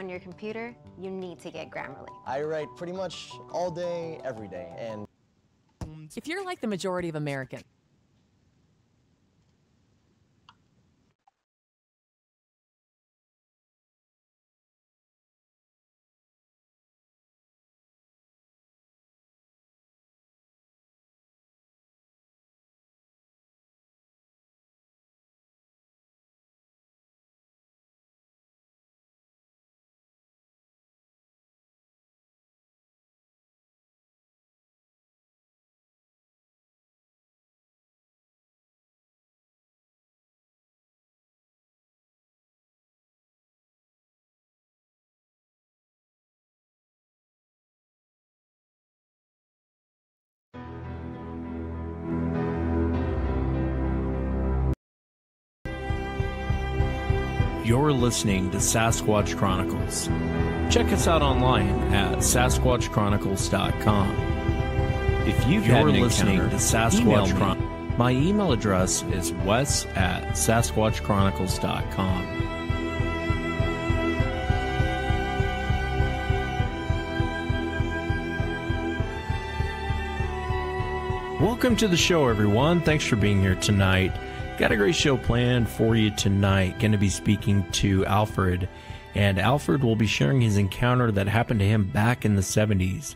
on your computer, you need to get Grammarly. I write pretty much all day, every day, and if you're like the majority of Americans, You're listening to Sasquatch Chronicles. Check us out online at SasquatchChronicles.com. If you're listening to Sasquatch Chronicles, my email address is wes@SasquatchChronicles.com. Welcome to the show, everyone. Thanks for being here tonight. Got a great show planned for you tonight. Going to be speaking to Alfred, and Alfred will be sharing his encounter that happened to him back in the 70s.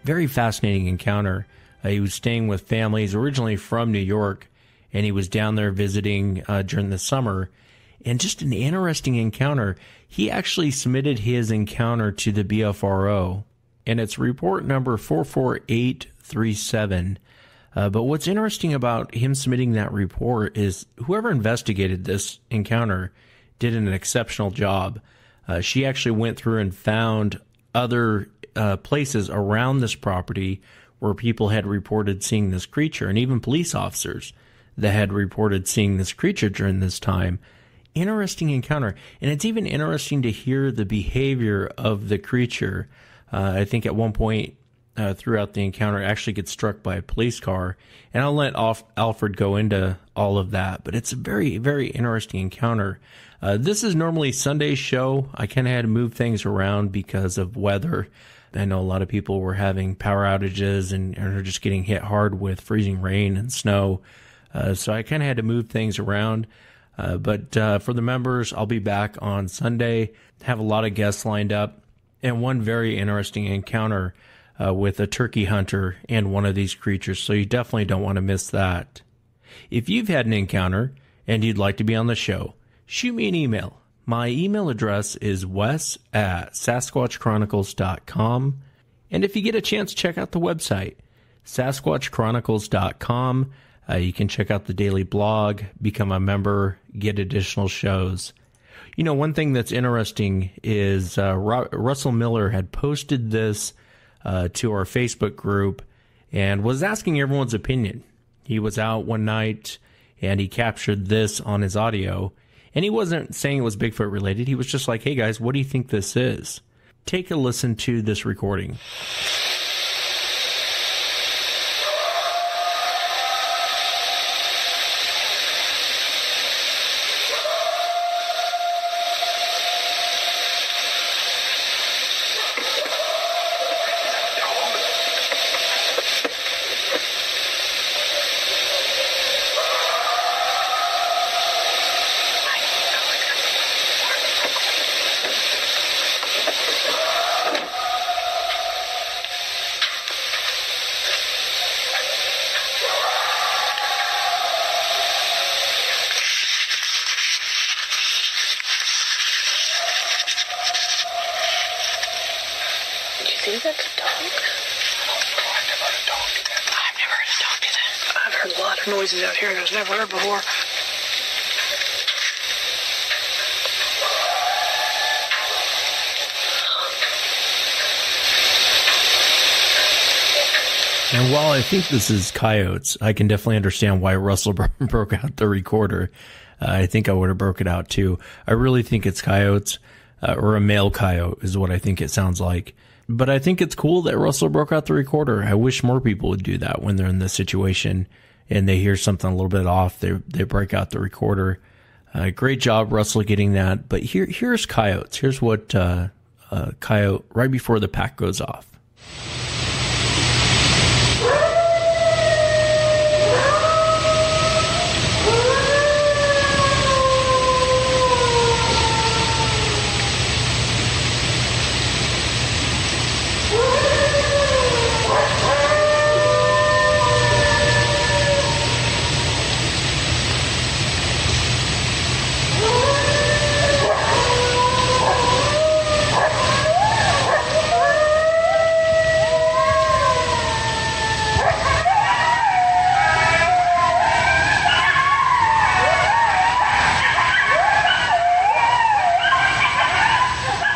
Very fascinating encounter. He was staying with family. He's originally from New York, and he was down there visiting during the summer. And just an interesting encounter. He actually submitted his encounter to the BFRO, and it's report number 44837. But what's interesting about him submitting that report is whoever investigated this encounter did an exceptional job. She actually went through and found other places around this property where people had reported seeing this creature, and even police officers that had reported seeing this creature during this time. Interesting encounter. And it's even interesting to hear the behavior of the creature. I think at one point, throughout the encounter, actually gets struck by a police car, and I'll let Alfred go into all of that, but it's a very, very interesting encounter. This is normally Sunday's show. I kind of had to move things around because of weather. I know a lot of people were having power outages and are just getting hit hard with freezing rain and snow, so I kind of had to move things around. But for the members, I'll be back on Sunday, have a lot of guests lined up, and one very interesting encounter with a turkey hunter and one of these creatures, so you definitely don't want to miss that. If you've had an encounter and you'd like to be on the show, shoot me an email. My email address is wes@SasquatchChronicles.com, and if you get a chance, check out the website, SasquatchChronicles.com. You can check out the daily blog, become a member, get additional shows. You know, one thing that's interesting is Russell Miller had posted this to our Facebook group and was asking everyone's opinion. He was out one night and he captured this on his audio, and he wasn't saying it was Bigfoot related. He was just like, hey guys, what do you think this is? Take a listen to this recording. think that's a dog. I've never heard a dog do that. I've never heard a dog do that. I've heard a lot of noises out here that I've never heard before. And while I think this is coyotes, I can definitely understand why Russell broke out the recorder. I think I would have broke it out too. I really think it's coyotes, or a male coyote is what I think it sounds like. But I think it's cool that Russell broke out the recorder. I wish more people would do that when they're in this situation and they hear something a little bit off. They break out the recorder. Great job, Russell, getting that. But here's coyotes. Here's what coyote right before the pack goes off.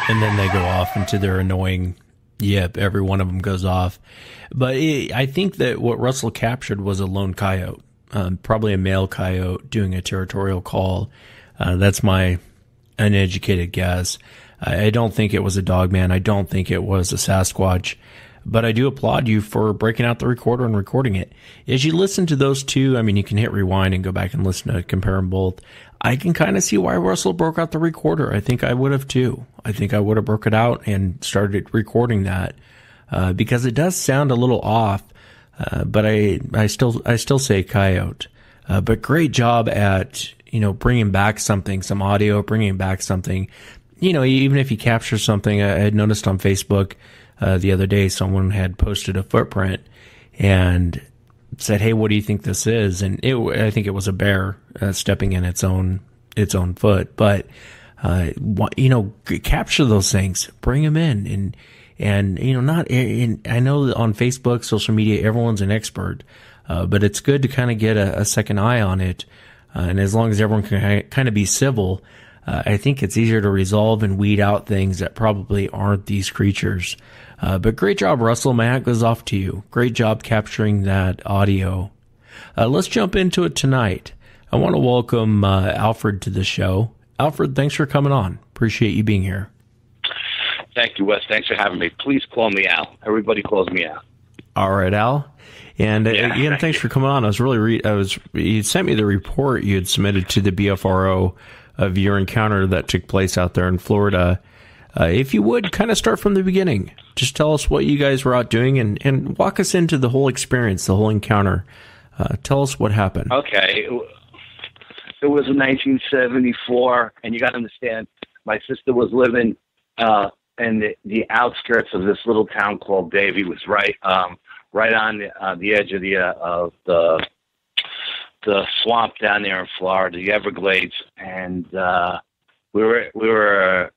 And then they go off into their annoying yip. Every one of them goes off. But I think that what Russell captured was a lone coyote, probably a male coyote doing a territorial call. That's my uneducated guess. I don't think it was a dogman. I don't think it was a Sasquatch. But I do applaud you for breaking out the recorder and recording it. As you listen to those two, I mean, you can hit rewind and go back and listen to compare them both. I can kind of see why Russell broke out the recorder. I think I would have too. I think I would have broke it out and started recording that because it does sound a little off. But I still say coyote. But great job at, bringing back something, some audio, bringing back something. Even if you capture something, I had noticed on Facebook the other day, someone had posted a footprint and said, "Hey, what do you think this is?" And I think it was a bear stepping in its own foot. But capture those things, bring them in, and not. I know that on Facebook, social media, everyone's an expert, but it's good to kind of get a second eye on it. And as long as everyone can kind of be civil, I think it's easier to resolve and weed out things that probably aren't these creatures. But great job, Russell. My hat goes off to you. Great job capturing that audio. Let's jump into it tonight. I want to welcome Alfred to the show. Alfred, thanks for coming on. Appreciate you being here. Thank you, Wes. Thanks for having me. Please call me Al. Everybody calls me Al. All right, Al. And again, thanks for coming on. You sent me the report you had submitted to the BFRO of your encounter that took place out there in Florida. If you would, kind of start from the beginning. Just tell us what you guys were out doing and walk us into the whole experience, the whole encounter. Tell us what happened. Okay. It was in 1974, and you got to understand, my sister was living in the outskirts of this little town called Davie. It was right on the edge of the swamp down there in Florida, the Everglades, and we were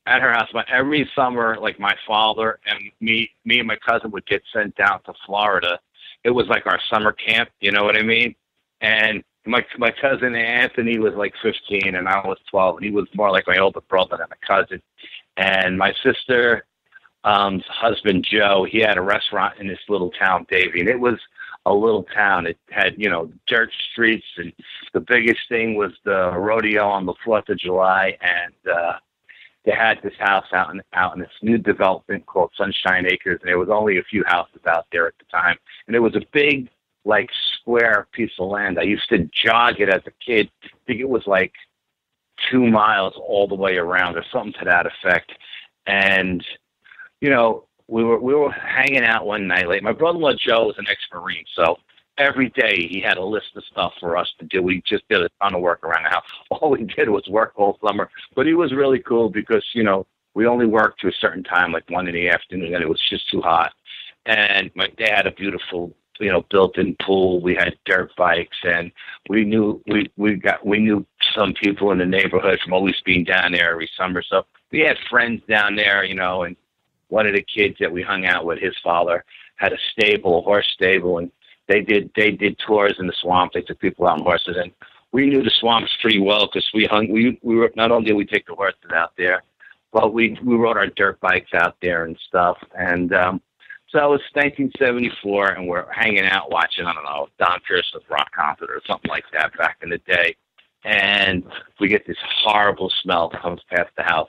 at her house. Every summer, like my father and me and my cousin would get sent down to Florida. It was like our summer camp, you know what I mean? And my cousin Anthony was like 15 and I was 12, and he was more like my older brother than a cousin. And my sister husband Joe, he had a restaurant in this little town, Davie, and it was a little town. It had, dirt streets, and the biggest thing was the rodeo on the 4th of July, and they had this house out in this new development called Sunshine Acres, and there was only a few houses out there at the time, and it was a big, like, square piece of land. I used to jog it as a kid. I think it was like 2 miles all the way around or something to that effect. And, we were hanging out one night late. My brother-in-law Joe was an ex-Marine, so every day he had a list of stuff for us to do. We just did a ton of work around the house. All we did was work all summer. But he was really cool because, we only worked to a certain time, like 1 in the afternoon, and it was just too hot. And my dad had a beautiful, built-in pool. We had dirt bikes, and we knew some people in the neighborhood from always being down there every summer. So we had friends down there, and one of the kids that we hung out with, his father had a horse stable, and they did tours in the swamp. They took people out on horses, and we knew the swamps pretty well because we were not only did we take the horses out there, but we rode our dirt bikes out there and stuff. And so it was 1974, and we're hanging out watching, I don't know, Don Pearson's rock concert or something like that back in the day. And we get this horrible smell that comes past the house.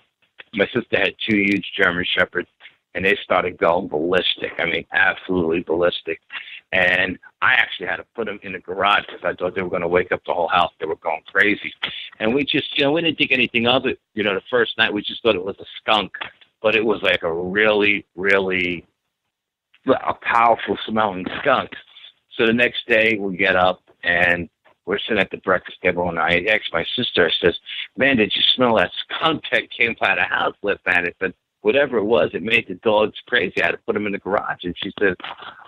My sister had 2 huge German Shepherds, and they started going ballistic. I mean, absolutely ballistic. And I actually had to put them in the garage because I thought they were going to wake up the whole house. They were going crazy. And we just, we didn't think anything of it. The first night we just thought it was a skunk, but it was like a really, really a powerful smelling skunk. So the next day we get up and we're sitting at the breakfast table, and I asked my sister, I says, man, did you smell that skunk that came by the house last night? But whatever it was, it made the dogs crazy. I had to put them in the garage. And she said,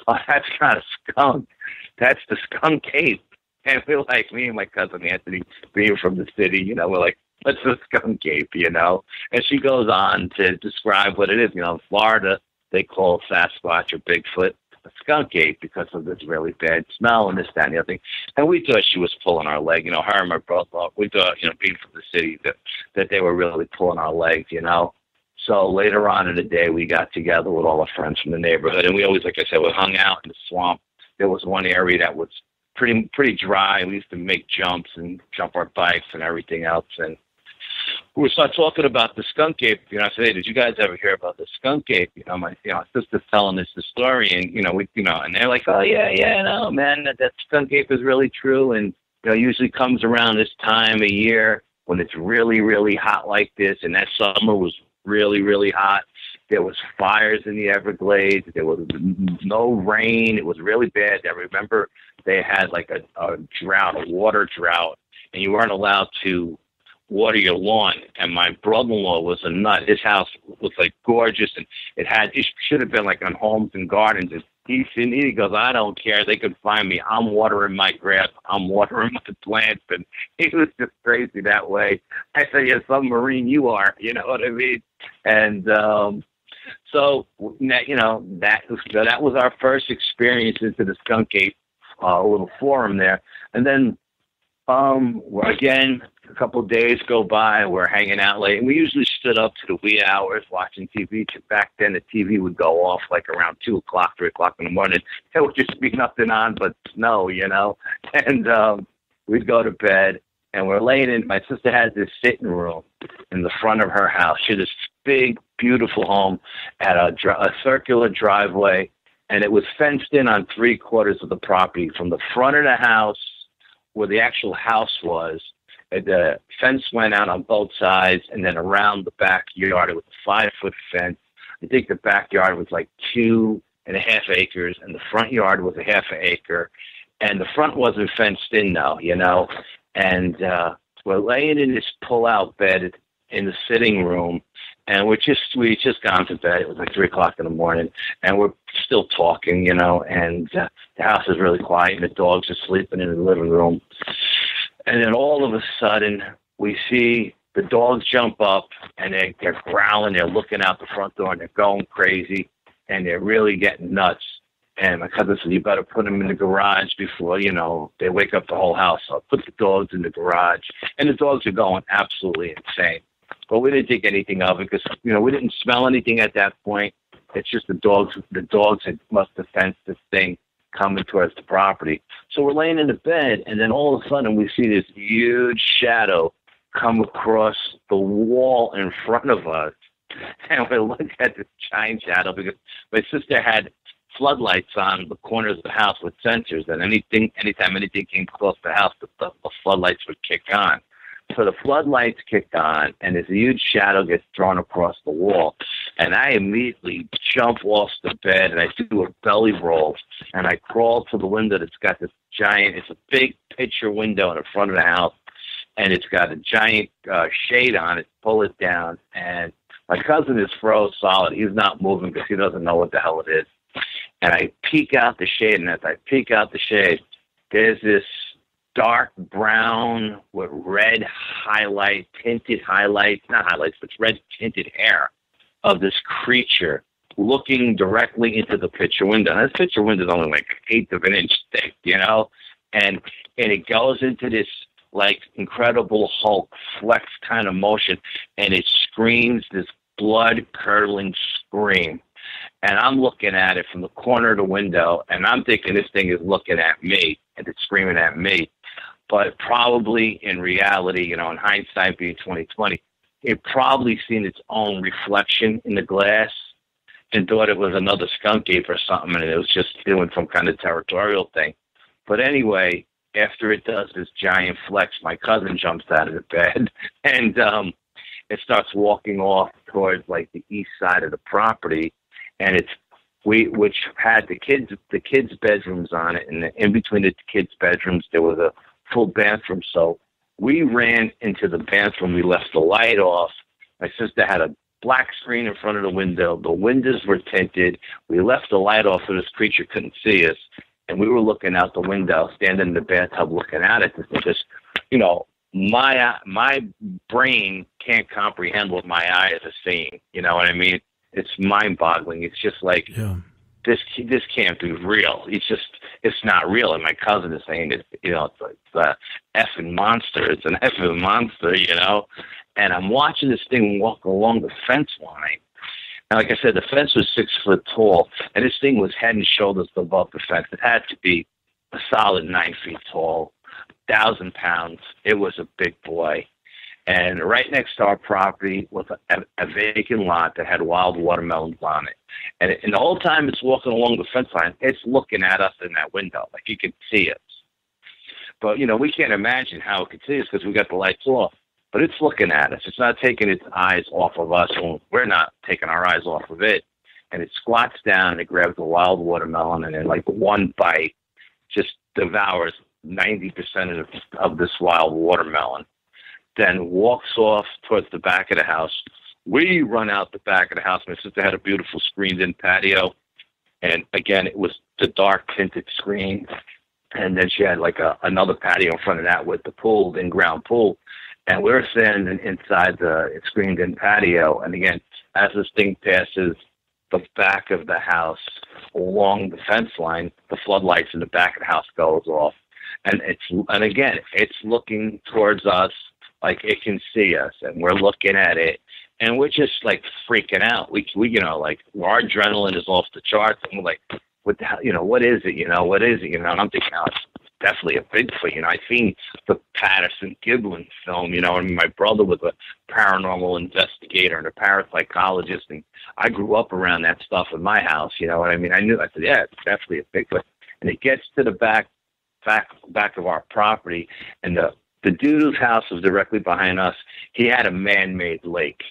oh, that's not a skunk. That's the skunk ape. And we're like, me and my cousin Anthony, being from the city, we're like, what's a skunk ape, And she goes on to describe what it is. In Florida, they call Sasquatch or Bigfoot a skunk ape because of this really bad smell and this, that, and the other thing. And we thought she was pulling our leg. Her and my brother, we thought, being from the city, that they were really pulling our legs, So later on in the day, we got together with all our friends from the neighborhood, and we always, like I said, we hung out in the swamp. There was one area that was pretty dry. We used to make jumps and jump our bikes and everything else, and we started talking about the skunk ape. I said, hey, did you guys ever hear about the skunk ape? My sister's telling us the story, and and they're like, oh yeah, no, man, that skunk ape is really true, and usually comes around this time of year when it's really, really hot like this, and that summer was really, really hot. There was fires in the Everglades. There was no rain. It was really bad. I remember they had like a drought, a water drought, and you weren't allowed to water your lawn. And my brother-in-law was a nut. His house was like gorgeous, and it should have been like on Homes and Gardens. And he goes, I don't care. They could find me. I'm watering my grass. I'm watering my plants. And he was just crazy that way. I said, yeah, submarine you are. You know what I mean? And so, that was our first experience into the skunk ape little forum there. And then, again, a couple of days go by, we're hanging out late, and we usually stood up to the wee hours watching TV. Back then, the TV would go off like around 2 o'clock, 3 o'clock in the morning. There would just be nothing on but snow, and we'd go to bed, and we're laying in. My sister had this sitting room in the front of her house. She had this big, beautiful home, had a circular driveway, and it was fenced in on 3/4 of the property. From the front of the house, where the actual house was, the fence went out on both sides, and then around the backyard, it was a 5-foot fence. I think the backyard was like 2.5 acres, and the front yard was a 1/2 acre. And the front wasn't fenced in now, And we're laying in this pull-out bed in the sitting room, and we just gone to bed. It was like 3 o'clock in the morning, and we're still talking, and the house is really quiet, and the dogs are sleeping in the living room. And then all of a sudden, we see the dogs jump up, and they're growling. They're looking out the front door, and they're going crazy, and they're really getting nuts. And my cousin said, you better put them in the garage before, they wake up the whole house. So I put the dogs in the garage, and the dogs are going absolutely insane. But we didn't think anything of it because, we didn't smell anything at that point. It's just the dogs must have fenced this thing coming towards the property. So we're laying in the bed, and then all of a sudden we see this huge shadow come across the wall in front of us. And we look at this giant shadow because my sister had floodlights on the corners of the house with sensors, and anytime anything came close to the house, the floodlights would kick on. So the floodlights kicked on, and this huge shadow gets thrown across the wall. And I immediately jump off the bed, and I do a belly roll, and I crawl to the window that's got this giant, it's a big picture window in the front of the house, and it's got a giant shade on it, pull it down, and my cousin is froze solid. He's not moving because he doesn't know what the hell it is. And I peek out the shade, and as I peek out the shade, there's this dark brown with red tinted highlights, not highlights, but red tinted hair of this creature looking directly into the picture window. And this picture window is only like 1/8 of an inch thick, and it goes into this like Incredible Hulk flex kind of motion, and it screams this blood-curdling scream. And I'm looking at it from the corner of the window, and I'm thinking this thing is looking at me, and it's screaming at me. But probably in reality, in hindsight being 20/20, it probably seen its own reflection in the glass, and thought it was another skunk ape or something, and it was just doing some kind of territorial thing. But anyway, after it does this giant flex, my cousin jumps out of the bed, and it starts walking off towards like the east side of the property, and which had the kids' bedrooms on it, and in between the kids' bedrooms there was a full bathroom. So we ran into the bathroom. We left the light off. My sister had a black screen in front of the window. The windows were tinted. We left the light off so this creature couldn't see us. And we were looking out the window, standing in the bathtub looking at it. Just, my brain can't comprehend what my eyes are seeing. You know what I mean? It's mind-boggling. It's just like, this can't be real. It's not real. And my cousin is saying, it's a effing monster. It's an effing monster, And I'm watching this thing walk along the fence line. And like I said, the fence was 6 foot tall, and this thing was head and shoulders above the fence. It had to be a solid 9 feet tall, 1,000 pounds. It was a big boy. And right next to our property was a vacant lot that had wild watermelons on it. And the whole time it's walking along the fence line, it's looking at us in that window, like you could see us. But, we can't imagine how it could see us because we got the lights off. But it's looking at us. It's not taking its eyes off of us, and we're not taking our eyes off of it. And it squats down, and it grabs a wild watermelon, and in like one bite, just devours 90% of this wild watermelon. Then walks off towards the back of the house. We run out the back of the house. My sister had a beautiful screened-in patio, and again, it was the dark tinted screen. And then she had like another patio in front of that with the pool, the in-ground pool. And we're standing inside the screened-in patio. And again, as this thing passes the back of the house along the fence line, the floodlights in the back of the house goes off. And again, it's looking towards us like it can see us, and we're looking at it, and we're just like freaking out. We like our adrenaline is off the charts, and we're like, what the hell, what is it? What is it? And I'm thinking, it's definitely a Bigfoot. I've seen the Patterson Giblin film, my brother was a paranormal investigator and a parapsychologist, and I grew up around that stuff in my house, what I mean? I said, yeah, it's definitely a Bigfoot. And it gets to the back of our property, and the dude whose house was directly behind us, he had a man-made lake.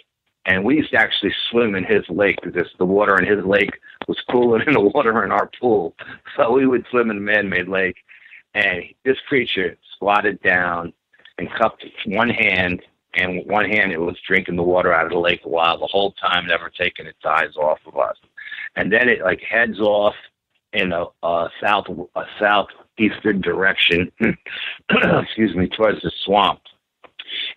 And we used to actually swim in his lake because the water in his lake was cooler than the water in our pool. So we would swim in the man-made lake. And this creature squatted down and cupped one hand, and one hand it was drinking the water out of the lake while the whole time never taking its eyes off of us. And then it like heads off in a southeastern direction, excuse me, towards the swamp.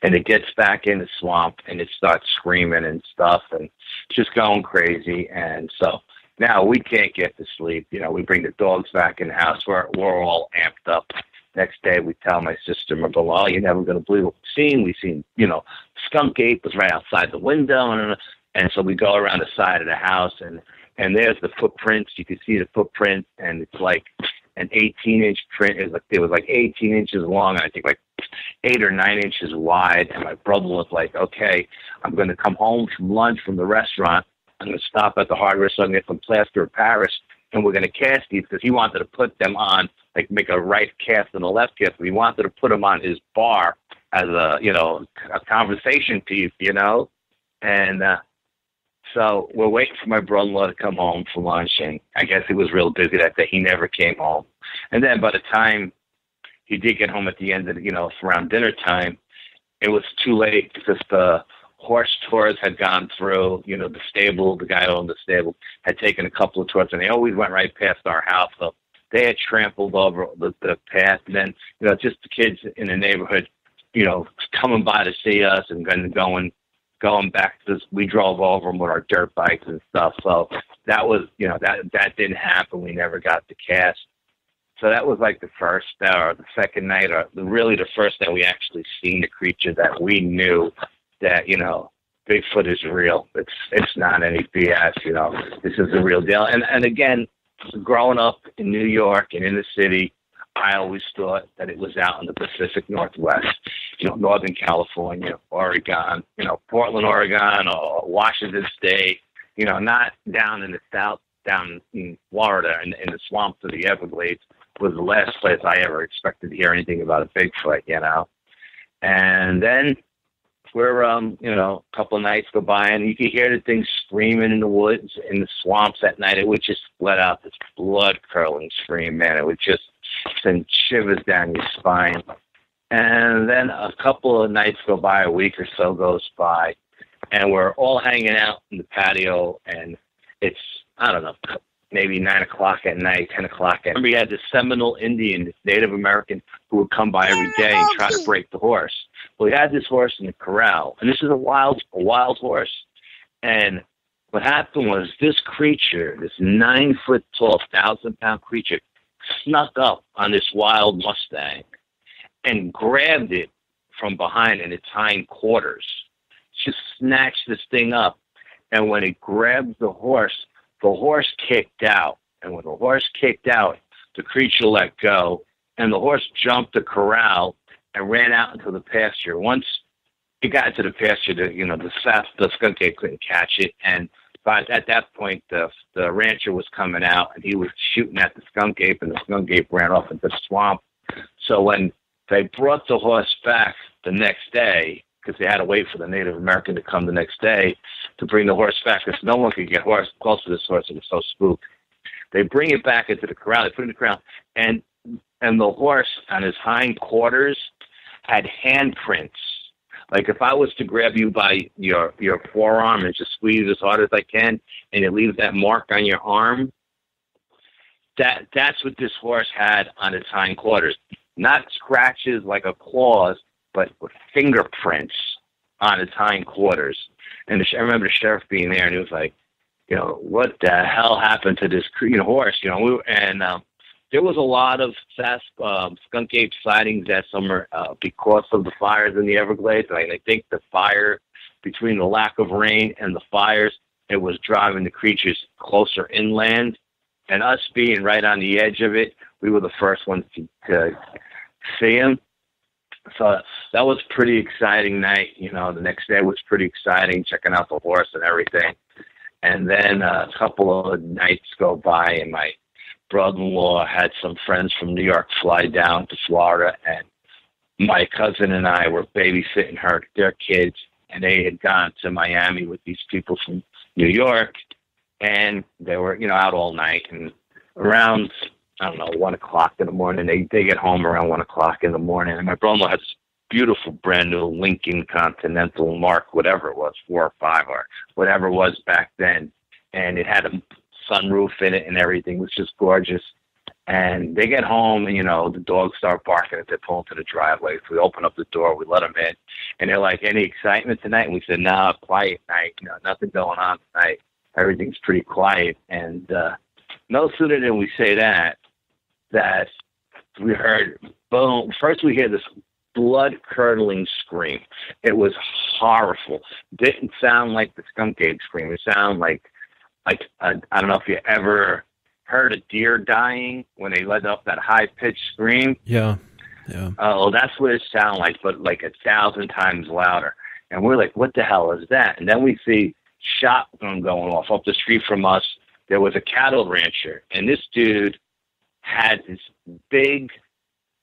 And it gets back in the swamp, and it starts screaming and stuff, and just going crazy. And so now we can't get to sleep. We bring the dogs back in the house. We're all amped up. Next day, we tell my sister, my brother, "Oh, you're never going to believe what we've seen. We've seen, skunk ape was right outside the window." And so we go around the side of the house, and there's the footprints. You can see the footprint, and it's like an 18-inch print. It was like 18 inches long, and I think like 8 or 9 inches wide. And my brother was like, "Okay, I'm going to come home from lunch from the restaurant. I'm going to stop at the hardware store and get some plaster of Paris, and we're going to cast these," because he wanted to put them on, like make a right cast and a left cast. But he wanted to put them on his bar as a conversation piece, And so we're waiting for my brother-in-law to come home for lunch, and I guess he was real busy that day. He never came home. And then by the time he did get home at the end of, around dinner time, it was too late because the horse tours had gone through, the stable, the guy who owned the stable had taken a couple of tours, and they always went right past our house. So they had trampled over the path. And then, just the kids in the neighborhood, coming by to see us and then going back to this, we drove over them with our dirt bikes and stuff. So that was, that didn't happen. We never got the cast. So that was like the first or the second night, or really the first night we actually seen the creature that we knew that, Bigfoot is real. It's not any BS, this is the real deal. And again, growing up in New York and in the city, I always thought that it was out in the Pacific Northwest, Northern California, Oregon, Portland, Oregon, or Washington State. not down in the south, down in Florida and in the swamps of the Everglades was the last place I ever expected to hear anything about a Bigfoot, And then we're, a couple of nights go by, and you could hear the thing screaming in the woods, in the swamps at night. It would just let out this blood-curdling scream, man. It would just send shivers down your spine. And then a couple of nights go by, a week or so goes by, and we're all hanging out in the patio, and it's, I don't know, maybe 9 o'clock at night, 10 o'clock at night. Remember, we had this Seminole Indian, this Native American, who would come by every day and try to break the horse. Well, he had this horse in the corral, and this is a wild horse. And what happened was this creature, this 9-foot-tall, 1,000-pound creature, snuck up on this wild Mustang and grabbed it from behind in its hind quarters. Just snatched this thing up. And when it grabbed the horse kicked out. And when the horse kicked out, the creature let go, and the horse jumped the corral and ran out into the pasture. Once it got into the pasture, the skunk ape couldn't catch it. And at that point, the rancher was coming out, and he was shooting at the skunk ape, and the skunk ape ran off into the swamp. So when they brought the horse back the next day, because they had to wait for the Native American to come the next day to bring the horse back, because no one could get close to this horse. It was so spooked. They bring it back into the corral. They put it in the corral, and the horse on his hind quarters had handprints. Like if I was to grab you by your forearm and just squeeze as hard as I can, and it leaves that mark on your arm, that's what this horse had on its hind quarters. Not scratches like a claws, but with fingerprints on its hind quarters. And I remember the sheriff being there, and he was like, what the hell happened to this horse? There was a lot of skunk ape sightings that summer because of the fires in the Everglades. I think the fire, between the lack of rain and the fires, it was driving the creatures closer inland. And us being right on the edge of it, we were the first ones to see them. So that was a pretty exciting night. The next day was pretty exciting, checking out the horse and everything. And then a couple of nights go by, and my brother-in-law had some friends from New York fly down to Florida, and my cousin and I were babysitting their kids, and they had gone to Miami with these people from New York, and they were, out all night. And around, 1 o'clock in the morning, they get home around 1 o'clock in the morning, and my brother-in-law had this beautiful brand new Lincoln Continental Mark, whatever it was, 4 or 5 or whatever it was back then, and it had a sunroof in it and everything. It was just gorgeous. And they get home, and the dogs start barking as they pull into the driveway. So we open up the door, we let them in, and they're like, "Any excitement tonight?" And we said, "Nah, quiet night. Nothing going on tonight. Everything's pretty quiet." And no sooner than we say that we heard boom. First, we hear this blood-curdling scream. It was horrible. Didn't sound like the skunk ape scream. It sounded like I don't know if you ever heard a deer dying when they let up that high-pitched scream. Yeah. That's what it sounded like, but like 1,000 times louder. And we're like, what the hell is that? And then we see shotgun going off up the street from us. There was a cattle rancher, and this dude had this big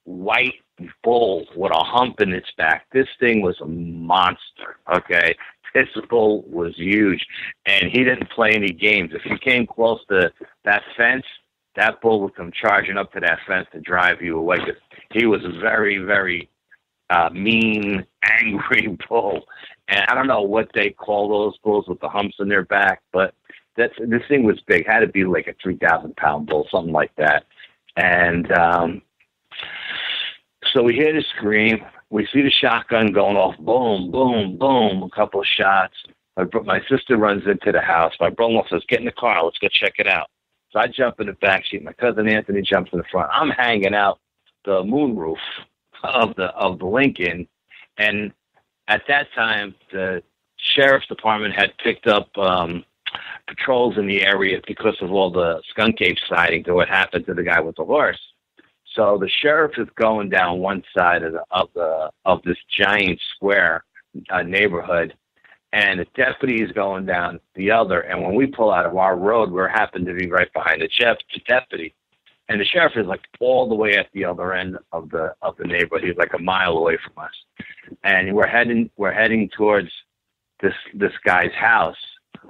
white bull with a hump in its back. This thing was a monster, okay? This bull was huge, and he didn't play any games. If you came close to that fence, that bull would come charging up to that fence to drive you away. He was a very, very mean, angry bull. And I don't know what they call those bulls with the humps in their back, but this thing was big. Had to be like a 3,000-pound bull, something like that. And so we hear the scream. We see the shotgun going off. Boom, boom, boom. A couple of shots. My sister runs into the house. My brother-in-law says, "Get in the car. Let's go check it out." So I jump in the back seat. My cousin Anthony jumps in the front. I'm hanging out the moonroof of the Lincoln. And at that time, the sheriff's department had picked up patrols in the area because of all the skunk ape sightings and what happened to the guy with the horse. So the sheriff is going down one side of this giant square neighborhood, and the deputy is going down the other. And when we pull out of our road, we happen to be right behind the deputy. And the sheriff is like all the way at the other end of the neighborhood. He's like a mile away from us. And we're heading towards this guy's house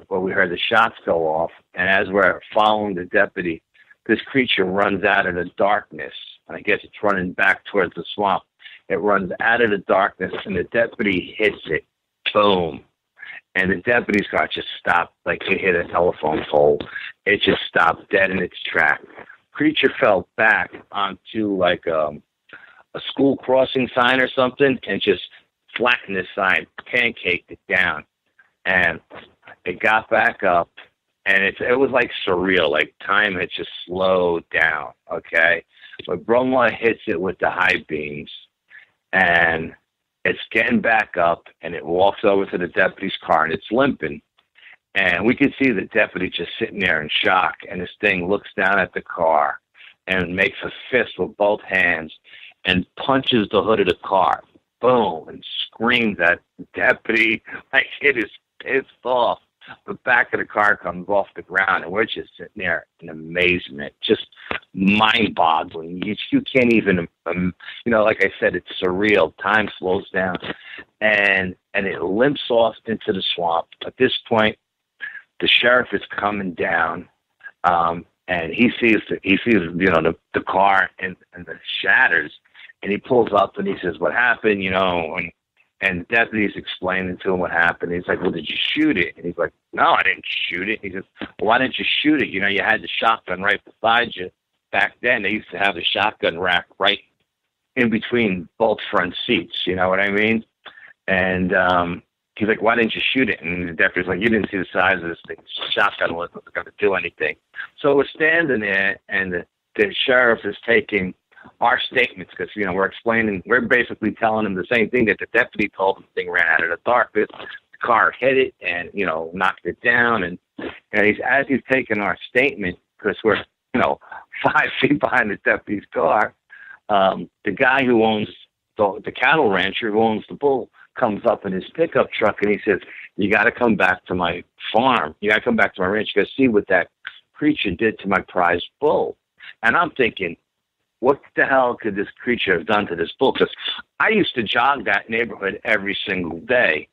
where we heard the shots go off. And as we're following the deputy, this creature runs out of the darkness. And I guess it's running back towards the swamp. It runs out of the darkness, and the deputy hits it. Boom. And the deputy's car just stopped, like it hit a telephone pole. It just stopped dead in its track. Creature fell back onto like a school crossing sign or something and just flattened the sign, pancaked it down. And it got back up, and it was like surreal, like time had just slowed down, okay? But Bromla hits it with the high beams, and it's getting back up, and it walks over to the deputy's car, and it's limping. And we could see the deputy just sitting there in shock, and this thing looks down at the car and makes a fist with both hands and punches the hood of the car. Boom, and screams at the deputy like it is pissed off. The back of the car comes off the ground, and we're just sitting there in amazement, just mind-boggling. You can't even, like I said, it's surreal. Time slows down, and it limps off into the swamp. At this point, the sheriff is coming down, and he sees the car and the shatters, and he pulls up and he says, "What happened?" And the deputy's explaining to him what happened. He's like, "Well, did you shoot it?" And he's like, "No, I didn't shoot it." He says, "Well, why didn't you shoot it? You had the shotgun right beside you. Back then, they used to have the shotgun rack right in between both front seats. You know what I mean?" And he's like, "Why didn't you shoot it?" And the deputy's like, "You didn't see the size of this thing. The shotgun wasn't going to do anything." So we're standing there, and the sheriff is taking our statements because, we're basically telling him the same thing that the deputy told him. The thing ran out of the darkness. The car hit it and, knocked it down. And as he's taking our statement, because we're, 5 feet behind the deputy's car, the guy who owns the cattle rancher who owns the bull comes up in his pickup truck and he says, "You got to come back to my farm. You got to come back to my ranch. You got to see what that creature did to my prized bull." And I'm thinking, what the hell could this creature have done to this bull? Because I used to jog that neighborhood every single day,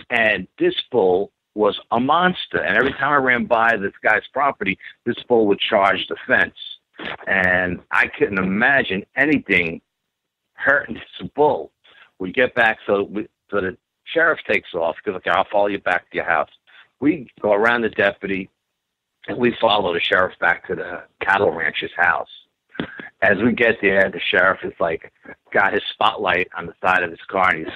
and this bull was a monster. And every time I ran by this guy's property, this bull would charge the fence. And I couldn't imagine anything hurting this bull. We get back, so the sheriff takes off, because, "Okay, I'll follow you back to your house." We go around the deputy, and we follow the sheriff back to the cattle rancher's house. As we get there, the sheriff is got his spotlight on the side of his car, and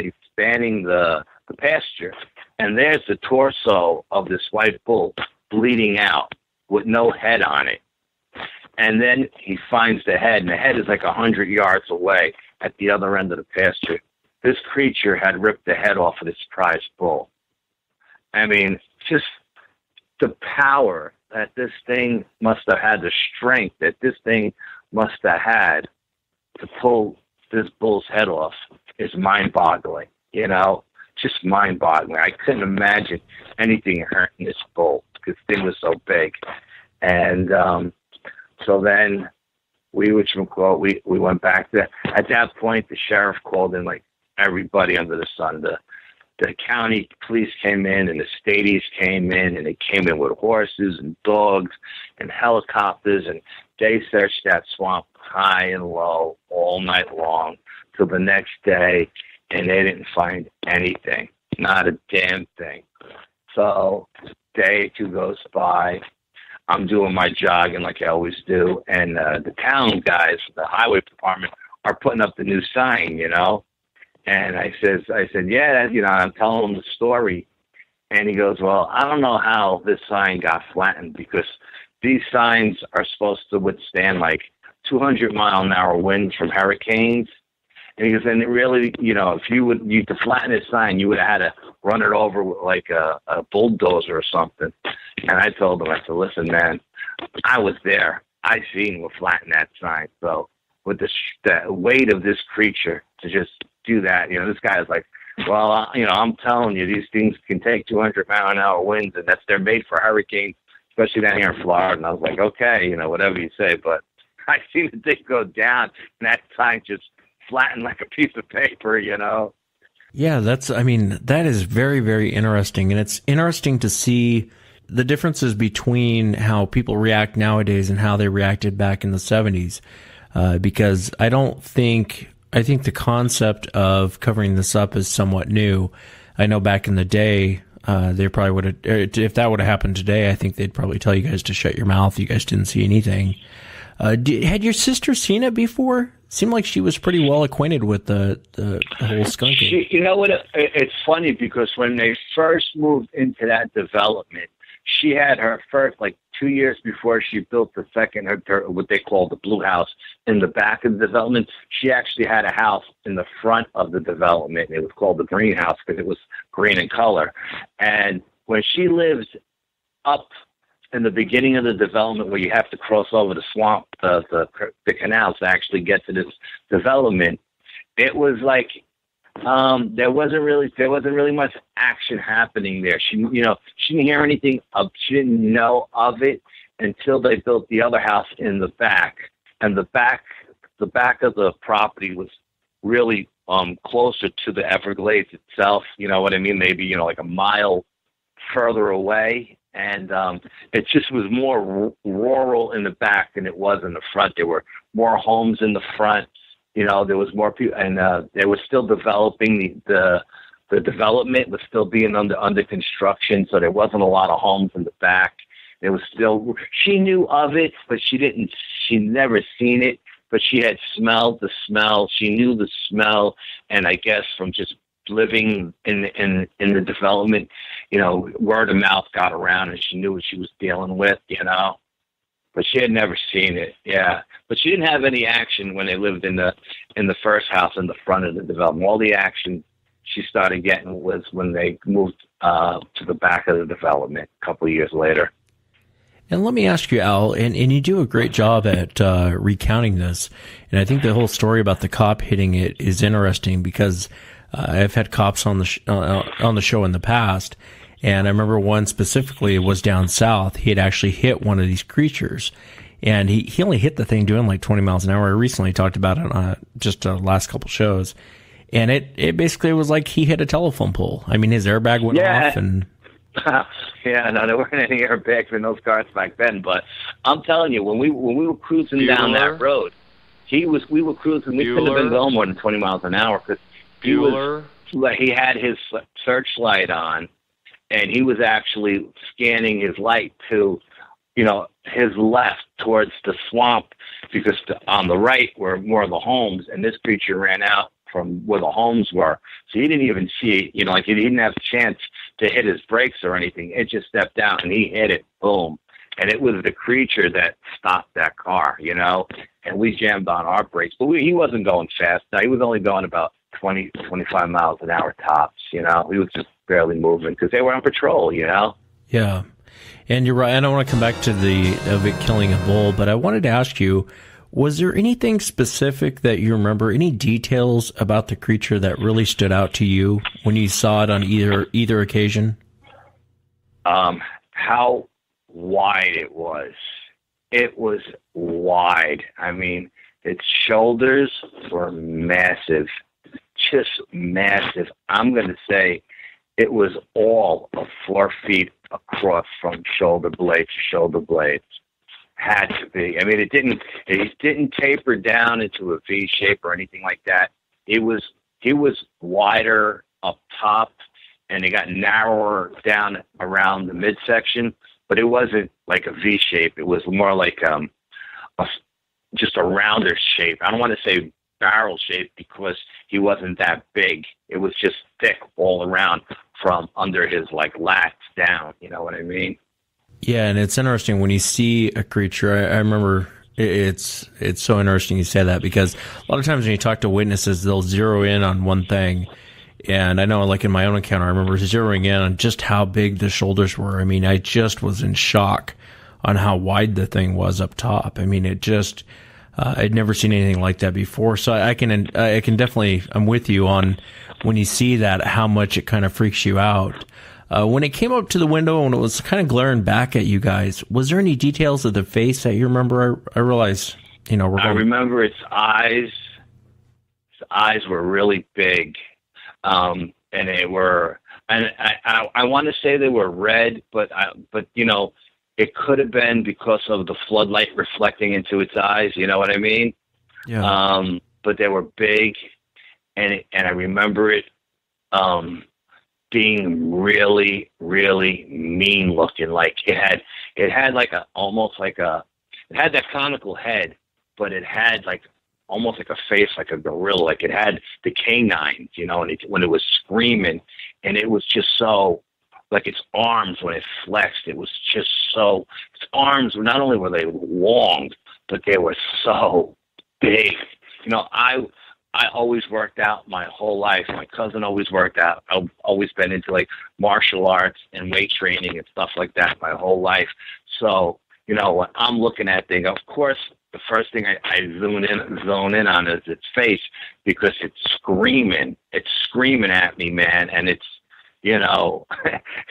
he's spanning the pasture. And there's the torso of this white bull bleeding out with no head on it. And then he finds the head, and the head is 100 yards away at the other end of the pasture. This creature had ripped the head off of this prized bull. I mean, just the power that this thing must have had, the strength that this thing must have had to pull this bull's head off is mind-boggling, just mind-boggling. I couldn't imagine anything hurting this bull because this thing was so big. And so then we went back there. At that point, the sheriff called in everybody under the sun. The county police came in, and the stadies came in, and they came in with horses and dogs and helicopters, and they searched that swamp high and low all night long till the next day, and they didn't find anything, not a damn thing. So a day or two goes by. I'm doing my jogging like I always do, and the town guys, the highway department, are putting up the new sign, And I said, "Yeah, I'm telling him the story." And he goes, "Well, I don't know how this sign got flattened, because these signs are supposed to withstand 200-mile-an-hour winds from hurricanes." And he goes, "And it really, if you to flatten this sign, you would have had to run it over with a bulldozer or something." And I told him, I said, "Listen, man, I was there. I seen what flattened that sign. So with the weight of this creature to just do that, this guy is Well, I'm telling you, these things can take 200-mile-an-hour winds, and they're made for hurricanes, especially down here in Florida. And I was like, okay, whatever you say. But I seen the thing go down, and that time just flattened like a piece of paper, Yeah, that is very, very interesting. And it's interesting to see the differences between how people react nowadays and how they reacted back in the 70s. Because I think the concept of covering this up is somewhat new. I know back in the day, they probably would have, if that would have happened today, I think they'd probably tell you guys to shut your mouth. You guys didn't see anything. Had your sister seen it before? Seemed like she was pretty well acquainted with the whole skunking. You know what? It's funny because when they first moved into that development, she had her first, 2 years before she built the second, what they call the blue house in the back of the development. She actually had a house in the front of the development. It was called the green house because it was green in color. And when she lived up in the beginning of the development where you have to cross over the swamp, the canals to actually get to this development, it was like there wasn't really much action happening there. She didn't hear anything she didn't know of it until they built the other house in the back. And the back of the property was really closer to the Everglades itself, you know what I mean? Maybe, like a mile further away. And it just was more rural in the back than it was in the front. There were more homes in the front. There was more people, and they were still developing. The development was still being under construction, so there wasn't a lot of homes in the back. There was still. She knew of it, but she never seen it, but she had smelled the smell. She knew the smell, and I guess from just living in the development, word of mouth got around, and she knew what she was dealing with, But she had never seen it, yeah. But she didn't have any action when they lived in the first house in the front of the development. All the action she started getting was when they moved to the back of the development a couple of years later. And let me ask you, Al, and you do a great job at recounting this. And I think the whole story about the cop hitting it is interesting because I've had cops on the show in the past. And I remember one specifically was down south. He had actually hit one of these creatures, and he only hit the thing doing like 20 miles an hour. I recently talked about it on just the last couple shows, and it basically was like he hit a telephone pole. I mean, his airbag went off, and yeah, no, there weren't any airbags in those cars back then. But I'm telling you, when we were cruising down that road, we were cruising. We couldn't have been going more than 20 miles an hour because he had his searchlight on. And he was actually scanning his light to, his left towards the swamp because on the right were more of the homes, and this creature ran out from where the homes were. So he didn't even see, he didn't have a chance to hit his brakes or anything. It just stepped out, and he hit it, boom. And it was the creature that stopped that car, and we jammed on our brakes. But he wasn't going fast. No, he was only going about 20, 25 miles an hour tops, He was just barely moving because they were on patrol, Yeah. And you're right. I don't want to come back to of it killing a bull, but I wanted to ask you, was there anything specific that you remember, any details about the creature that really stood out to you when you saw it on either occasion? How wide it was. It was wide. I mean, its shoulders were massive. Just massive. I'm going to say it was all of 4 feet across from shoulder blade to shoulder blade. Had to be. I mean, it didn't taper down into a V shape or anything like that. It was wider up top, and it got narrower down around the midsection. But it wasn't like a V shape. It was more like just a rounder shape. I don't want to say barrel shape because he wasn't that big. It was just thick all around from under his lats down. You know what I mean? Yeah, and it's interesting when you see a creature. I remember it's so interesting you say that because a lot of times when you talk to witnesses, they'll zero in on one thing. And I know, in my own encounter, I remember zeroing in on just how big the shoulders were. I mean, I just was in shock on how wide the thing was up top. I mean, it just I'd never seen anything like that before. So I can definitely, I'm with you on when you see that, how much it kind of freaks you out. When it came up to the window and it was kind of glaring back at you guys, was there any details of the face that you remember? I realize, you know, I remember its eyes. Its eyes were really big, and they were, and I want to say they were red, but you know, it could have been because of the floodlight reflecting into its eyes. You know what I mean? Yeah. But they were big, and I remember it. Being really, really mean looking. Like it had like it had that conical head, but it had like almost like a face like a gorilla. Like it had the canines, you know, and when it was screaming, and it was just so, like its arms when it flexed, it was just so, its arms, not only were they long, but they were so big. You know, I always worked out my whole life. My cousin always worked out. I've always been into like martial arts and weight training and stuff like that my whole life. So, you know, when I'm looking at things, of course, the first thing I zone in on is its face, because it's screaming. It's screaming at me, man. And it's, you know,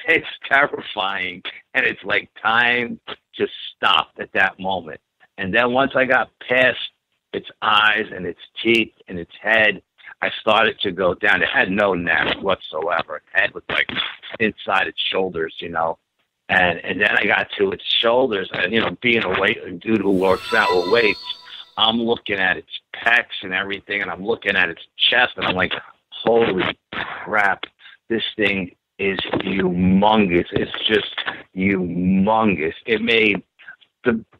it's terrifying. And it's like time just stopped at that moment. And then once I got past its eyes and its teeth and its head, I started to go down. It had no neck whatsoever. Its head was like inside its shoulders, you know. And then I got to its shoulders, and, you know, being a dude who works out with weights, I'm looking at its pecs and everything, and I'm looking at its chest, and I'm like, holy crap, this thing is humongous. It's just humongous. It made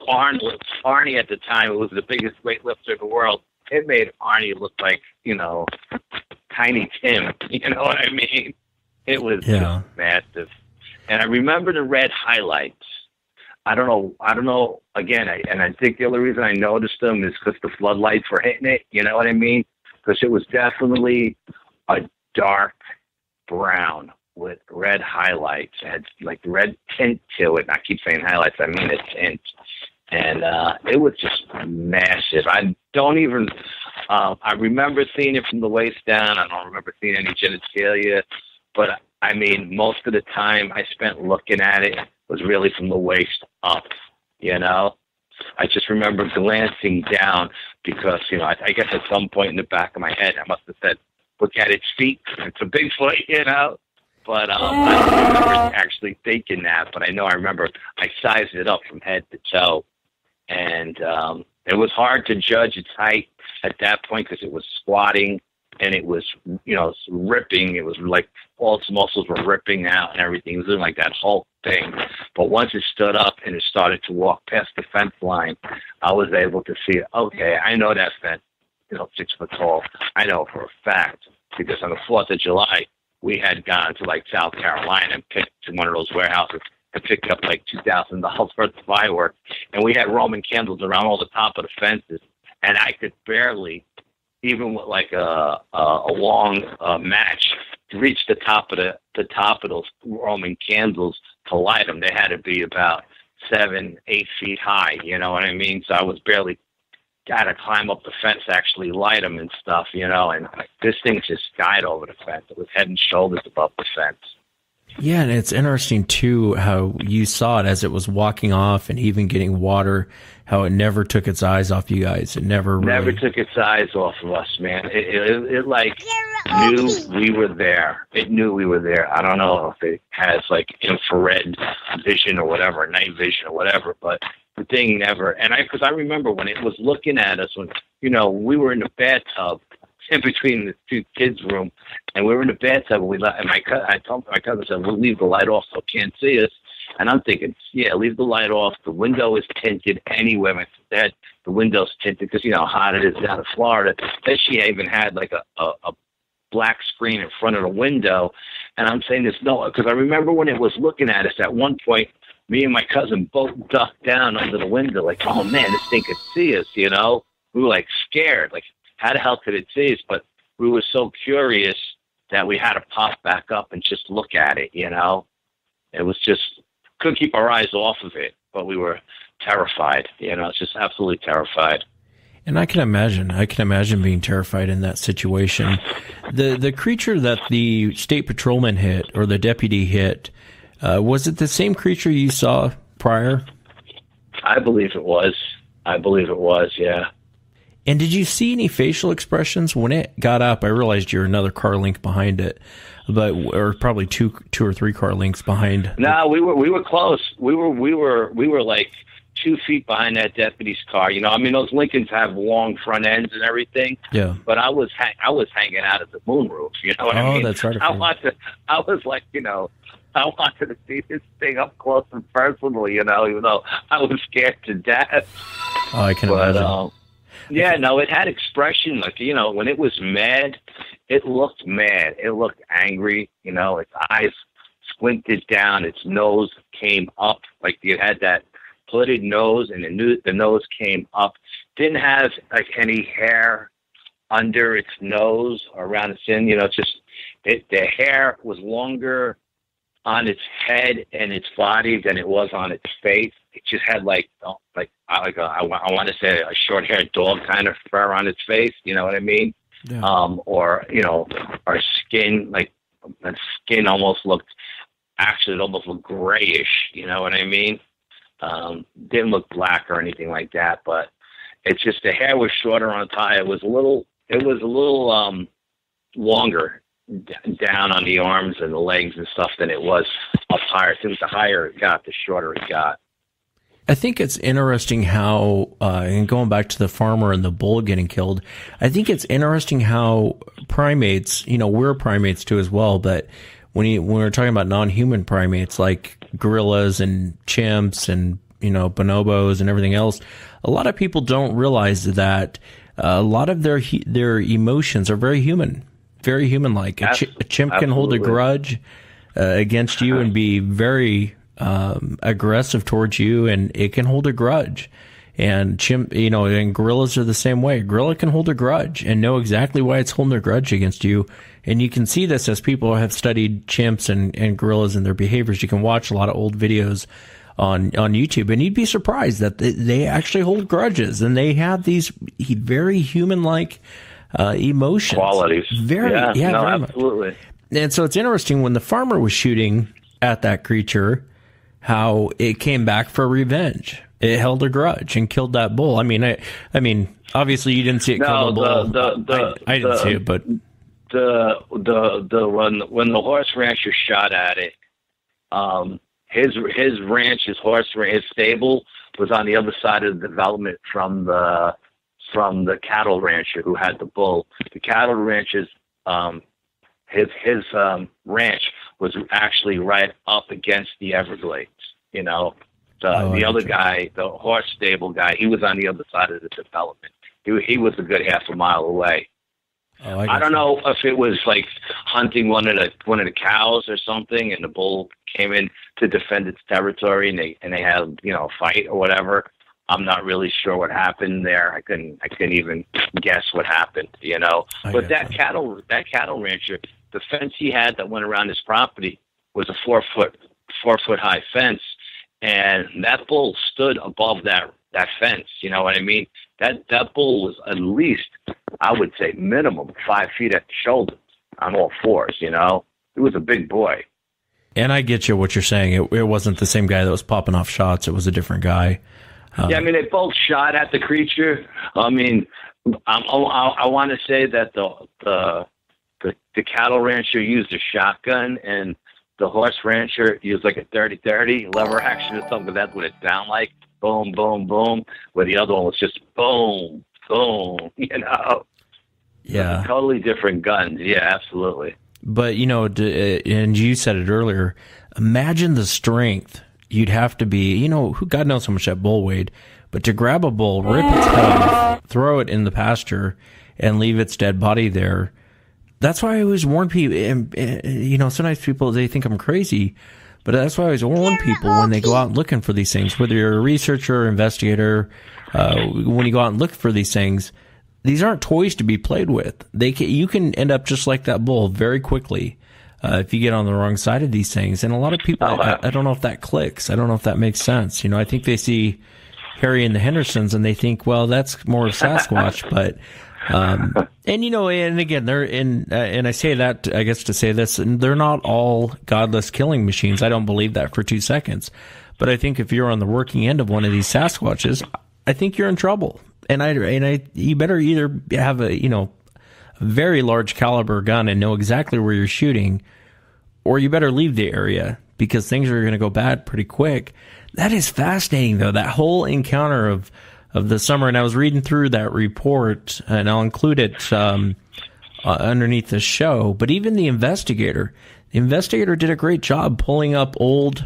Arnie at the time, it was the biggest weightlifter in the world. It made Arnie look like, you know, Tiny Tim. You know what I mean? It was just massive. And I remember the red highlights. I don't know. Again, I think the only reason I noticed them is because the floodlights were hitting it. You know what I mean? Because it was definitely a dark brown with red highlights. It had like red tint to it. And I keep saying highlights, I mean a tint. And it was just massive. I don't even, I remember seeing it from the waist down. I don't remember seeing any genitalia. But, I mean, most of the time I spent looking at it was really from the waist up, you know? I just remember glancing down because, you know, I guess at some point in the back of my head, I must have said, look at its feet. It's a Bigfoot, you know? But I don't remember actually thinking that, but I know I remember I sized it up from head to toe. And it was hard to judge its height at that point because it was squatting and it was, you know, ripping. It was like all its muscles were ripping out and everything. It was doing like that whole thing. But once it stood up and it started to walk past the fence line, I was able to see, okay, I know that fence, you know, 6 foot tall. I know for a fact because on the 4th of July, we had gone to like South Carolina and picked to one of those warehouses and picked up like $2,000 worth of fireworks. And we had Roman candles around all the top of the fences. And I could barely, even with like a long match, reach the top of those Roman candles to light them. They had to be about 7-8 feet high. You know what I mean? So I was barely got to climb up the fence to actually light them and stuff, you know, and this thing just died over the fence. It was head and shoulders above the fence. Yeah, and it's interesting, too, how you saw it as it was walking off and even getting water, how it never took its eyes off you guys. It never took its eyes off of us, man. It like knew we were there. It knew we were there. I don't know if it has like infrared vision or whatever, night vision or whatever, but the thing never, and because I remember when it was looking at us, when, you know, we were in the bathtub in between the two kids' room, and we were in the bathtub, and I told my cousin, I said, we'll leave the light off so it can't see us. And I'm thinking, yeah, leave the light off. The window is tinted anyway. My dad, the window's tinted because, you know, how hot it is down in Florida. Then she even had like a black screen in front of the window. And I'm saying this, no, because I remember when it was looking at us at one point, me and my cousin both ducked down under the window like, oh, man, this thing could see us, you know? We were, like, scared. Like, how the hell could it see us? But we were so curious that we had to pop back up and just look at it, you know? It was just, couldn't keep our eyes off of it, but we were terrified, you know, just absolutely terrified. And I can imagine being terrified in that situation. The creature that the state patrolman hit, or the deputy hit, was it the same creature you saw prior? I believe it was. Yeah. And did you see any facial expressions when it got up? I realized you're another car length behind it, or probably two or three car lengths behind. No, we were close. We were like 2 feet behind that deputy's car. You know, I mean, those Lincolns have long front ends and everything. Yeah. But I was hanging out at the moonroof. You know what I mean? Oh, that's right. I was like, you know, I wanted to see this thing up close and personal. You know, even though I was scared to death. Oh, I can imagine. Yeah, no, it had expression. Like, you know, when it was mad, it looked mad. It looked angry. You know, its eyes squinted down. Its nose came up. Like, it had that hooded nose, and the nose came up. Didn't have, like, any hair under its nose or around its chin. You know, the hair was longer on its head and its body than it was on its face. It just had I want to say a short-haired dog kind of fur on its face. You know what I mean? Yeah. Or you know, or skin, like the skin almost looked grayish. You know what I mean? Didn't look black or anything like that, but it's just the hair was shorter on top. It was a little longer down on the arms and the legs and stuff than it was up higher. Since the higher it got, the shorter it got. I think it's interesting how, and going back to the farmer and the bull getting killed, I think it's interesting how primates, you know, we're primates too as well, but when we're talking about non-human primates like gorillas and chimps and, you know, bonobos and everything else, a lot of people don't realize that a lot of their emotions are very human-like. A chimp can hold a grudge against you and be very aggressive towards you, and it can hold a grudge. And and gorillas are the same way. A gorilla can hold a grudge and know exactly why it's holding a grudge against you. And you can see this as people have studied chimps and gorillas and their behaviors. You can watch a lot of old videos on YouTube, and you'd be surprised that they actually hold grudges, and they have these very human-like emotions. Qualities. Very absolutely. Much. And so it's interesting when the farmer was shooting at that creature, how it came back for revenge. It held a grudge and killed that bull. I mean, obviously you didn't see it kill the bull. I didn't see it, but when the horse rancher shot at it, his ranch, his stable was on the other side of the development from the cattle rancher who had the bull. The cattle rancher's his ranch was actually right up against the Everglades. You know, the other guy, the horse stable guy, he was on the other side of the development. He was a good half a mile away. I don't know if it was like hunting one of the cows or something, and the bull came in to defend its territory, and they had, you know, a fight or whatever. I'm not really sure what happened there. I couldn't even guess what happened, you know. But that cattle rancher, the fence he had that went around his property was a 4 foot high fence, and that bull stood above that fence. You know what I mean? That bull was at least, I would say, minimum 5 feet at the shoulder on all fours. You know, he was a big boy. And I get you what you're saying. It wasn't the same guy that was popping off shots. It was a different guy. Yeah, I mean, they both shot at the creature. I mean, I want to say that the cattle rancher used a shotgun, and the horse rancher used like a 30-30 lever action or something. That's what it sounded like. Boom, boom, boom. Where the other one was just boom, boom. You know. Yeah. Totally different guns. Yeah, absolutely. But, you know, and you said it earlier, imagine the strength you'd have to be, you know, God knows how much that bull weighed, but to grab a bull, rip its head off, throw it in the pasture, and leave its dead body there. That's why I always warn people, and, you know, sometimes people, they think I'm crazy, but that's why I always warn people when they go out looking for these things, whether you're a researcher or investigator, when you go out and look for these things, these aren't toys to be played with. You can end up just like that bull very quickly. If you get on the wrong side of these things. And a lot of people, I don't know if that clicks. I don't know if that makes sense. You know, I think they see Harry and the Hendersons, and they think, well, that's more of Sasquatch. But and and again, they're in, and I say that, I guess, to say this, and they're not all godless killing machines. I don't believe that for 2 seconds. But I think if you're on the working end of one of these Sasquatches, I think you're in trouble. And you better either have a very large caliber gun and know exactly where you're shooting, or you better leave the area, because things are going to go bad pretty quick. That is fascinating, though, that whole encounter of the summer. And I was reading through that report, and I'll include it underneath the show. But even the investigator did a great job pulling up old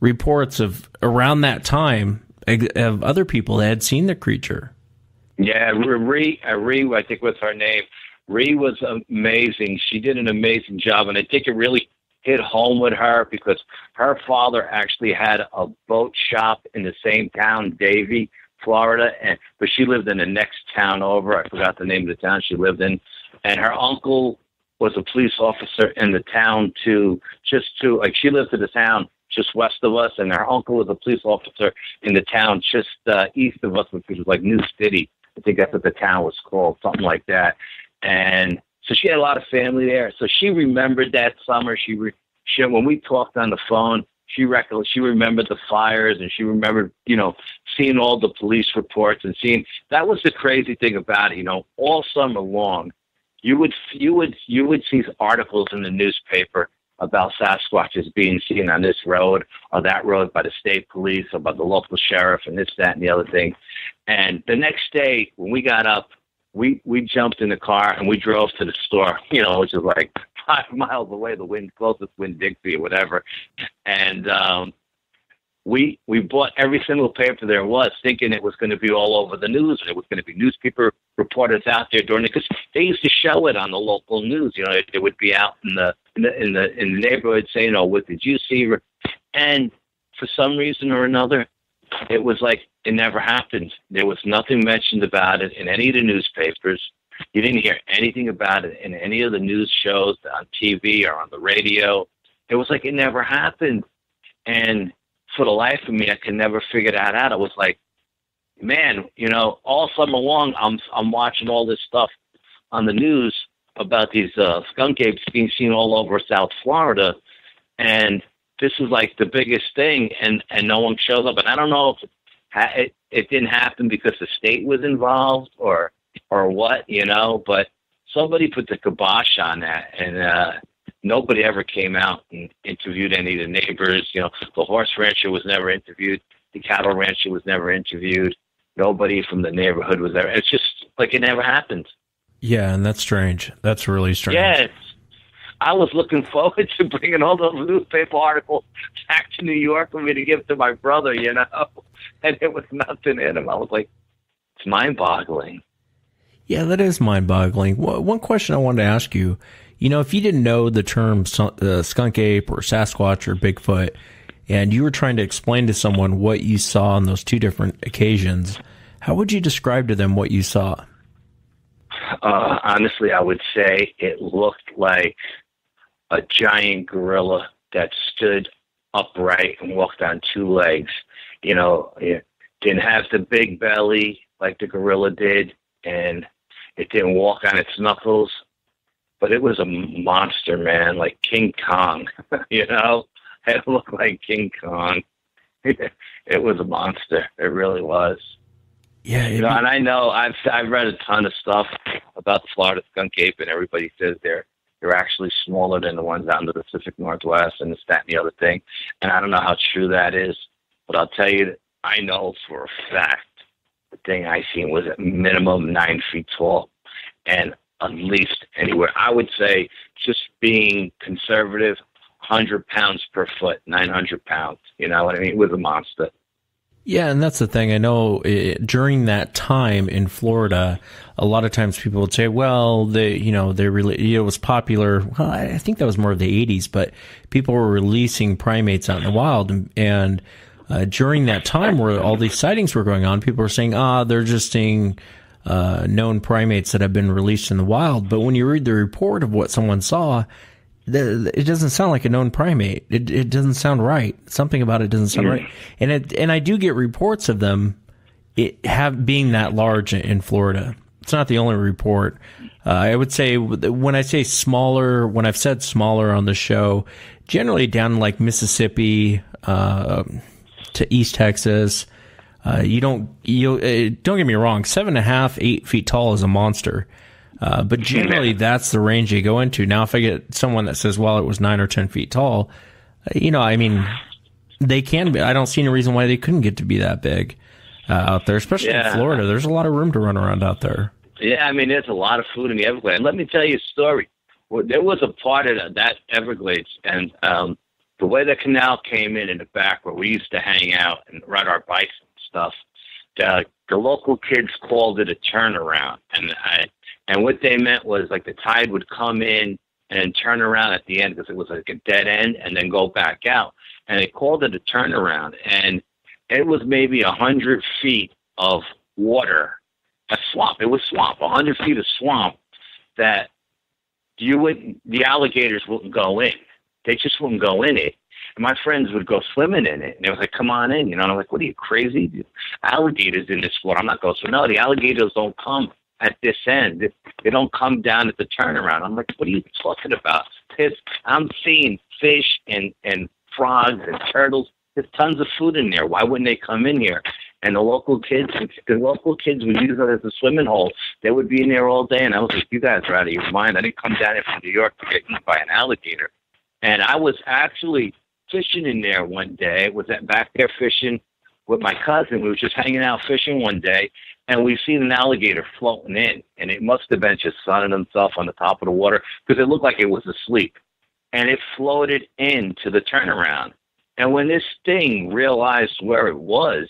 reports of around that time of other people that had seen the creature. Yeah, Ree, I think was her name. Ree was amazing. She did an amazing job, and I think it really hit home with her because her father actually had a boat shop in the same town, Davie, Florida, but she lived in the next town over. I forgot the name of the town she lived in. And her uncle was a police officer in the town too. She lived in the town just west of us, and her uncle was a police officer in the town just east of us, which was like New City. I think that's what the town was called, something like that. And so she had a lot of family there. So she remembered that summer. She when we talked on the phone, she remembered the fires, and she remembered, seeing all the police reports and seeing. That was the crazy thing about it. All summer long, you would see articles in the newspaper about Sasquatches being seen on this road or that road by the state police or by the local sheriff and this, that, and the other thing. And the next day when we got up, we jumped in the car and we drove to the store, which is like 5 miles away, closest Winn-Dixie or whatever. And we bought every single paper there was, thinking it was going to be all over the news, and it was going to be newspaper reporters out there during it, because they used to show it on the local news. It would be out in the neighborhood saying, what did you see? And for some reason or another, it was like it never happened. There was nothing mentioned about it in any of the newspapers. You didn't hear anything about it in any of the news shows on TV or on the radio. It was like it never happened. And for the life of me, I could never figure that out. I was like, man, all summer long, I'm watching all this stuff on the news about these skunk apes being seen all over South Florida, and this is like the biggest thing, and no one shows up. And I don't know if it didn't happen because the state was involved or what, but somebody put the kibosh on that, and nobody ever came out and interviewed any of the neighbors. The horse rancher was never interviewed. The cattle rancher was never interviewed. Nobody from the neighborhood was there. It's just like it never happened. Yeah, and that's strange. That's really strange. Yes. I was looking forward to bringing all those newspaper articles back to New York for me to give to my brother, and there was nothing in them. I was like, it's mind-boggling. Yeah, that is mind-boggling. One question I wanted to ask you, if you didn't know the term skunk ape or Sasquatch or Bigfoot, and you were trying to explain to someone what you saw on those two different occasions, how would you describe to them what you saw? Honestly, I would say it looked like a giant gorilla that stood upright and walked on 2 legs. It didn't have the big belly like the gorilla did, and it didn't walk on its knuckles, but it was a monster, man, like King Kong, It looked like King Kong. It was a monster. It really was. Yeah, and I know I've read a ton of stuff about the Florida skunk ape, and everybody says they're actually smaller than the ones out in the Pacific Northwest and this, that, and the other thing. And I don't know how true that is, but I'll tell you, I know for a fact the thing I seen was at minimum 9 feet tall, and at least anywhere. I would say, just being conservative, 100 pounds per foot, 900 pounds. You know what I mean? It was a monster. Yeah, and that's the thing. I know during that time in Florida, a lot of times people would say, well, it was popular. Well, I think that was more of the 80s, but people were releasing primates out in the wild. And during that time where all these sightings were going on, people were saying, they're just seeing known primates that have been released in the wild. But when you read the report of what someone saw, it doesn't sound like a known primate. It doesn't sound right. Something about it doesn't sound right. And I do get reports of them being that large in Florida. It's not the only report. I would say when I say smaller, when I've said smaller on the show, generally down in like Mississippi to East Texas. Don't get me wrong, 7.5, 8 feet tall is a monster. But generally that's the range you go into. Now, if I get someone that says, well, it was 9 or 10 feet tall, I mean, they can be. I don't see any reason why they couldn't get to be that big out there, especially in Florida. There's a lot of room to run around out there. Yeah, I mean, there's a lot of food in the Everglades. And let me tell you a story. Well, there was a part of that Everglades, and the way the canal came in the back where we used to hang out and ride our bikes and stuff, the local kids called it a turnaround. And what they meant was like the tide would come in and turn around at the end because it was like a dead end and then go back out. And they called it a turnaround. And it was maybe 100 feet of water, a swamp. It was swamp, 100 feet of swamp that the alligators wouldn't go in. They just wouldn't go in it. And my friends would go swimming in it. And they was like, come on in. And I'm like, what are you, crazy? Alligators in this water. I'm not going to swim. No, the alligators don't come at this end. They don't come down at the turnaround. I'm like, what are you talking about? I'm seeing fish and frogs and turtles. There's tons of food in there. Why wouldn't they come in here? And the local kids would use it as a swimming hole. They would be in there all day. And I was like, you guys are out of your mind. I didn't come down here from New York to get eaten by an alligator. And I was actually fishing in there one day. Was back there fishing with my cousin. We were just hanging out fishing one day, and we seen an alligator floating in. And it must have been just sunning himself on the top of the water because it looked like it was asleep. And it floated into the turnaround. And when this thing realized where it was,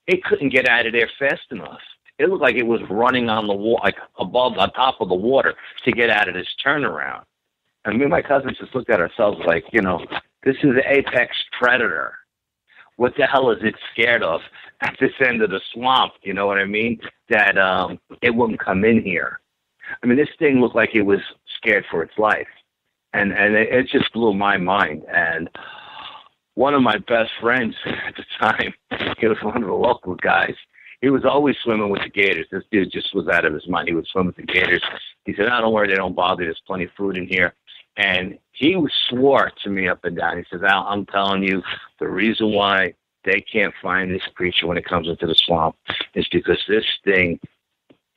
it couldn't get out of there fast enough. It looked like it was running on the wall, like above, on top of the water to get out of this turnaround. And me and my cousins just looked at ourselves like, this is the apex predator. What the hell is it scared of at this end of the swamp? You know what I mean? That it wouldn't come in here. I mean, this thing looked like it was scared for its life. And it just blew my mind. And one of my best friends at the time, he was one of the local guys. He was always swimming with the gators. This dude just was out of his mind. He would swim with the gators. He said, don't worry, they don't bother. There's plenty of food in here. And he swore to me up and down. He says, Al, I'm telling you, the reason why they can't find this creature when it comes into the swamp is because this thing,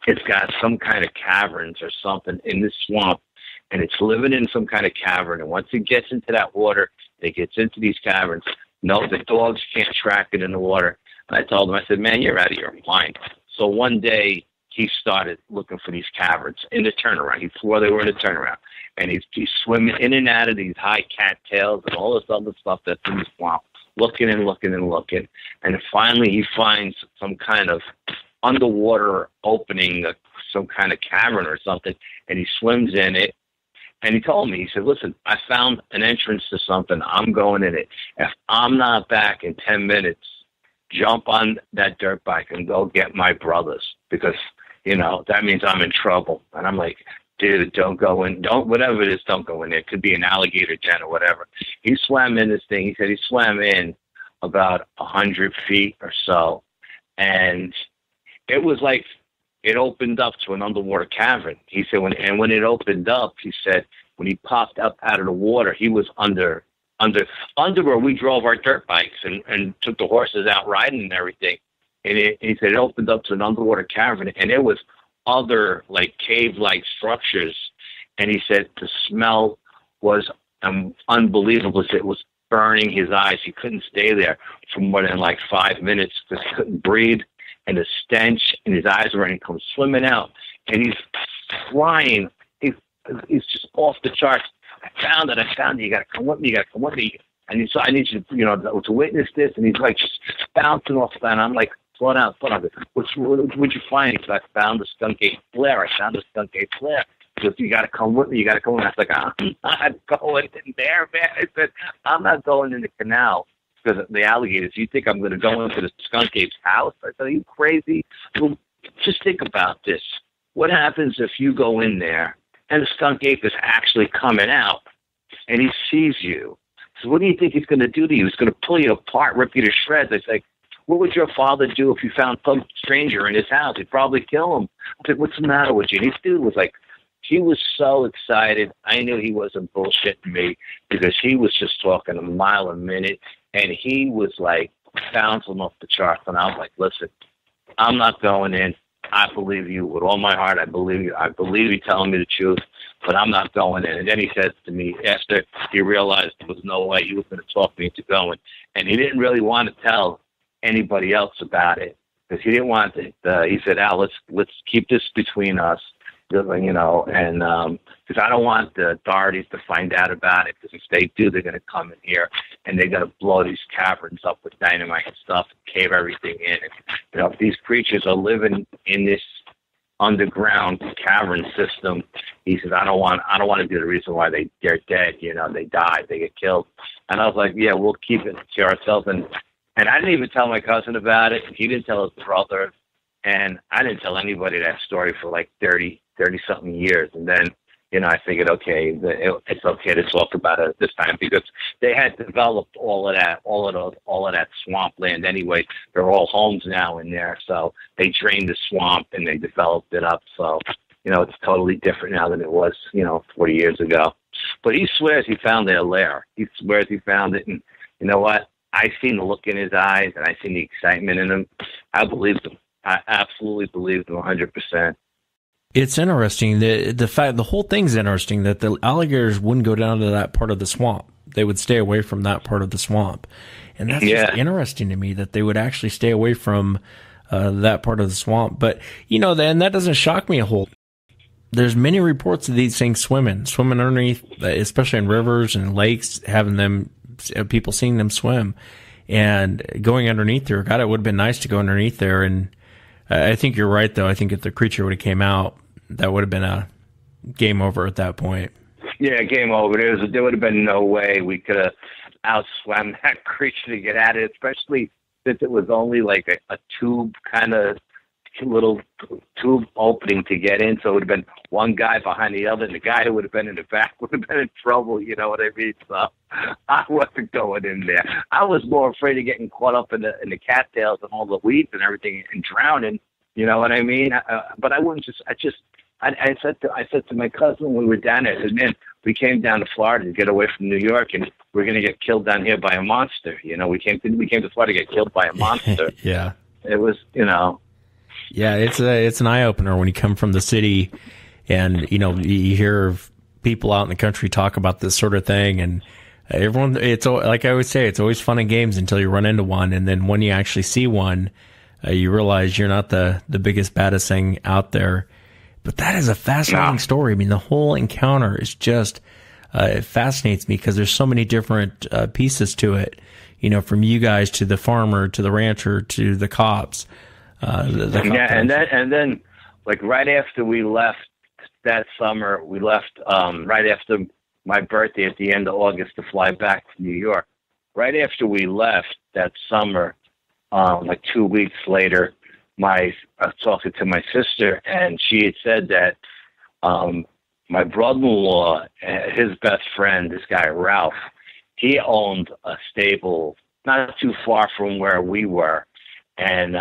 it's got some kind of caverns or something in this swamp, and it's living in some kind of cavern. And once it gets into that water, it gets into these caverns. No, the dogs can't track it in the water. And I told him, I said, man, you're out of your mind. So one day he started looking for these caverns in the turnaround. He swore they were in the turnaround. And he's swimming in and out of these high cattails and all this other stuff that's in the swamp, looking and looking and looking. And finally he finds some kind of underwater opening, some kind of cavern or something, and he swims in it. And he told me, he said, listen, I found an entrance to something. I'm going in it. If I'm not back in 10 minutes, jump on that dirt bike and go get my brothers because, that means I'm in trouble. And I'm like, dude, don't go in. Whatever it is, don't go in there. It could be an alligator den or whatever. He swam in this thing. He said he swam in about 100 feet or so. And it was like it opened up to an underwater cavern. He said when it opened up, he said when he popped up out of the water, he was under where we drove our dirt bikes and took the horses out riding and everything. And he said it opened up to an underwater cavern, and it was other like cave-like structures. And he said the smell was unbelievable. It was burning his eyes. He couldn't stay there for more than like 5 minutes because he couldn't breathe. And the stench in his eyes were, and he comes swimming out, and he's flying. He's just off the charts. I found it. You got to come with me. And so I need you, to witness this. And he's like just bouncing off that. And I'm like, slow down. What'd you find? He said, I found a skunk ape flare. He goes, you got to come with me. I was like, I'm not going in there, man. I said, I'm not going in the canal because of the alligators. You think I'm going to go into the skunk ape's house? I said, are you crazy? Well, just think about this. What happens if you go in there and the skunk ape is actually coming out and he sees you? So what do you think he's going to do to you? He's going to pull you apart, rip you to shreds. I say, what would your father do if you found some stranger in his house? He'd probably kill him. I was like, what's the matter with you? And this dude was like, he was so excited. I knew he wasn't bullshitting me because he was just talking a mile a minute, and he was like bouncing off the charts. And I was like, listen, I'm not going in. I believe you with all my heart. I believe you. I believe you telling me the truth, but I'm not going in. And then he says to me, after he realized there was no way he was going to talk me into going, and he didn't really want to tell anybody else about it because he didn't want to. He said, Al, let's keep this between us, you know, and because I don't want the authorities to find out about it, because if they do, they're going to come in here and they're going to blow these caverns up with dynamite and stuff and cave everything in. And, you know, if these creatures are living in this underground cavern system, he says, I don't want to be the reason why they're dead. You know, they died, they get killed. And I was like, yeah, we'll keep it to ourselves. And I didn't even tell my cousin about it. He didn't tell his brother. And I didn't tell anybody that story for like 30-something years. And then, you know, I figured, okay, it's okay to talk about it this time because they had developed all of that swampland anyway. They're all homes now in there. So they drained the swamp and they developed it up. So, you know, it's totally different now than it was, you know, 40 years ago. But he swears he found their lair. He swears he found it. And you know what? I seen the look in his eyes and I seen the excitement in him. I believed him. I absolutely believed him 100%. It's interesting. The whole thing's interesting that the alligators wouldn't go down to that part of the swamp. They would stay away from that part of the swamp. And that's just interesting to me that they would actually stay away from that part of the swamp. But, you know, and that doesn't shock me a whole. There's many reports of these things swimming underneath, especially in rivers and lakes, having them, people seeing them swim and going underneath there. God, it would have been nice to go underneath there. And I think you're right, though. I think if the creature would have came out, that would have been a game over at that point. Yeah, game over. There would have been no way we could have outswam that creature to get at it, especially since it was only like a tube kind of little tube opening to get in. So it would have been one guy behind the other, and the guy who would have been in the back would have been in trouble. You know what I mean? So I wasn't going in there. I was more afraid of getting caught up in the cattails and all the weeds and everything and drowning. You know what I mean? But I wouldn't just. I said to my cousin when we were down there, I said, man, we came down to Florida to get away from New York, and we're going to get killed down here by a monster. You know, we came to Florida to get killed by a monster. Yeah. It was, you know. Yeah, it's an eye opener when you come from the city, and you know you hear people out in the country talk about this sort of thing, and everyone. It's like I always say, it's always fun and games until you run into one, and then when you actually see one, you realize you're not the biggest baddest thing out there. But that is a fascinating story. I mean, the whole encounter is just it fascinates me because there's so many different pieces to it. You know, from you guys to the farmer to the rancher to the cops. And then like right after we left that summer, we left right after my birthday at the end of August to fly back to New York. Right after we left that summer, like 2 weeks later, I was talking to my sister, and she had said that my brother-in-law, his best friend, this guy Ralph, he owned a stable not too far from where we were, and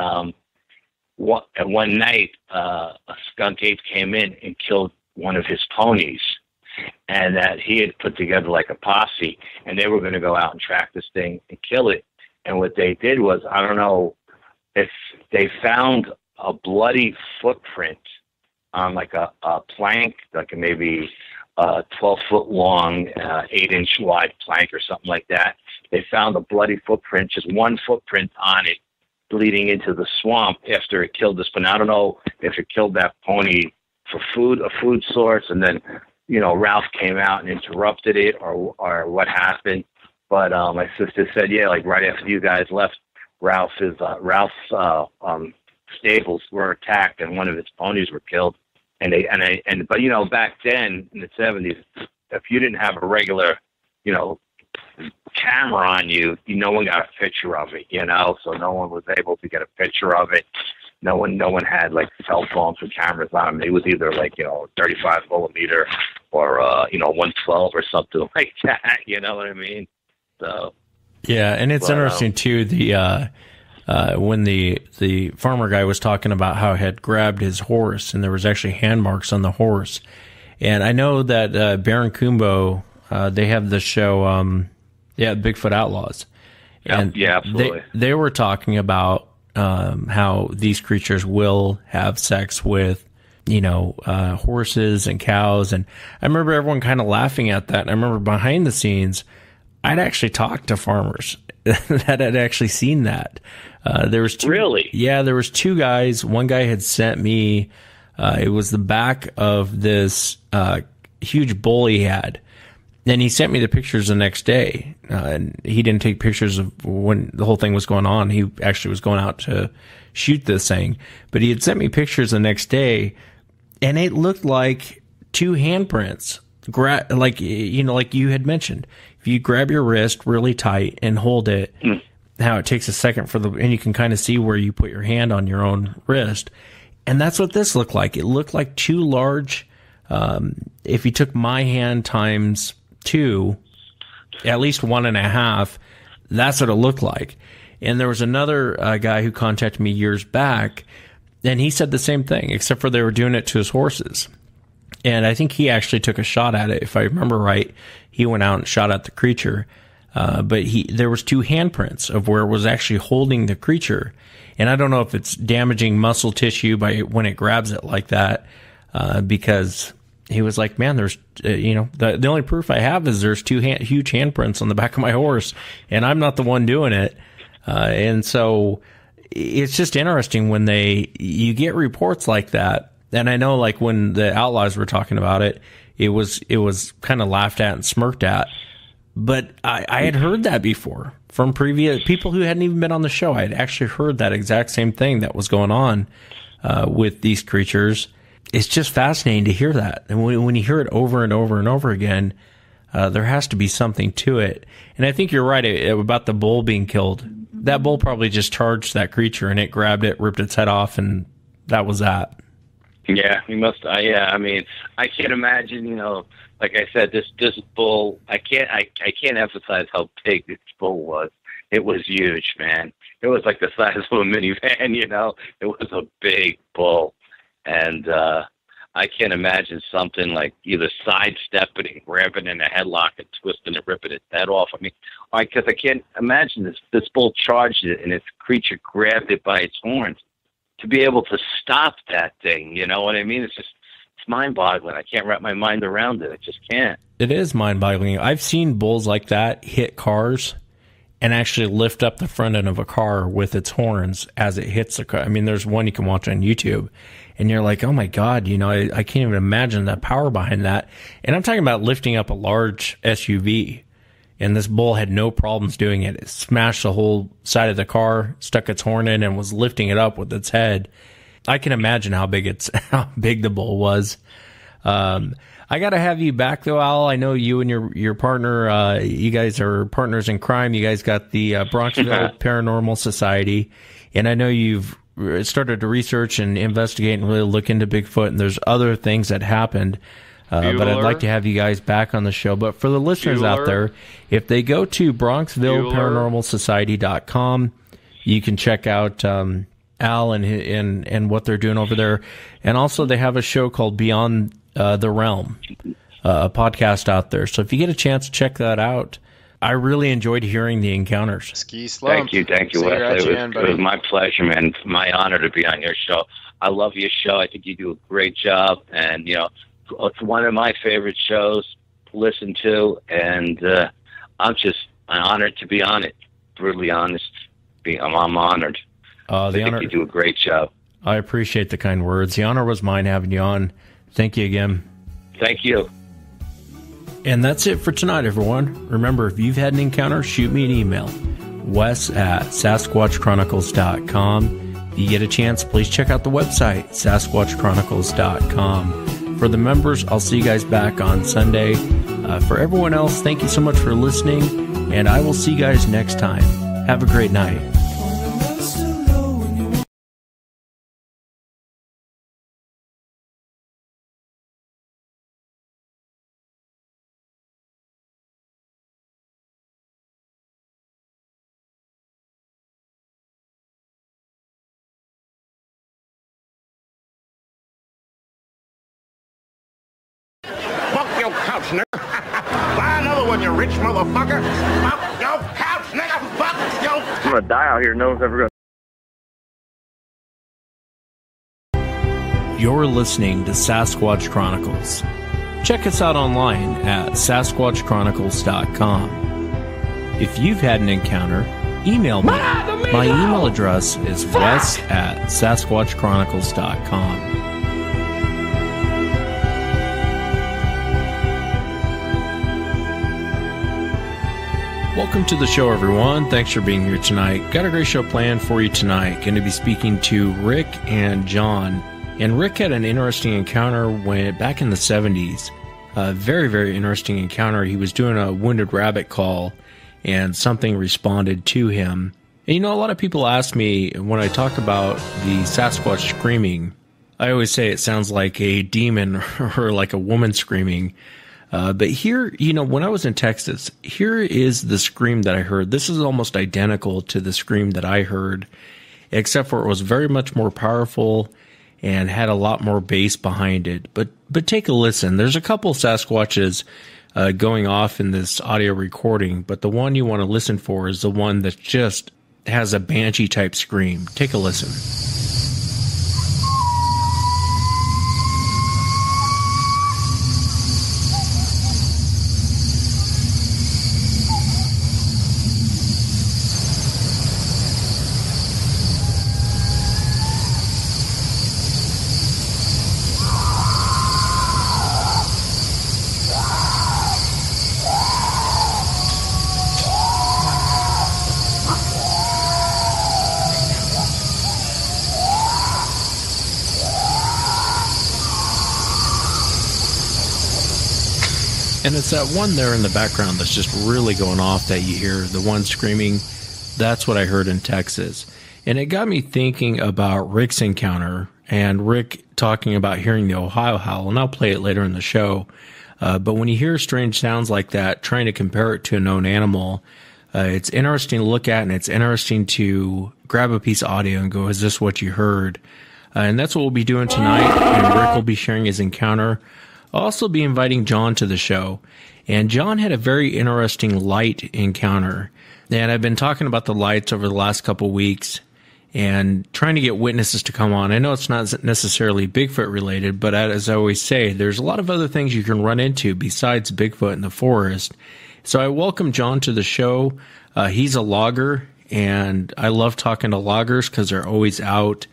one night, a skunk ape came in and killed one of his ponies, and that he had put together like a posse, and they were going to go out and track this thing and kill it. And what they did was, I don't know if they found a bloody footprint on like a plank, like maybe a 12-foot long, 8-inch wide plank or something like that. They found a bloody footprint, just one footprint on it, bleeding into the swamp after it killed this. But I don't know if it killed that pony for a food source, and then, you know, Ralph came out and interrupted it, or what happened. But my sister said, yeah, like right after you guys left, Ralph's stables were attacked and one of his ponies were killed. But you know, back then in the 70s, if you didn't have a regular, you know, camera on you, no one got a picture of it, you know, so no one was able to get a picture of it. No one had like cell phones with cameras on them. It was either like, you know, 35 millimeter or, you know, 112 or something like that. You know what I mean? So. Yeah. And it's interesting too. when the farmer guy was talking about how he had grabbed his horse, and there was actually hand marks on the horse. And I know that Baron Kumbo, they have the show, Bigfoot Outlaws. And yeah, absolutely. They were talking about how these creatures will have sex with, horses and cows. And I remember everyone kind of laughing at that. And I remember behind the scenes, I'd actually talked to farmers that had actually seen that. There was Really? Yeah, there was two guys. One guy had sent me, it was the back of this huge bull he had. And he sent me the pictures the next day. And he didn't take pictures of when the whole thing was going on. He actually was going out to shoot this thing. But he had sent me pictures the next day, and it looked like two handprints. Like you had mentioned. If you grab your wrist really tight and hold it, how it takes a second and you can kind of see where you put your hand on your own wrist. And that's what this looked like. It looked like two large, if you took my hand times 2, at least 1.5, that's what it looked like. And there was another guy who contacted me years back, and he said the same thing, except for they were doing it to his horses. And I think he actually took a shot at it. If I remember right, he went out and shot at the creature. But there was two handprints of where it was actually holding the creature. And I don't know if it's damaging muscle tissue when it grabs it like that, because he was like, man, there's, the only proof I have is there's two huge handprints on the back of my horse, and I'm not the one doing it. And so it's just interesting when you get reports like that. And I know, like, when the Outlaws were talking about it, it was kind of laughed at and smirked at. But I had heard that before from previous people who hadn't even been on the show. I had actually heard that exact same thing that was going on with these creatures. It's just fascinating to hear that. And when you hear it over and over and over again, there has to be something to it. And I think you're right about the bull being killed. That bull probably just charged that creature, and it grabbed it, ripped its head off, and that was that. Yeah, he must. I mean, I can't imagine. Like I said, this bull. I can't emphasize how big this bull was. It was huge, man. It was like the size of a minivan. It was a big bull, and I can't imagine something like either sidestepping it, grabbing it in a headlock, and twisting it, ripping its head off. I mean, because I can't imagine this bull charged it, and its creature grabbed it by its horns. To be able to stop that thing, you know what I mean? It's mind-boggling. I can't wrap my mind around it. I just can't. It is mind-boggling. I've seen bulls like that hit cars and actually lift up the front end of a car with its horns as it hits the car. I mean, there's one you can watch on YouTube, and you're like, oh my God, I can't even imagine the power behind that. And I'm talking about lifting up a large SUV. And this bull had no problems doing it. It smashed the whole side of the car, stuck its horn in, and was lifting it up with its head. I can imagine how big the bull was. I got to have you back though, Al. I know you and your partner, you guys are partners in crime. You guys got the Bronxville Paranormal Society, and I know you've started to research and investigate and really look into Bigfoot. And there's other things that happened. But I'd like to have you guys back on the show. But for the listeners out there, if they go to BronxvilleParanormalSociety.com, you can check out Al and what they're doing over there. And also they have a show called Beyond the Realm, a podcast out there. So if you get a chance to check that out, I really enjoyed hearing the encounters. Ski slump. Thank you, Wesley. It was my pleasure, man. It's my honor to be on your show. I love your show. I think you do a great job. And, it's one of my favorite shows to listen to, and I'm honored to be on it. Brutally honest, I'm honored. I think you do a great job. I appreciate the kind words. The honor was mine having you on. Thank you again. Thank you. And that's it for tonight, everyone. Remember, if you've had an encounter, shoot me an email, wes@sasquatchchronicles.com. If you get a chance, please check out the website, sasquatchchronicles.com. For the members, I'll see you guys back on Sunday. For everyone else, thank you so much for listening, and I will see you guys next time. Have a great night. bitch, motherfucker. Fuck your couch, nigga. Fuck your... I'm gonna die out here. No one's ever gonna... You're listening to Sasquatch Chronicles. Check us out online at SasquatchChronicles.com. If you've had an encounter, email me. My email address is wes@SasquatchChronicles.com. Welcome to the show, everyone. Thanks for being here tonight. Got a great show planned for you tonight. Going to be speaking to Rick and John. And Rick had an interesting encounter back in the 70s. A very, very interesting encounter. He was doing a wounded rabbit call, and something responded to him. And you know, a lot of people ask me when I talk about the Sasquatch screaming, I always say it sounds like a demon or like a woman screaming. But here, you know, when I was in Texas, here is the scream that I heard. This is almost identical to the scream that I heard, except for it was very much more powerful and had a lot more bass behind it. But take a listen. There's a couple Sasquatches going off in this audio recording, but the one you want to listen for is the one that just has a banshee type scream. Take a listen. And it's that one there in the background that's just really going off that you hear, the one screaming. That's what I heard in Texas. And it got me thinking about Rick's encounter and Rick talking about hearing the Ohio howl, and I'll play it later in the show. But when you hear strange sounds like that, trying to compare it to a known animal, it's interesting to look at, and it's interesting to grab a piece of audio and go, is this what you heard? And that's what we'll be doing tonight, and Rick will be sharing his encounter. I'll also be inviting John to the show, and John had a very interesting light encounter. And I've been talking about the lights over the last couple weeks and trying to get witnesses to come on. I know it's not necessarily Bigfoot related, but as I always say, there's a lot of other things you can run into besides Bigfoot in the forest. So I welcome John to the show. He's a logger, and I love talking to loggers because they're always out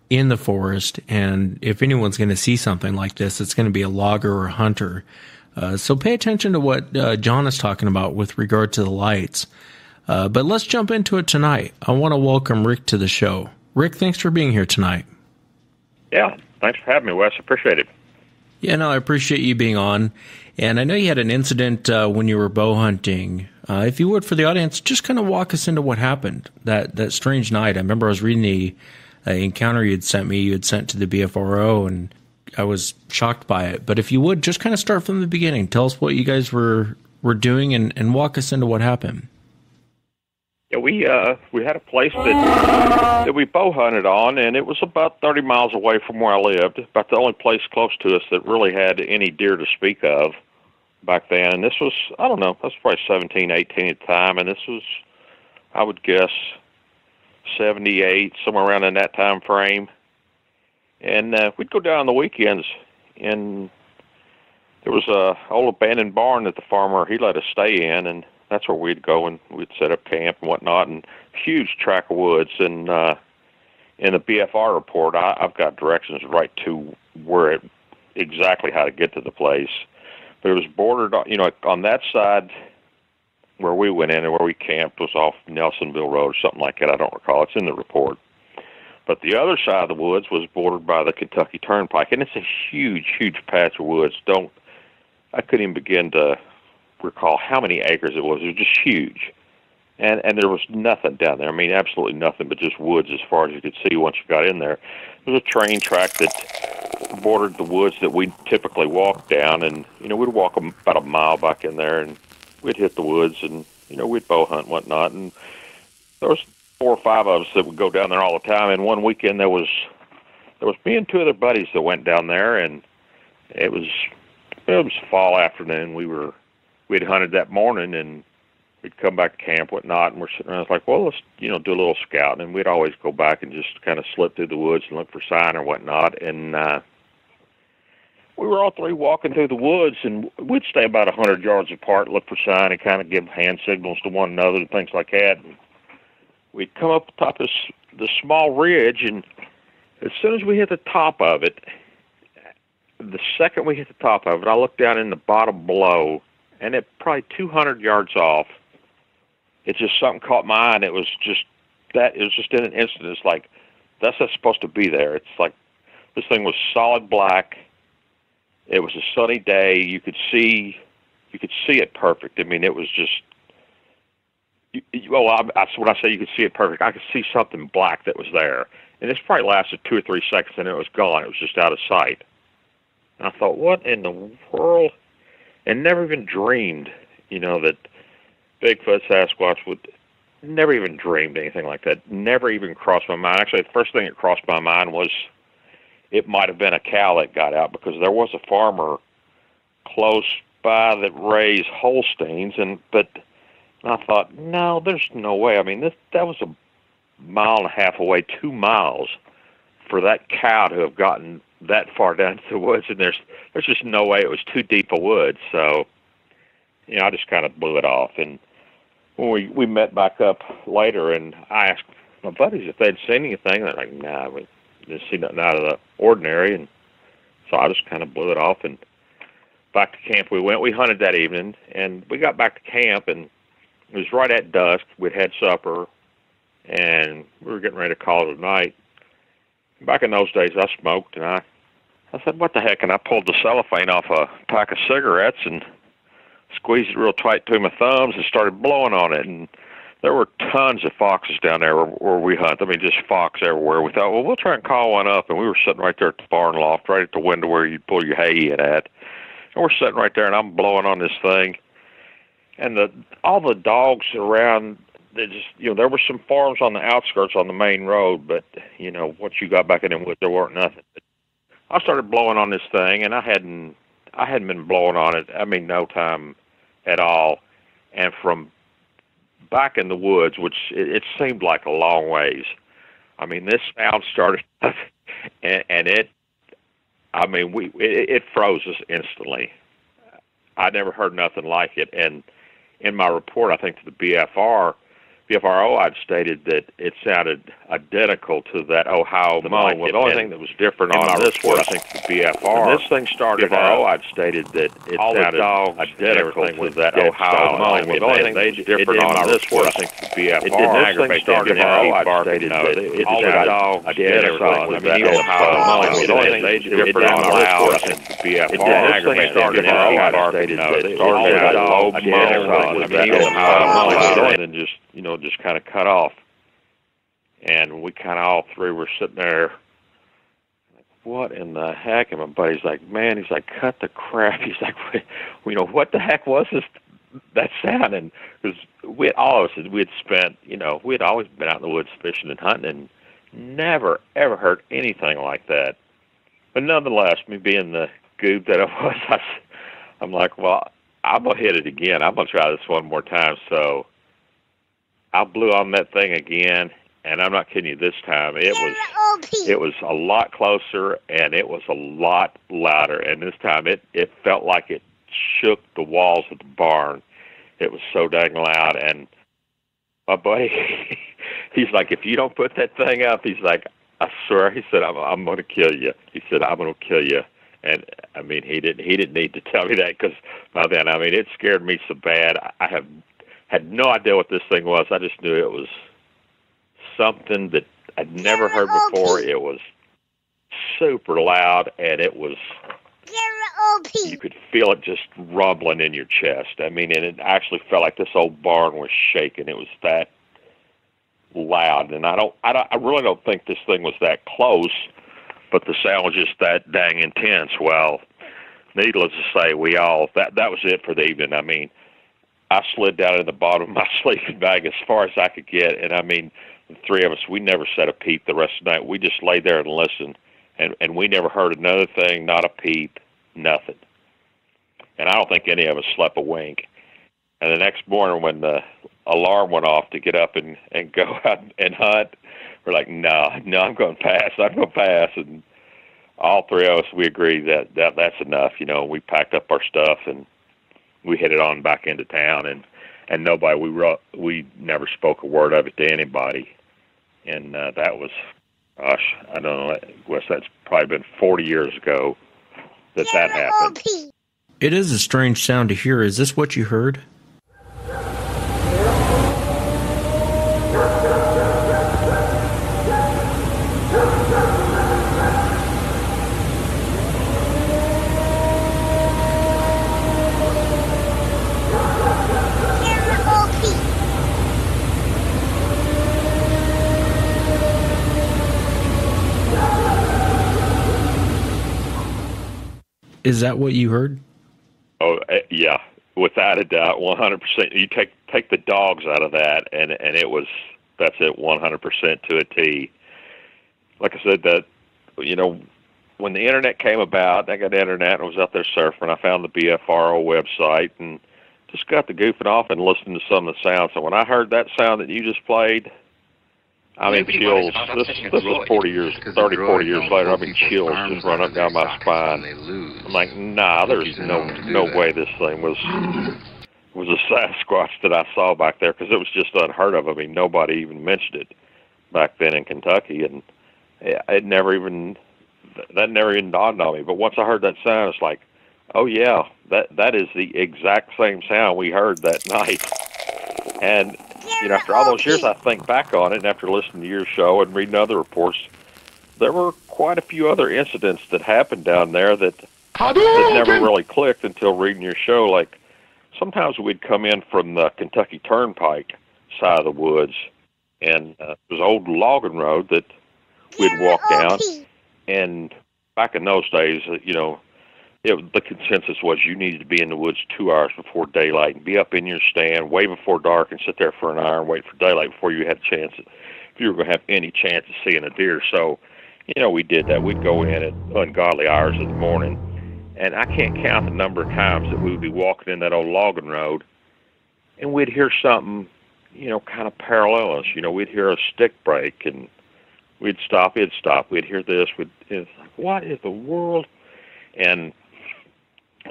in the forest, and if anyone's going to see something like this, it's going to be a logger or a hunter. So pay attention to what John is talking about with regard to the lights. But let's jump into it tonight. I want to welcome Rick to the show. Rick, thanks for being here tonight. Yeah, thanks for having me, Wes. Appreciate it. Yeah, no, I appreciate you being on. And I know you had an incident when you were bow hunting. If you would, for the audience, just kind of walk us into what happened that strange night. I remember I was reading the encounter you had sent to the BFRO, and I was shocked by it. But if you would, just kind of start from the beginning. Tell us what you guys were doing and walk us into what happened. Yeah, we had a place that we bow hunted on, and it was about 30 miles away from where I lived, about the only place close to us that really had any deer to speak of back then. And this was, I don't know, I was probably 17, 18 at the time, and this was, I would guess, 78, somewhere around in that time frame. And we'd go down on the weekends, and there was a old abandoned barn that the farmer, he let us stay in, and that's where we'd go, and we'd set up camp and whatnot, and huge tract of woods. And in the BFR report, I've got directions right to where exactly how to get to the place. But it was bordered, on that side where we went in and where we camped was off Nelsonville Road or something like that. I don't recall. It's in the report. But the other side of the woods was bordered by the Kentucky Turnpike, and it's a huge, huge patch of woods. I couldn't even begin to recall how many acres it was. It was just huge. And there was nothing down there. I mean, absolutely nothing but just woods as far as you could see once you got in there. There was a train track that bordered the woods that we typically walk down, and, we'd walk about a mile back in there, and we'd hit the woods, and, we'd bow hunt and whatnot. And there was 4 or 5 of us that would go down there all the time. And one weekend there was me and 2 other buddies that went down there, and it was fall afternoon. We were we'd hunted that morning, and we'd come back to camp, whatnot, and we're sitting around. It's like, well, let's do a little scouting, and we'd always go back and just kind of slip through the woods and look for sign or whatnot. And we were all three walking through the woods, and we'd stay about 100 yards apart, look for sign, and kind of give hand signals to one another and things like that. And we'd come up the top of this small ridge, and as soon as we hit the top of it, the second we hit the top of it, I looked down in the bottom below, and at probably 200 yards off, it just something caught my eye, and it was just in an instant. It's like, that's not supposed to be there. It's like, this thing was solid black. It was a sunny day. You could see it perfect. I mean, it was just, when I say you could see it perfect, I could see something black that was there. And this probably lasted 2 or 3 seconds, and it was gone. It was just out of sight. And I thought, what in the world? And never even dreamed, that Bigfoot, Sasquatch would, never even dreamed anything like that. Never even crossed my mind. Actually, the first thing that crossed my mind was it might have been a cow that got out, because there was a farmer close by that raised Holsteins, but I thought, no, there's no way. I mean, that was a mile and a half away, 2 miles, for that cow to have gotten that far down to the woods, and there's just no way. It was too deep a woods. So, I just kind of blew it off. And when we met back up later, and I asked my buddies if they'd seen anything, they're like, nah, we didn't see nothing out of the ordinary. And so I just kind of blew it off, and back to camp we went. We hunted that evening, and we got back to camp, and it was right at dusk. We'd had supper, and we were getting ready to call it a night. Back in those days, I smoked, and I said, what the heck? And I pulled the cellophane off a pack of cigarettes and squeezed it real tight between my thumbs and started blowing on it. And there were tons of foxes down there where we hunt. I mean, just fox everywhere. We thought, well, we'll try and call one up. And we were sitting right there at the barn loft, right at the window where you'd pull your hay in at. And we're sitting right there, and I'm blowing on this thing. And all the dogs around, they just, there were some farms on the outskirts on the main road, but, once you got back in them woods, there weren't nothing. But I started blowing on this thing, and I hadn't been blowing on it, no time at all. And from back in the woods, which it seemed like a long ways, this sound started, and it froze us instantly. I never heard nothing like it. And in my report, I think to the BFRO, I'd stated that it sounded identical to that Ohio mulling. The only thing that was different on this was, I think, the BFR. This thing started out, I'd stated that it sounded identical to that Ohio mulling. The only thing that was different on this was, I think, the BFR. It didn't aggravate that. I'd stated that it sounded identical to that Ohio mulling. The only thing that was different on this was, I think, the BFR. It didn't aggravate that. I'd stated that it started out identical to that Ohio mulling. And then just kind of cut off. And we kind of all three were sitting there, like, what in the heck? And my buddy's like, man, he's like, cut the crap. He's like, what the heck was that sound? And because all of us, we'd spent, we'd always been out in the woods fishing and hunting, and never, ever heard anything like that. But nonetheless, me being the goob that I was, I'm like, well, I'm going to hit it again. I'm going to try this one more time. So I blew on that thing again, and I'm not kidding you, this time it was a lot closer, and it was a lot louder, and this time it felt like it shook the walls of the barn. It was so dang loud. And my buddy, he's like, if you don't put that thing up, he's like, I swear, he said, I'm going to kill you. He said, I'm going to kill you. And he didn't need to tell me that, because by then, it scared me so bad. I had no idea what this thing was. I just knew it was something that I'd never heard before. It was super loud, and it was, you could feel it just rumbling in your chest. And it actually felt like this old barn was shaking. It was that loud. And I really don't think this thing was that close, but the sound was just that dang intense. Well, needless to say, that was it for the evening. I slid down in the bottom of my sleeping bag as far as I could get, and the three of us, we never said a peep the rest of the night. We just lay there and listened, and we never heard another thing, not a peep, nothing. And I don't think any of us slept a wink. And the next morning when the alarm went off to get up and go out and hunt, we're like, no, I'm going to pass. I'm going to pass. And all three of us, we agreed that that's enough. You know, we packed up our stuff and we headed on back into town. And nobody, we never spoke a word of it to anybody. And that was, gosh, I don't know, Wes, that's probably been 40 years ago that happened. It is a strange sound to hear. Is this what you heard? Is that what you heard? Oh, yeah, without a doubt, 100%. You take the dogs out of that, and that's it, 100% to a T. Like I said, that, you know, when the internet came about, I got the internet and I was out there surfing. I found the BFRO website and just got to goofing off and listening to some of the sounds. So when I heard that sound that you just played, I mean, chills. This is 40 years later. I mean, chills just run up down my spine. I'm like, nah, there's no way this thing was a Sasquatch that I saw back there, because it was just unheard of. I mean, nobody even mentioned it back then in Kentucky, and that never even dawned on me. But once I heard that sound, it's like, oh yeah, that is the exact same sound we heard that night. And you know, after all those years, I think back on it, and after listening to your show and reading other reports, there were quite a few other incidents that happened down there that never really clicked until reading your show. Like, sometimes we'd come in from the Kentucky Turnpike side of the woods, and it was an old logging road that we'd walk down. And back in those days, you know, the consensus was you needed to be in the woods 2 hours before daylight and be up in your stand way before dark and sit there for an hour and wait for daylight before you had a chance, if you were going to have any chance of seeing a deer. So, you know, we did that. We'd go in at ungodly hours of the morning, and I can't count the number of times that we would be walking in that old logging road, and we'd hear something, you know, kind of parallel us. You know, we'd hear a stick break, and we'd stop, it'd stop. We'd hear this. It's like, what in the world? And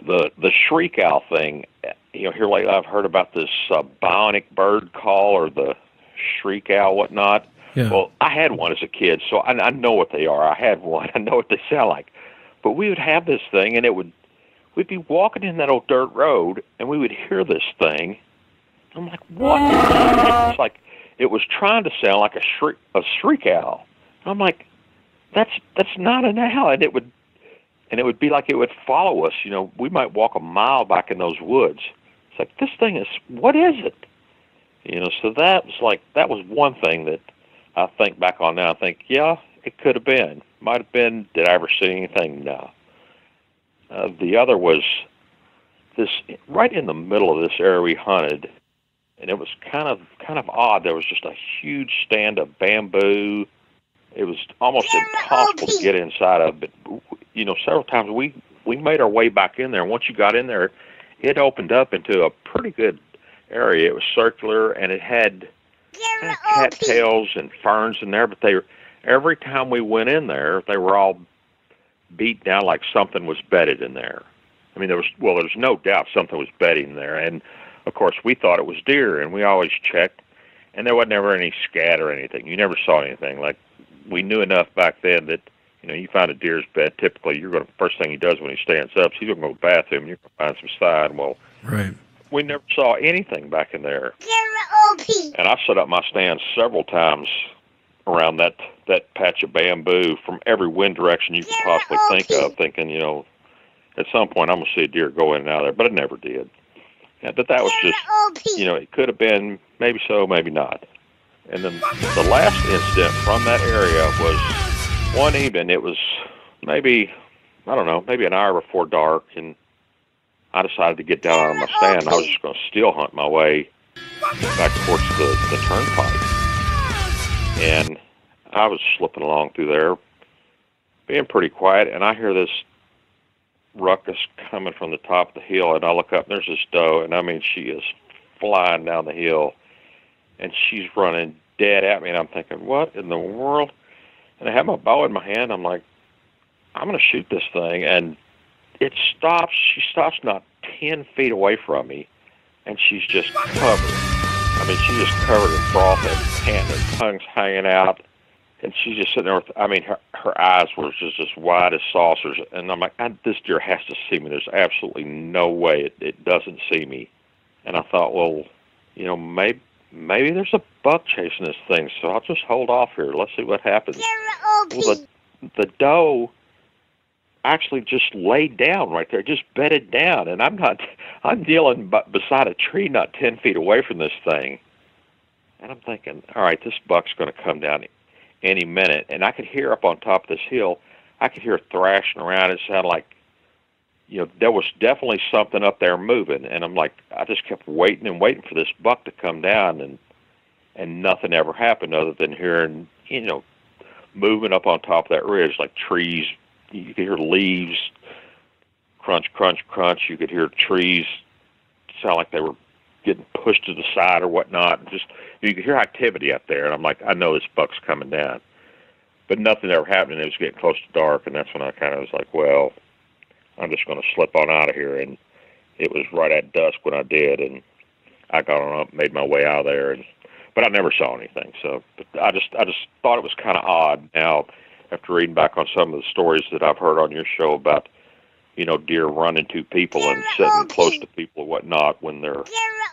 the shriek owl thing, you know, here lately I've heard about this bionic bird call, or the shriek owl, whatnot. Yeah. Well, I had one as a kid, so I know what they are. I had one. I know what they sound like. But we would have this thing, and we'd be walking in that old dirt road, and we would hear this thing. I'm like, what is that? It's like it was trying to sound like a shriek owl. I'm like, that's not an owl, and it would be like it would follow us. You know, we might walk a mile back in those woods. It's like, this thing is, what is it? You know, so that was one thing that I think back on now. I think, yeah, it could have been. Might have been. Did I ever see anything? No. The other was this, right in the middle of this area we hunted, and it was kind of odd. There was just a huge stand of bamboo. It was almost impossible to get inside of, but you know, several times we made our way back in there. And once you got in there, it opened up into a pretty good area. It was circular, and it had kind of cattails and ferns in there, but every time we went in there, they were all beat down like something was bedded in there. I mean, there was no doubt something was bedding there. And of course, we thought it was deer, and we always checked, and there was never any scat or anything. You never saw anything. Like, we knew enough back then that, you know, you find a deer's bed, typically first thing he does when he stands up, he's going to go to the bathroom, and you're going to find some side. Well, right. We never saw anything back in there. And I set up my stand several times around that patch of bamboo from every wind direction you could possibly think of, thinking, you know, at some point I'm going to see a deer go in and out of there, but it never did. Yeah, but that was just, you know, it could have been, maybe so, maybe not. And then the last incident from that area was one evening. It was maybe an hour before dark, and I decided to get down out of my stand. I was just going to steel hunt my way back towards the turnpike. And I was slipping along through there, being pretty quiet, and I hear this ruckus coming from the top of the hill, and I look up, and there's this doe, and I mean, she is flying down the hill, and she's running dead at me, and I'm thinking, what in the world? And I have my bow in my hand. I'm like, I'm going to shoot this thing, and it stops. She stops not 10 feet away from me, and she's just covered. I mean, she's just covered in froth and panting, and tongue's hanging out, and she's just sitting there with, I mean, her eyes were just as wide as saucers, and I'm like, this deer has to see me. There's absolutely no way it doesn't see me. And I thought, well, you know, maybe there's a buck chasing this thing, so I'll just hold off here. Let's see what happens. Well, the doe actually just laid down right there, just bedded down, and I'm kneeling beside a tree not 10 feet away from this thing. And I'm thinking, all right, this buck's going to come down any minute. And I could hear up on top of this hill, I could hear thrashing around. It sounded like, you know, there was definitely something up there moving. And I'm like, I just kept waiting and waiting for this buck to come down, and nothing ever happened other than hearing, you know, moving up on top of that ridge, like trees. You could hear leaves crunch, crunch, crunch. You could hear trees sound like they were getting pushed to the side or whatnot. Just, you could hear activity up there, and I'm like, I know this buck's coming down. But nothing ever happened, and it was getting close to dark, and that's when I kind of was like, well, I'm just going to slip on out of here. And it was right at dusk when I did, and I got on up, made my way out of there, but I never saw anything. So, but I just thought it was kind of odd. Now, after reading back on some of the stories that I've heard on your show about, you know, deer running to people and sitting close to people and whatnot when they're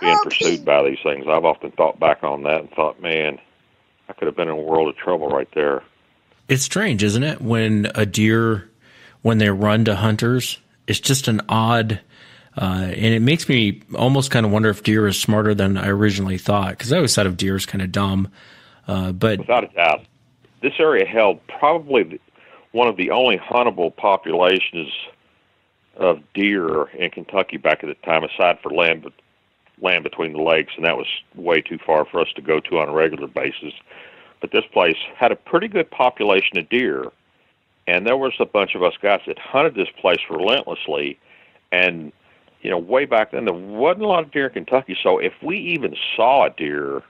being pursued by these things, I've often thought back on that and thought, man, I could have been in a world of trouble right there. It's strange, isn't it? When a deer, when they run to hunters, it's just an odd, and it makes me almost kind of wonder if deer is smarter than I originally thought, because I always thought of deer as kind of dumb. But without a doubt, this area held probably one of the only huntable populations of deer in Kentucky back at the time, aside for land between the lakes, and that was way too far for us to go to on a regular basis. But this place had a pretty good population of deer, and there was a bunch of us guys that hunted this place relentlessly. And, you know, way back then, there wasn't a lot of deer in Kentucky, so if we even saw a deer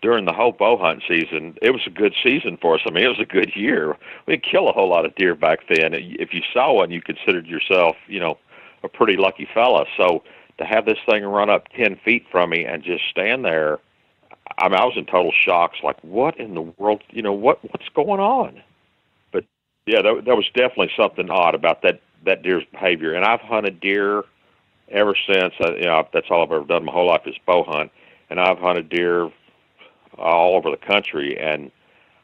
during the whole bow hunt season, it was a good season for us. I mean, it was a good year. We didn't kill a whole lot of deer back then. If you saw one, you considered yourself, you know, a pretty lucky fella. So to have this thing run up 10 feet from me and just stand there, I mean, I was in total shock. It's like, what in the world, you know, what's going on? But, yeah, there was definitely something odd about that deer's behavior. And I've hunted deer ever since. You know, that's all I've ever done my whole life is bow hunt. And I've hunted deer all over the country, and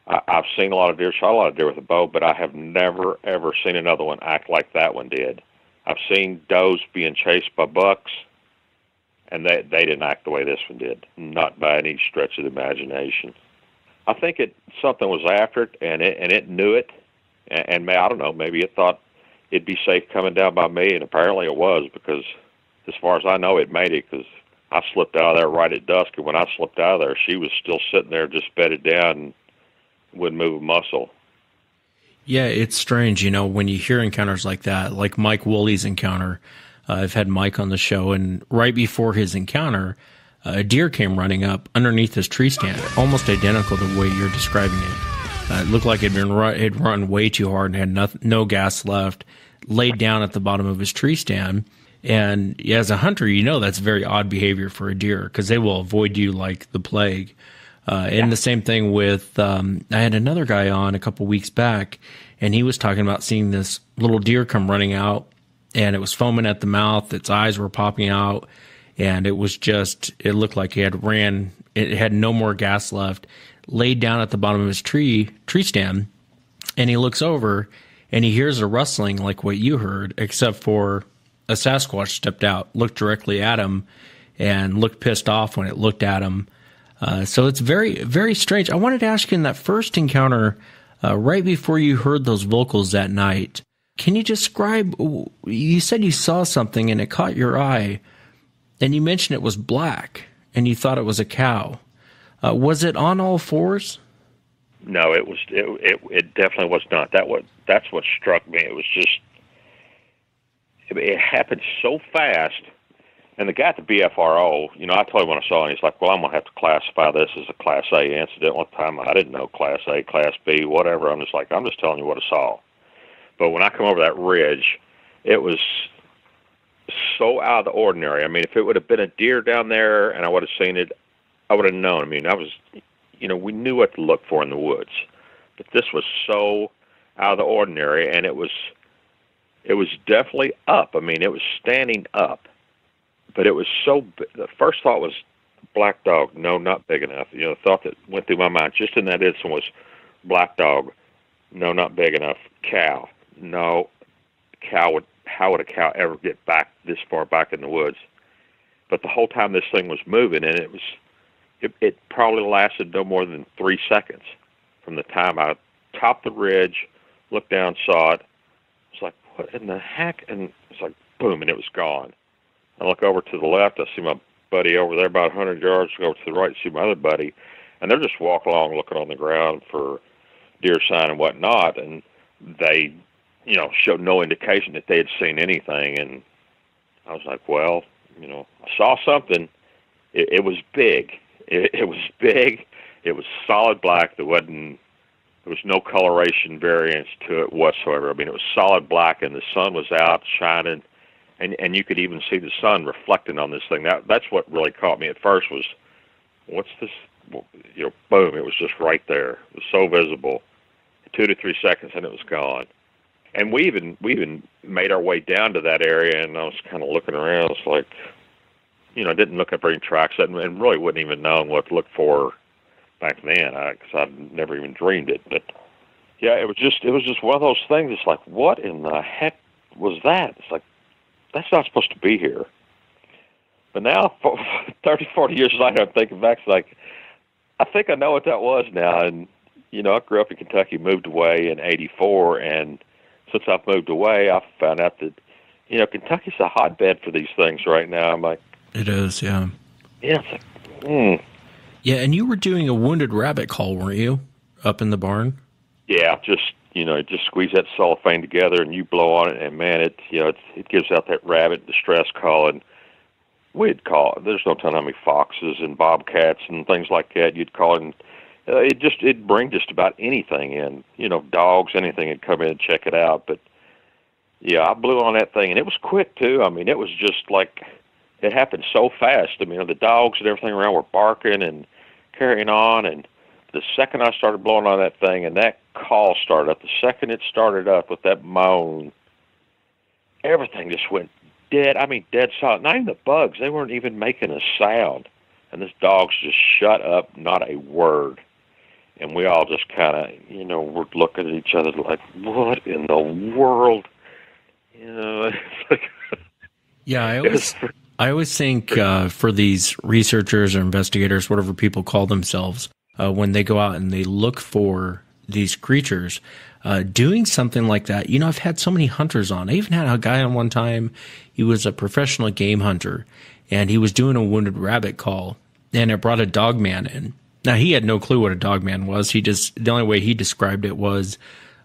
I've seen a lot of deer, shot a lot of deer with a bow, but I have never, ever seen another one act like that one did. I've seen does being chased by bucks, and they didn't act the way this one did, not by any stretch of the imagination. I think something was after it, and it knew it, and I don't know, maybe it thought it'd be safe coming down by me, and apparently it was, because as far as I know, it made it, because I slipped out of there right at dusk, and when I slipped out of there, she was still sitting there just bedded down and wouldn't move a muscle. yeah, it's strange, you know, when you hear encounters like that, like Mike Woolley's encounter. I've had Mike on the show, and right before his encounter, a deer came running up underneath his tree stand, almost identical to the way you're describing it. It looked like it had run way too hard and had no gas left, laid down at the bottom of his tree stand. And as a hunter, you know that's very odd behavior for a deer, because they will avoid you like the plague. And the same thing with, I had another guy on a couple weeks back, and he was talking about seeing this little deer come running out, and it was foaming at the mouth, its eyes were popping out, and it looked like it had no more gas left, laid down at the bottom of his tree stand, and he looks over, and he hears a rustling like what you heard, except for a Sasquatch stepped out, looked directly at him, and looked pissed off when it looked at him. So it's very, very strange. I wanted to ask you in that first encounter, right before you heard those vocals that night, can you describe, you said you saw something and it caught your eye, and you mentioned it was black, and you thought it was a cow. Was it on all fours? No, it definitely was not. That's what struck me. It was just, it happened so fast, And the guy at the BFRO, you know, I told him when I saw him, he's like, well, I'm going to have to classify this as a Class A incident. One time I didn't know Class A, Class B, whatever. I'm just telling you what I saw. But when I come over that ridge, it was so out of the ordinary. I mean, if it would have been a deer down there and I would have seen it, I would have known. I mean, we knew what to look for in the woods. But this was so out of the ordinary, and it was definitely up. I mean, it was standing up. But it was the first thought was black dog. No, not big enough. You know, the thought that went through my mind just in that instant was black dog. No, not big enough. Cow. No, how would a cow ever get back this far back in the woods? But the whole time this thing was moving, and it probably lasted no more than 3 seconds from the time I topped the ridge, looked down, saw it. It's like, what in the heck? And it's like, boom, and it was gone. I look over to the left, I see my buddy over there about 100 yards. I go to the right, see my other buddy, and they're just walking along looking on the ground for deer sign and whatnot, and they, you know, showed no indication that they had seen anything. And I was like, well, you know, I saw something. It was big. It was big. It was solid black. There was no coloration variance to it whatsoever. I mean, it was solid black, and the sun was out shining. And you could even see the sun reflecting on this thing. That's what really caught me at first was, what's this? You know, boom, it was just right there. It was so visible. 2 to 3 seconds, and it was gone. And we even made our way down to that area, and I was kind of looking around. It's like, you know, I didn't look up any tracks, and really wouldn't even known what to look for back then, because I'd never even dreamed it. But yeah, it was just one of those things. It's like, what in the heck was that? It's like, that's not supposed to be here. But now, 30, 40 years later, I'm thinking back, it's like, I think I know what that was now. And, you know, I grew up in Kentucky, moved away in 84, and since I've moved away, I've found out that, you know, Kentucky's a hotbed for these things right now. I'm like... It is, yeah. Yeah, it's like, Yeah, and you were doing a wounded rabbit call, weren't you, up in the barn? Yeah, just squeeze that cellophane together and you blow on it, and man, it gives out that rabbit distress call. And we'd call. There's no telling how many foxes and bobcats and things like that you'd call, and it'd bring just about anything in. You know, dogs, anything would come in and check it out. But yeah, I blew on that thing, and it was quick too. I mean, it was just like it happened so fast. I mean, the dogs and everything around were barking and carrying on, and the second I started blowing on that thing and that call started up, the second it started up with that moan, everything just went dead. I mean, dead silent. Not even the bugs. They weren't even making a sound. And this dog's just shut up, not a word. And we all just kind of, you know, we're looking at each other like, what in the world? You know, it's like... Yeah, I always think for these researchers or investigators, whatever people call themselves, when they go out and they look for these creatures, doing something like that. You know, I've had so many hunters on. I even had a guy on one time. He was a professional game hunter, and he was doing a wounded rabbit call, and it brought a dog man in. Now, he had no clue what a dog man was. The only way he described it was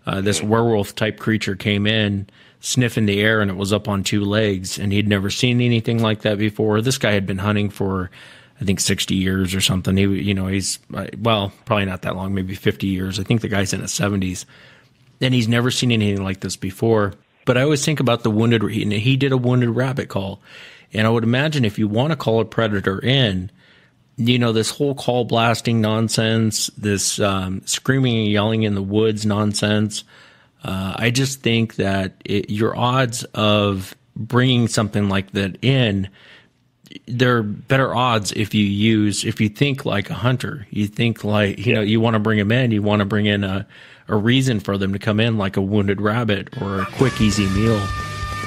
this werewolf type creature came in, sniffing the air, and it was up on 2 legs, and he'd never seen anything like that before. This guy had been hunting for, I think, 60 years or something. He's probably not that long, maybe 50 years. I think the guy's in his 70s, and he's never seen anything like this before. But I always think about the wounded. He did a wounded rabbit call, and I would imagine if you want to call a predator in, you know, this whole call blasting nonsense, this screaming and yelling in the woods nonsense. I just think that your odds of bringing something like that in, they're better odds if you think like a hunter. You think like, you know, you want to bring them in, you want to bring in a reason for them to come in, like a wounded rabbit or a quick, easy meal.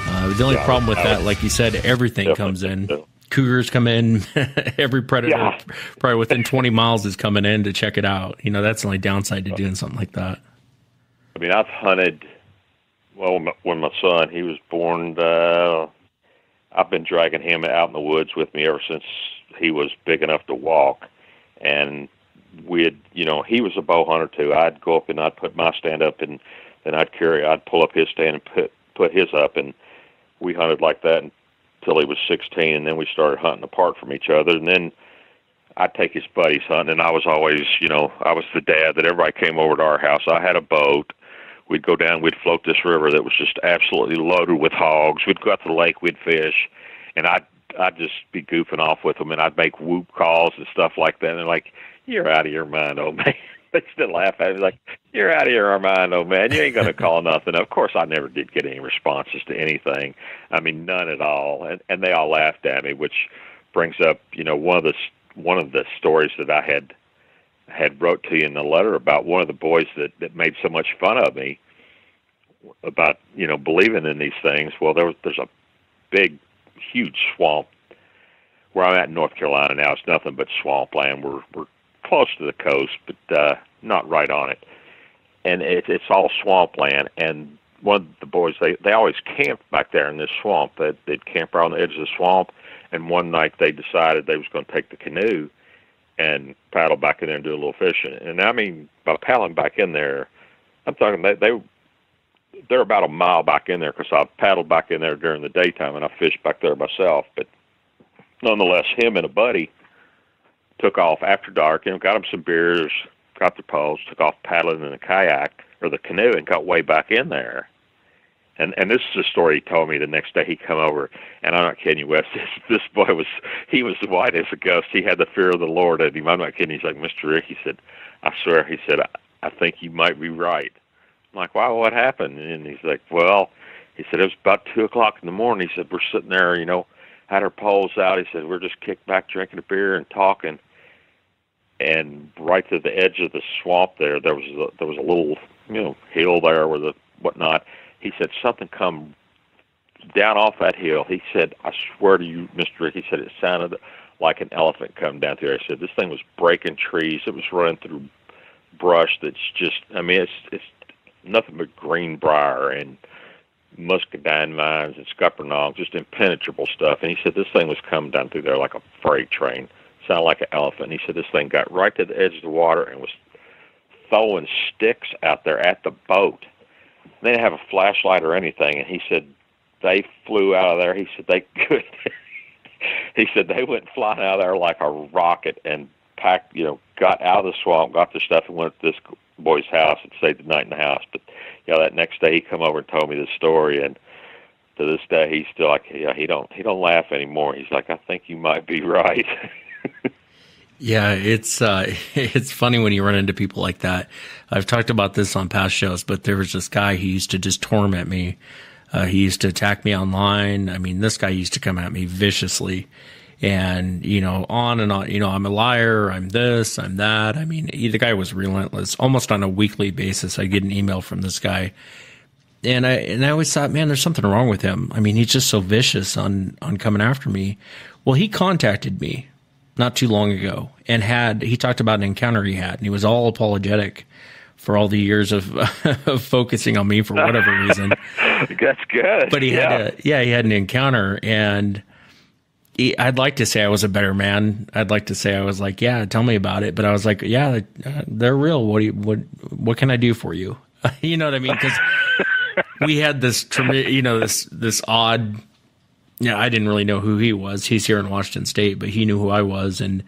The only problem with that, like you said, everything comes in. Cougars come in. Every predator probably within 20 miles is coming in to check it out. You know, that's the only downside to doing something like that. I mean, I've hunted, when my son, he was born, I've been dragging him out in the woods with me ever since he was big enough to walk. And he was a bow hunter too. I'd go up and I'd put my stand up, and then I'd pull up his stand and put his up, and we hunted like that. And till he was 16, and then we started hunting apart from each other. And then I'd take his buddies hunting, and I was always, I was the dad that everybody came over to our house. I had a boat. We'd go down, we'd float this river that was just absolutely loaded with hogs. We'd go out to the lake, we'd fish, and I'd just be goofing off with them, and I'd make whoop calls and stuff like that. And they're like, "You're out of your mind, old man." They still laugh at me like, "You're out of your mind, old man. You ain't going to call nothing." Of course, I never did get any responses to anything. I mean, none at all. And they all laughed at me, which brings up, one of the stories that I had wrote to you in the letter about one of the boys that made so much fun of me about, believing in these things. Well, there's a big, huge swamp where I'm at in North Carolina now. It's nothing but swampland. We're close to the coast, but not right on it. And it's all swampland. And one of the boys, they always camped back there in this swamp. They'd camp around the edge of the swamp. And one night they decided they was going to take the canoe and paddle back in there and do a little fishing. And I mean, by paddling back in there, I'm talking they're about a mile back in there, because I paddled back in there during the daytime and I fished back there myself. But nonetheless, him and a buddy took off after dark, got them some beers, got their poles, took off paddling in the kayak or the canoe, and got way back in there. And this is a story he told me the next day. He come over, and I'm not kidding you, Wes. This boy was white as a ghost. He had the fear of the Lord in him. I'm not kidding. He's like, "Mr. Rick," he said, "I swear," he said, I think you might be right." I'm like, "Wow, what happened?" And he's like, "Well," he said, "it was about 2:00 in the morning." He said, "We're sitting there, had our poles out." He said, "We're just kicked back drinking a beer and talking. And right to the edge of the swamp there was a little, hill there with a whatnot." He said, "Something come down off that hill." He said, "I swear to you, Mr. Rick," he said, "it sounded like an elephant coming down through there." He said, "This thing was breaking trees. It was running through brush that's just, it's nothing but greenbrier and muscadine vines and scuppernong, just impenetrable stuff." And he said, "This thing was coming down through there like a freight train. Sounded like an elephant." And he said, "This thing got right to the edge of the water and was throwing sticks out there at the boat. They didn't have a flashlight or anything." And he said they flew out of there. He said they could. He said they went flying out of there like a rocket and packed, got out of the swamp, got their stuff, and went to this boy's house and stayed the night in the house. But that next day he come over and told me the story, and to this day he's still like, he don't laugh anymore. He's like, "I think you might be right." Yeah, it's funny when you run into people like that. I've talked about this on past shows, but there was this guy who used to just torment me. He used to attack me online. I mean, this guy used to come at me viciously, and on and on. I'm a liar. I'm this. I'm that. I mean, the guy was relentless. Almost on a weekly basis, I get an email from this guy, and I always thought, man, there's something wrong with him. I mean, he's just so vicious on coming after me. Well, he contacted me not too long ago, and he talked about an encounter he had, and he was all apologetic for all the years of focusing on me for whatever reason. That's good. But he had an encounter, and I'd like to say I was a better man. I'd like to say I was like, "Yeah, tell me about it." But I was like, "Yeah, they're real. What can I do for you?" You know what I mean? Because we had this, this odd. Yeah, I didn't really know who he was. He's here in Washington State, but he knew who I was. And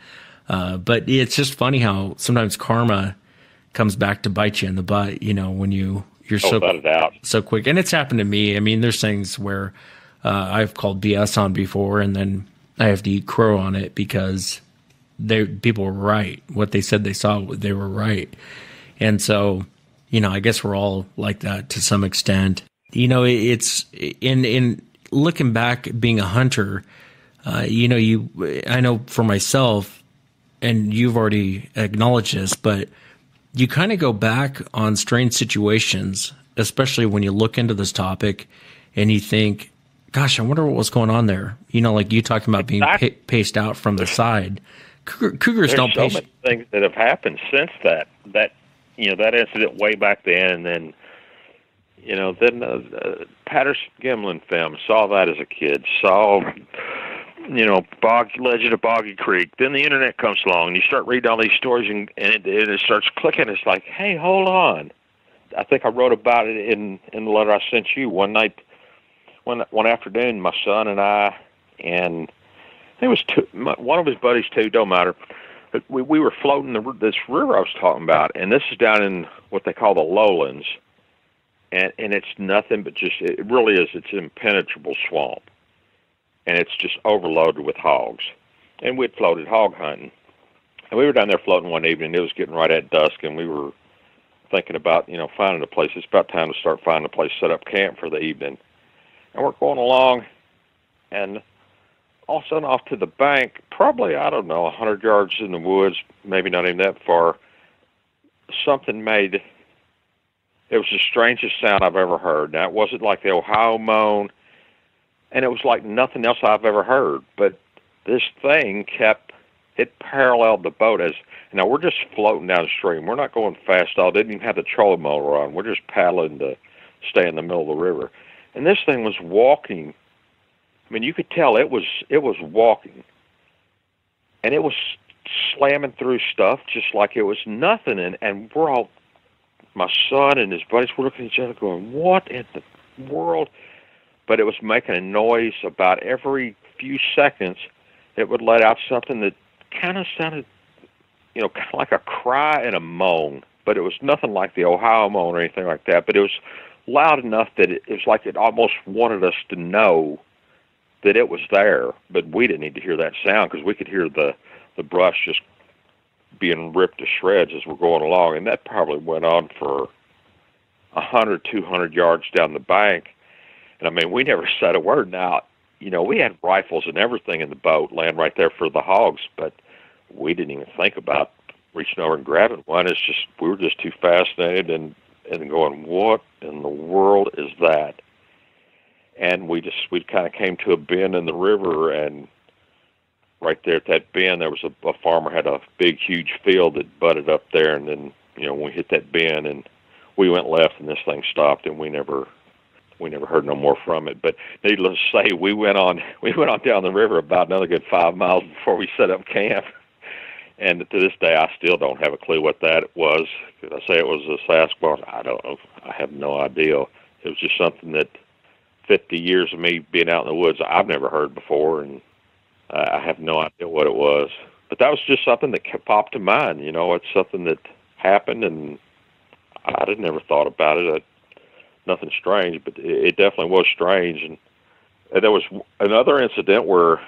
but it's just funny how sometimes karma comes back to bite you in the butt. When you're so quick. And it's happened to me. I mean, there's things where I've called BS on before, and then I have to eat crow on it because people were right. What they said they saw, they were right. And so, I guess we're all like that to some extent. It's in looking back, being a hunter, I know for myself, and you've already acknowledged this, but you kind of go back on strange situations, especially when you look into this topic and you think, gosh, I wonder what was going on there. Like you talking about being paced out from the side. Cougars don't pace. There's so many things that have happened since that incident way back then, and then Patterson-Gimlin film, saw that as a kid, saw, Legend of Boggy Creek. Then the internet comes along, and you start reading all these stories, and it starts clicking. It's like, hey, hold on. I think I wrote about it in the letter I sent you one night, one afternoon. My son and I and it was one of his buddies too. Don't matter. But we were floating this river I was talking about, and this is down in what they call the lowlands, and it's nothing but just, it really is, it's an impenetrable swamp, and it's just overloaded with hogs. And we'd floated hog hunting, and we were down there floating one evening. It was getting right at dusk, and we were thinking about, finding a place. It's about time to start finding a place to set up camp for the evening. And we're going along, and all of a sudden off to the bank, probably, I don't know, 100 yards in the woods, maybe not even that far, something made, it was the strangest sound I've ever heard. Now, it wasn't like the Ohio moan, and it was like nothing else I've ever heard, but this thing it paralleled the boat as, now we're just floating downstream. We're not going fast at all. Didn't even have the trolling motor on. We're just paddling to stay in the middle of the river. And this thing was walking. I mean, you could tell it was walking, and it was slamming through stuff just like it was nothing. And we're all, my son and his buddies were looking at each other going, what in the world? But it was making a noise about every few seconds. It would let out something that kind of sounded, kind of like a cry and a moan, but it was nothing like the Ohio moan or anything like that. But it was loud enough that it was like it almost wanted us to know that it was there, but we didn't need to hear that sound because we could hear the brush just being ripped to shreds as we're going along, and that probably went on for 100, 200 yards down the bank. And I mean, we never said a word. Now, we had rifles and everything in the boat laying right there for the hogs, but we didn't even think about reaching over and grabbing one. It's just, we were just too fascinated and going, what in the world is that? And we kind of came to a bend in the river, and right there at that bend, there was a farmer had a big, huge field that butted up there, and then, we hit that bend, and we went left, and this thing stopped, and we never heard no more from it. But needless to say, we went on down the river about another good 5 miles before we set up camp. And to this day, I still don't have a clue what that was. Could I say it was a Sasquatch? I don't know. I have no idea. It was just something that 50 years of me being out in the woods, I've never heard before, and I have no idea what it was. But that was just something that popped to mind. It's something that happened, and I had never thought about it. Nothing strange, but it definitely was strange. And there was another incident where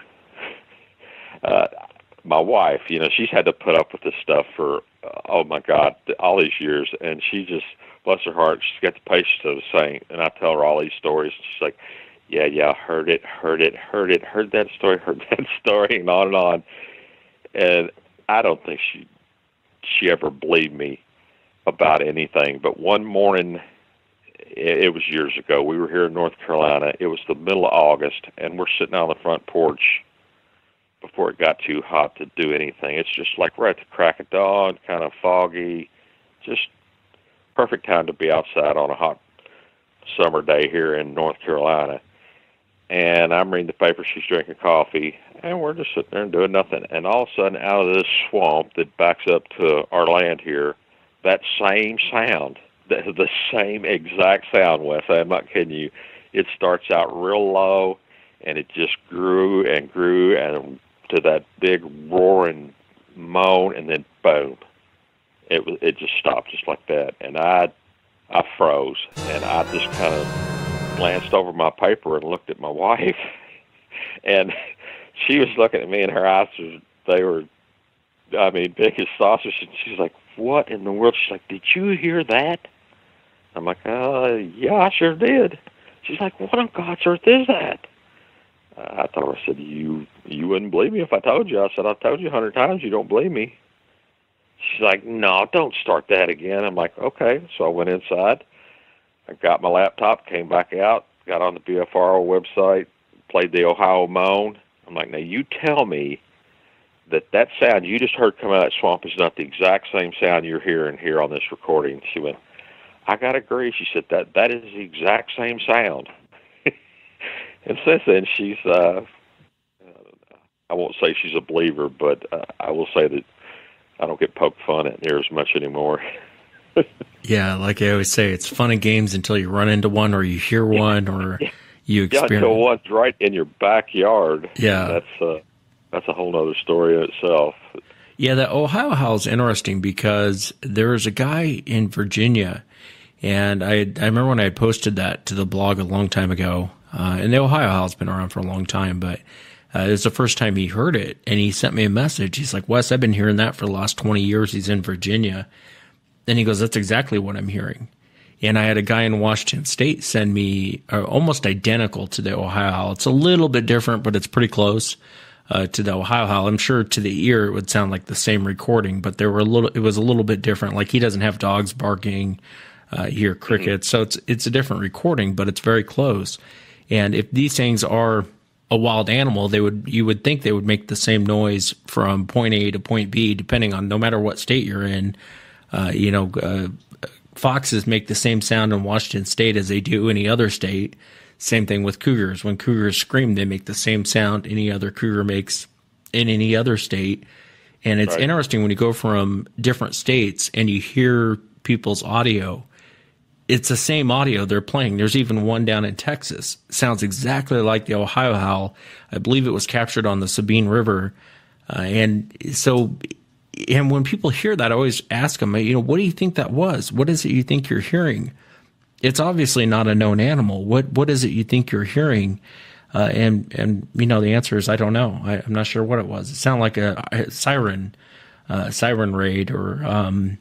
my wife, she's had to put up with this stuff for, oh my God, all these years, and she just, bless her heart, she's got the patience of a saint. And I tell her all these stories, and she's like, yeah, heard that story, and on and on. And I don't think she ever believed me about anything. But one morning, it was years ago, we were here in North Carolina. It was the middle of August, and we're sitting on the front porch before it got too hot to do anything. It's just like we're at the crack of dawn, kind of foggy, just perfect time to be outside on a hot summer day here in North Carolina. And I'm reading the paper, she's drinking coffee, and we're just sitting there and doing nothing. And all of a sudden, out of this swamp that backs up to our land here, that same sound, the same exact sound, Wes, I'm not kidding you, it starts out real low, and it just grew and to that big roaring moan, and then boom, it just stopped just like that. And I froze, and I just kind of glanced over my paper and looked at my wife, and she was looking at me, and her eyes were big as saucers, and she's like, what in the world? She's like, did you hear that? I'm like, yeah, I sure did. She's like, what on God's earth is that? I told her, I said, you wouldn't believe me if I told you. I said, I've told you 100 times, you don't believe me. She's like, no, don't start that again. I'm like, okay. So I went inside. I got my laptop, came back out, got on the BFRO website, played the Ohio moan. I'm like, now you tell me that sound you just heard come out of that swamp is not the exact same sound you're hearing here on this recording. She went, I got to agree. She said, that is the exact same sound. And since then, she's, I won't say she's a believer, but I will say that I don't get poked fun at near as much anymore. Yeah, like I always say, it's fun and games until you run into one or you hear one or you experience. Yeah, until one's right in your backyard. Yeah. That's a whole other story in itself. Yeah, the Ohio Howl is interesting because there was a guy in Virginia, and I remember when I had posted that to the blog a long time ago, and the Ohio Howl's been around for a long time, but it was the first time he heard it, and he sent me a message. He's like, Wes, I've been hearing that for the last 20 years. He's in Virginia. And he goes, that's exactly what I'm hearing. And I had a guy in Washington State send me almost identical to the Ohio Howl. It's a little bit different, but it's pretty close to the Ohio Howl. I'm sure to the ear it would sound like the same recording, but it was a little bit different. Like he doesn't have dogs barking, you hear crickets, so it's a different recording, but it's very close. And if these things are a wild animal, you would think they would make the same noise from point A to point B, depending on no matter what state you're in. Foxes make the same sound in Washington State as they do any other state. Same thing with cougars. When cougars scream, they make the same sound any other cougar makes in any other state. And it's interesting when you go from different states and you hear people's audio. It's the same audio they're playing. There's even one down in Texas. Sounds exactly like the Ohio Howl. I believe it was captured on the Sabine River. And when people hear that, I always ask them, what do you think that was? What is it you think you're hearing? It's obviously not a known animal. What is it you think you're hearing? And the answer is I don't know. I'm not sure what it was. It sounded like a siren raid or.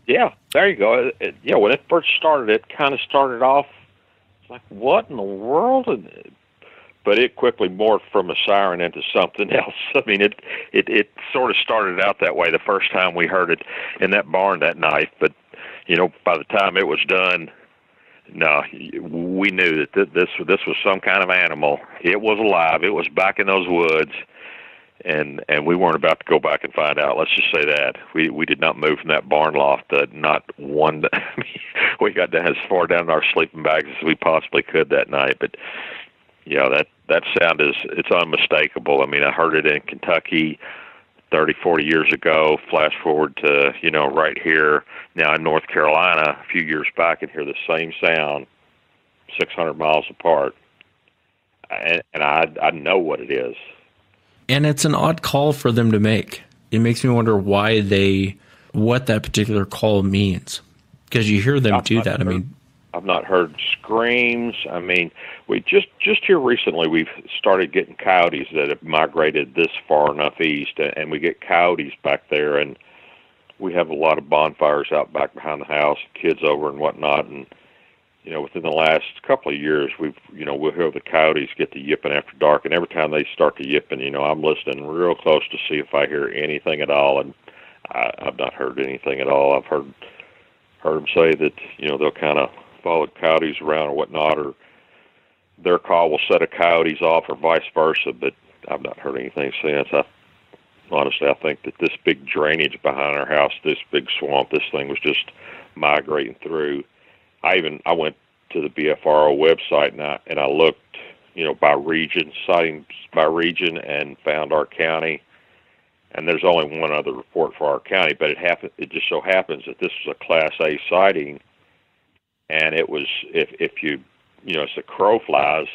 Yeah, there you go. When it first started, it kind of started off like, what in the world? But it quickly morphed from a siren into something else. I mean, it sort of started out that way the first time we heard it in that barn that night. But, by the time it was done, no, we knew that this was some kind of animal. It was alive. It was back in those woods, and we weren't about to go back and find out. Let's just say that. We did not move from that barn loft. Not one. I mean, we got down as far down in our sleeping bags as we possibly could that night. But that sound it's unmistakable. I mean, I heard it in Kentucky 30, 40 years ago. Flash forward to, right here now in North Carolina a few years back and hear the same sound 600 miles apart. And I know what it is. And it's an odd call for them to make. It makes me wonder what that particular call means. Because you hear them do that. I've not heard screams. I mean, we just here recently we've started getting coyotes that have migrated this far enough east, and we get coyotes back there, and we have a lot of bonfires out back behind the house, kids over and whatnot, and within the last couple of years we'll hear the coyotes get to yipping after dark, and every time they start to yipping, I'm listening real close to see if I hear anything at all, and I've not heard anything at all. I've heard them say that they'll kind of follow coyotes around or whatnot, or their call will set a coyotes off or vice versa, but I've not heard anything since. Honestly, I think that this big drainage behind our house, this big swamp, this thing was just migrating through. I went to the BFRO website and I looked, by region, sightings by region, and found our county. And there's only one other report for our county, but it just so happens that this was a Class A sighting. And it was, if you, as the crow flies,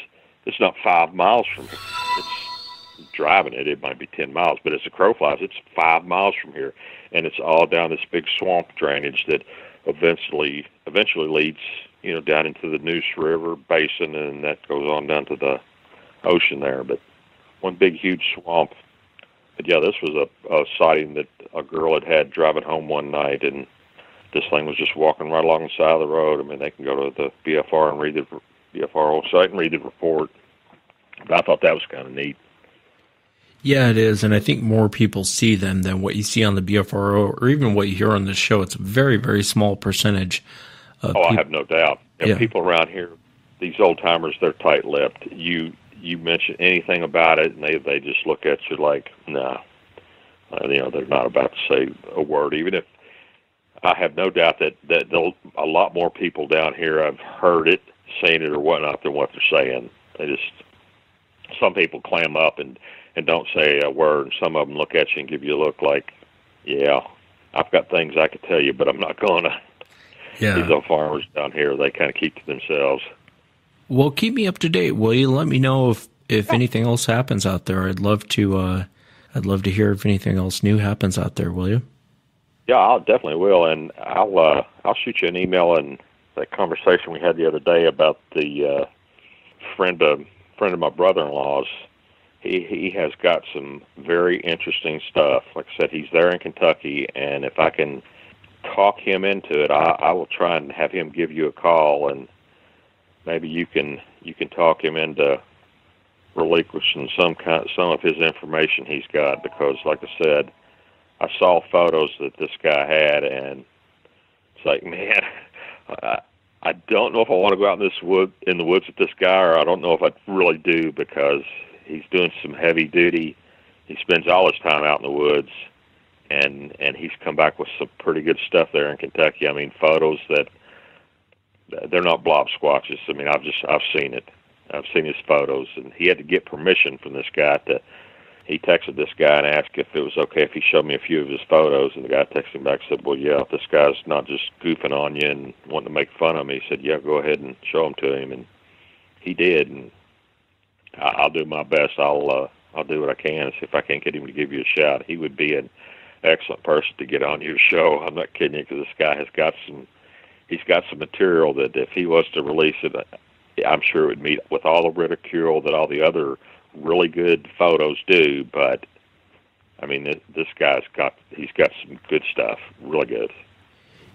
it's not 5 miles from here. It's driving it might be 10 miles, but as the crow flies, it's 5 miles from here. And it's all down this big swamp drainage that eventually leads, down into the Neuse River basin, and that goes on down to the ocean there. But one big, huge swamp. But yeah, this was a sighting that a girl had driving home one night, and this thing was just walking right along the side of the road. I mean, they can go to the BFR and read the BFRO site and read the report. But I thought that was kind of neat. Yeah, it is, and I think more people see them than what you see on the BFRO or even what you hear on this show. It's a very, very small percentage. I have no doubt. Yeah. People around here, these old-timers, they're tight-lipped. You mention anything about it, and they just look at you like, nah. They're not about to say a word, even if I have no doubt that a lot more people down here have heard it, seen it, or whatnot than what they're saying. Some people clam up and don't say a word, and some of them look at you and give you a look like, yeah, I've got things I could tell you, but I'm not going to. Yeah. These old farmers down here, they kind of keep to themselves. Well, keep me up to date, will you? Let me know if anything else happens out there. I'd love to hear if anything else new happens out there, will you? Yeah, I definitely will, and I'll shoot you an email. And that conversation we had the other day about the friend of my brother-in-law's, he has got some very interesting stuff. Like I said, he's there in Kentucky, and if I can talk him into it, I will try and have him give you a call, and maybe you can talk him into relinquishing some of his information he's got, because, like I said, I saw photos that this guy had, and it's like, man, I don't know if I want to go out in the woods with this guy, or I don't know if I really do, because he's doing some heavy duty. He spends all his time out in the woods, and he's come back with some pretty good stuff there in Kentucky. I mean, photos that they're not blob squatches. I mean, I've seen it. I've seen his photos, and he had to get permission from this guy he texted this guy and asked if it was okay if he showed me a few of his photos, and the guy texted him back and said, well, yeah, if this guy's not just goofing on you and wanting to make fun of me, he said, yeah, go ahead and show them to him, and he did, and I'll do my best. I'll do what I can and see if I can't get him to give you a shout. He would be an excellent person to get on your show. I'm not kidding you, because this guy has got some material that if he was to release it, I'm sure it would meet with all the ridicule that all the other really good photos do. But I mean, this guy's got some good stuff, really good.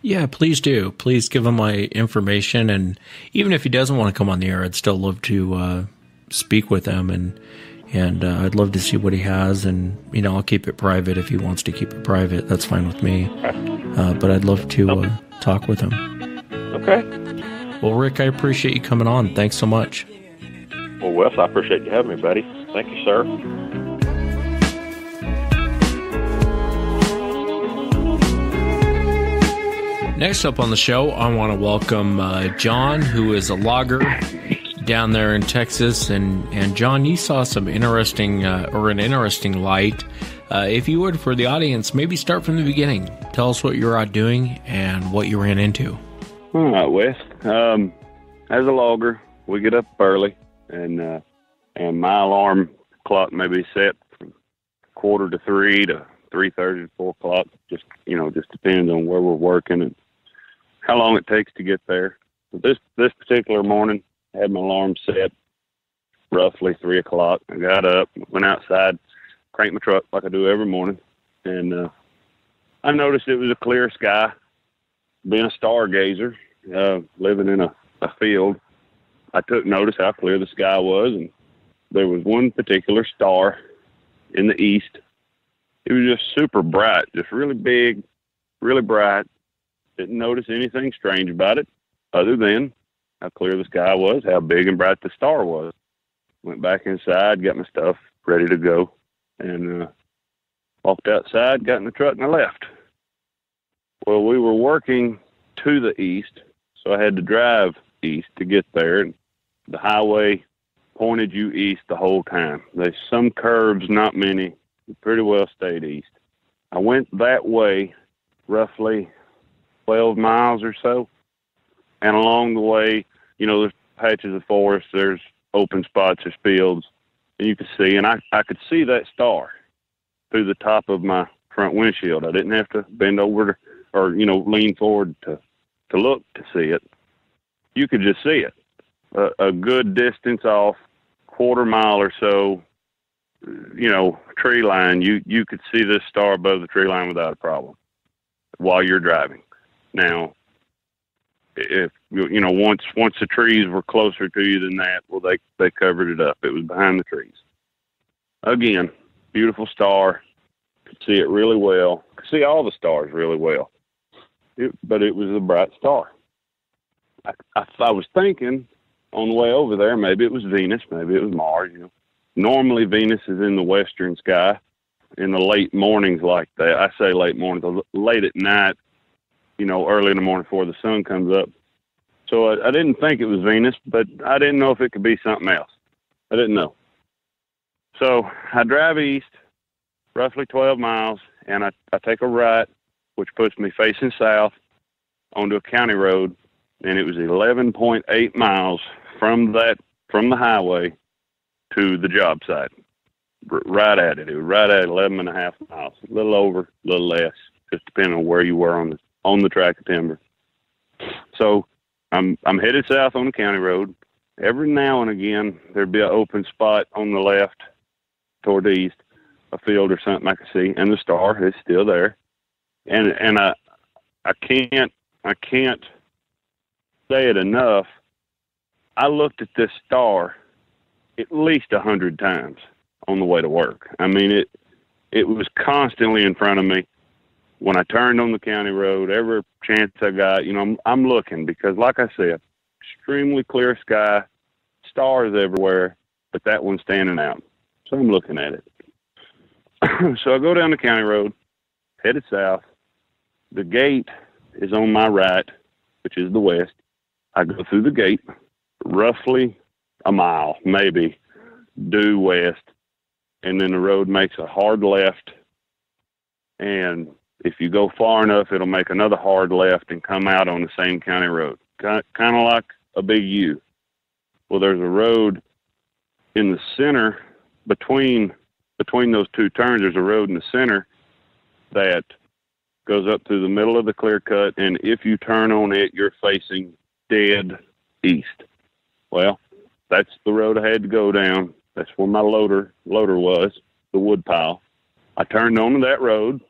Yeah, please do. Please give him my information, and even if he doesn't want to come on the air, I'd still love to speak with him, and I'd love to see what he has, and I'll keep it private if he wants to keep it private. That's fine with me. But I'd love to talk with him. Okay. Well, Rick, I appreciate you coming on. Thanks so much. Well, Wes, I appreciate you having me, buddy. Thank you, sir. Next up on the show, I want to welcome John, who is a logger down there in Texas. And John, you saw some interesting light. If you would, for the audience, maybe start from the beginning. Tell us what you're out doing and what you ran into. All right, Wes. As a logger, we get up early, and my alarm clock may be set from 2:45 to 3:30 to 4 o'clock. Just depends on where we're working and how long it takes to get there. But this particular morning, I had my alarm set roughly 3 o'clock. I got up, went outside, cranked my truck like I do every morning, and I noticed it was a clear sky. Being a stargazer, living in a field, I took notice how clear the sky was, and there was one particular star in the east. It was just super bright, just really big, really bright. Didn't notice anything strange about it, other than how clear the sky was, how big and bright the star was. Went back inside, got my stuff ready to go, and walked outside, got in the truck, and I left. Well, we were working to the east, so I had to drive east to get there, and the highway pointed you east the whole time. There's some curves, not many. We pretty well stayed east. I went that way roughly 12 miles or so, and along the way, there's patches of forest, there's open spots, there's fields, and you could see, and I could see that star through the top of my front windshield. I didn't have to bend over or lean forward to look to see it. You could just see it. A good distance off, 1/4 mile or so, tree line, you could see this star above the tree line without a problem while you're driving. Now, if once the trees were closer to you than that, well, they covered it up. It was behind the trees. Again, beautiful star. Could see it really well. Could see all the stars really well. But it was a bright star. I was thinking on the way over there, maybe it was Venus, maybe it was Mars. Normally Venus is in the western sky in the late mornings like that. I say late mornings, late at night, early in the morning before the sun comes up. So I didn't think it was Venus, but I didn't know if it could be something else. I didn't know. So I drive east, roughly 12 miles, and I take a right, which puts me facing south onto a county road, and it was 11.8 miles from the highway to the job site. Right at it. It was right at 11.5 miles. A little over, a little less, just depending on where you were on the tract of timber. So I'm headed south on the county road. Every now and again, there'd be an open spot on the left toward the east, a field or something I could see, and the star is still there. And I can't say it enough. I looked at this star at least 100 times on the way to work. I mean, it was constantly in front of me. When I turned on the county road, every chance I got, I'm looking because, like I said, extremely clear sky, stars everywhere, but that one's standing out. So I'm looking at it. So I go down the county road, headed south. The gate is on my right, which is the west. I go through the gate, roughly a mile, maybe, due west, and then the road makes a hard left, and if you go far enough, it'll make another hard left and come out on the same county road, kind of like a big U. Well, there's a road in the center between those two turns. There's a road in the center that goes up through the middle of the clear cut, and if you turn on it, you're facing dead east. Well, that's the road I had to go down. That's where my loader was, the wood pile. I turned onto that road,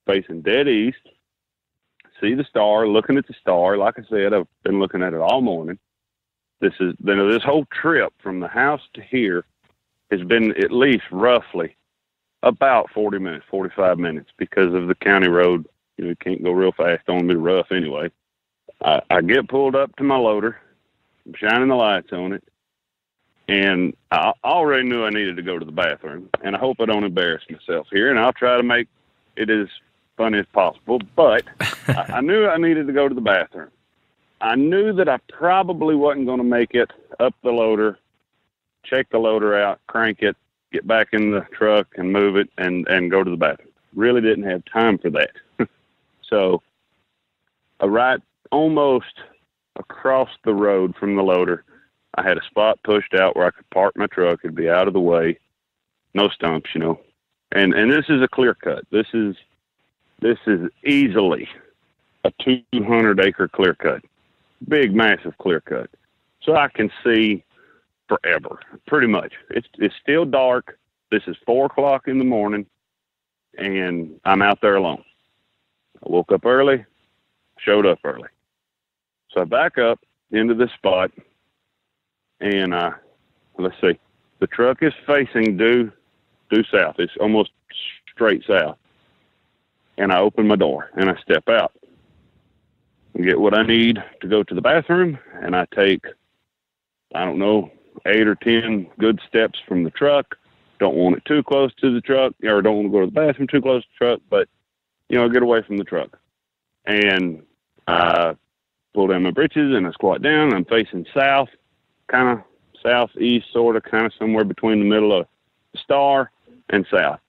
facing dead east, see the star, looking at the star. Like I said, I've been looking at it all morning. This whole trip from the house to here has been at least roughly about 40 minutes, 45 minutes because of the county road. You can't go real fast on me, rough anyway. I get pulled up to my loader, I'm shining the lights on it, and I already knew I needed to go to the bathroom, and I hope I don't embarrass myself here, and I'll try to make it as funny as possible, but I knew I needed to go to the bathroom. I knew that I probably wasn't going to make it up the loader, check the loader out, crank it, get back in the truck and move it and go to the bathroom. Really didn't have time for that. So right almost across the road from the loader, I had a spot pushed out where I could park my truck. It'd be out of the way. No stumps, And this is a clear cut. This is easily a 200-acre clear cut. Big, massive clear cut. So I can see forever, pretty much. It's still dark. This is 4 o'clock in the morning, and I'm out there alone. I woke up early, showed up early. So I back up into this spot, and let's see. The truck is facing due south. It's almost straight south. And I open my door, and I step out and get what I need to go to the bathroom, and I take, 8 or 10 good steps from the truck. Don't want it too close to the truck, or don't want to go to the bathroom too close to the truck, but, get away from the truck. And I pull down my britches, and I squat down, and I'm facing south, kind of southeast, sort of, kind of somewhere between the middle of the star and south.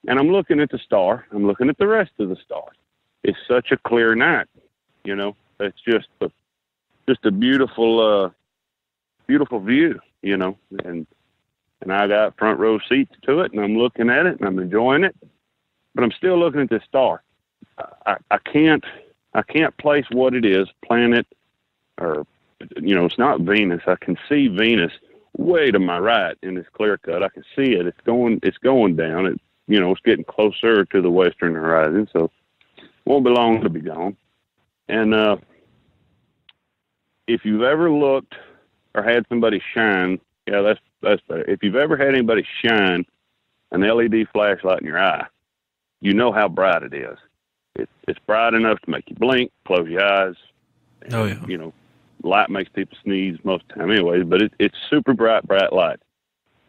And I'm looking at the star. I'm looking at the rest of the stars. It's such a clear night, It's just a beautiful, beautiful view, And I got front row seats to it, and I'm looking at it, and I'm enjoying it. But I'm still looking at this star. I can't place what it is, planet, or it's not Venus. I can see Venus way to my right in this clear cut. I can see it. It's going down. It's getting closer to the western horizon, so it won't be long to be gone. And if you've ever looked or had somebody shine, that's better. If you've ever had anybody shine an LED flashlight in your eye, you know how bright it is. It's bright enough to make you blink, close your eyes. And, oh, yeah. Light makes people sneeze most of the time anyways, but it's super bright light.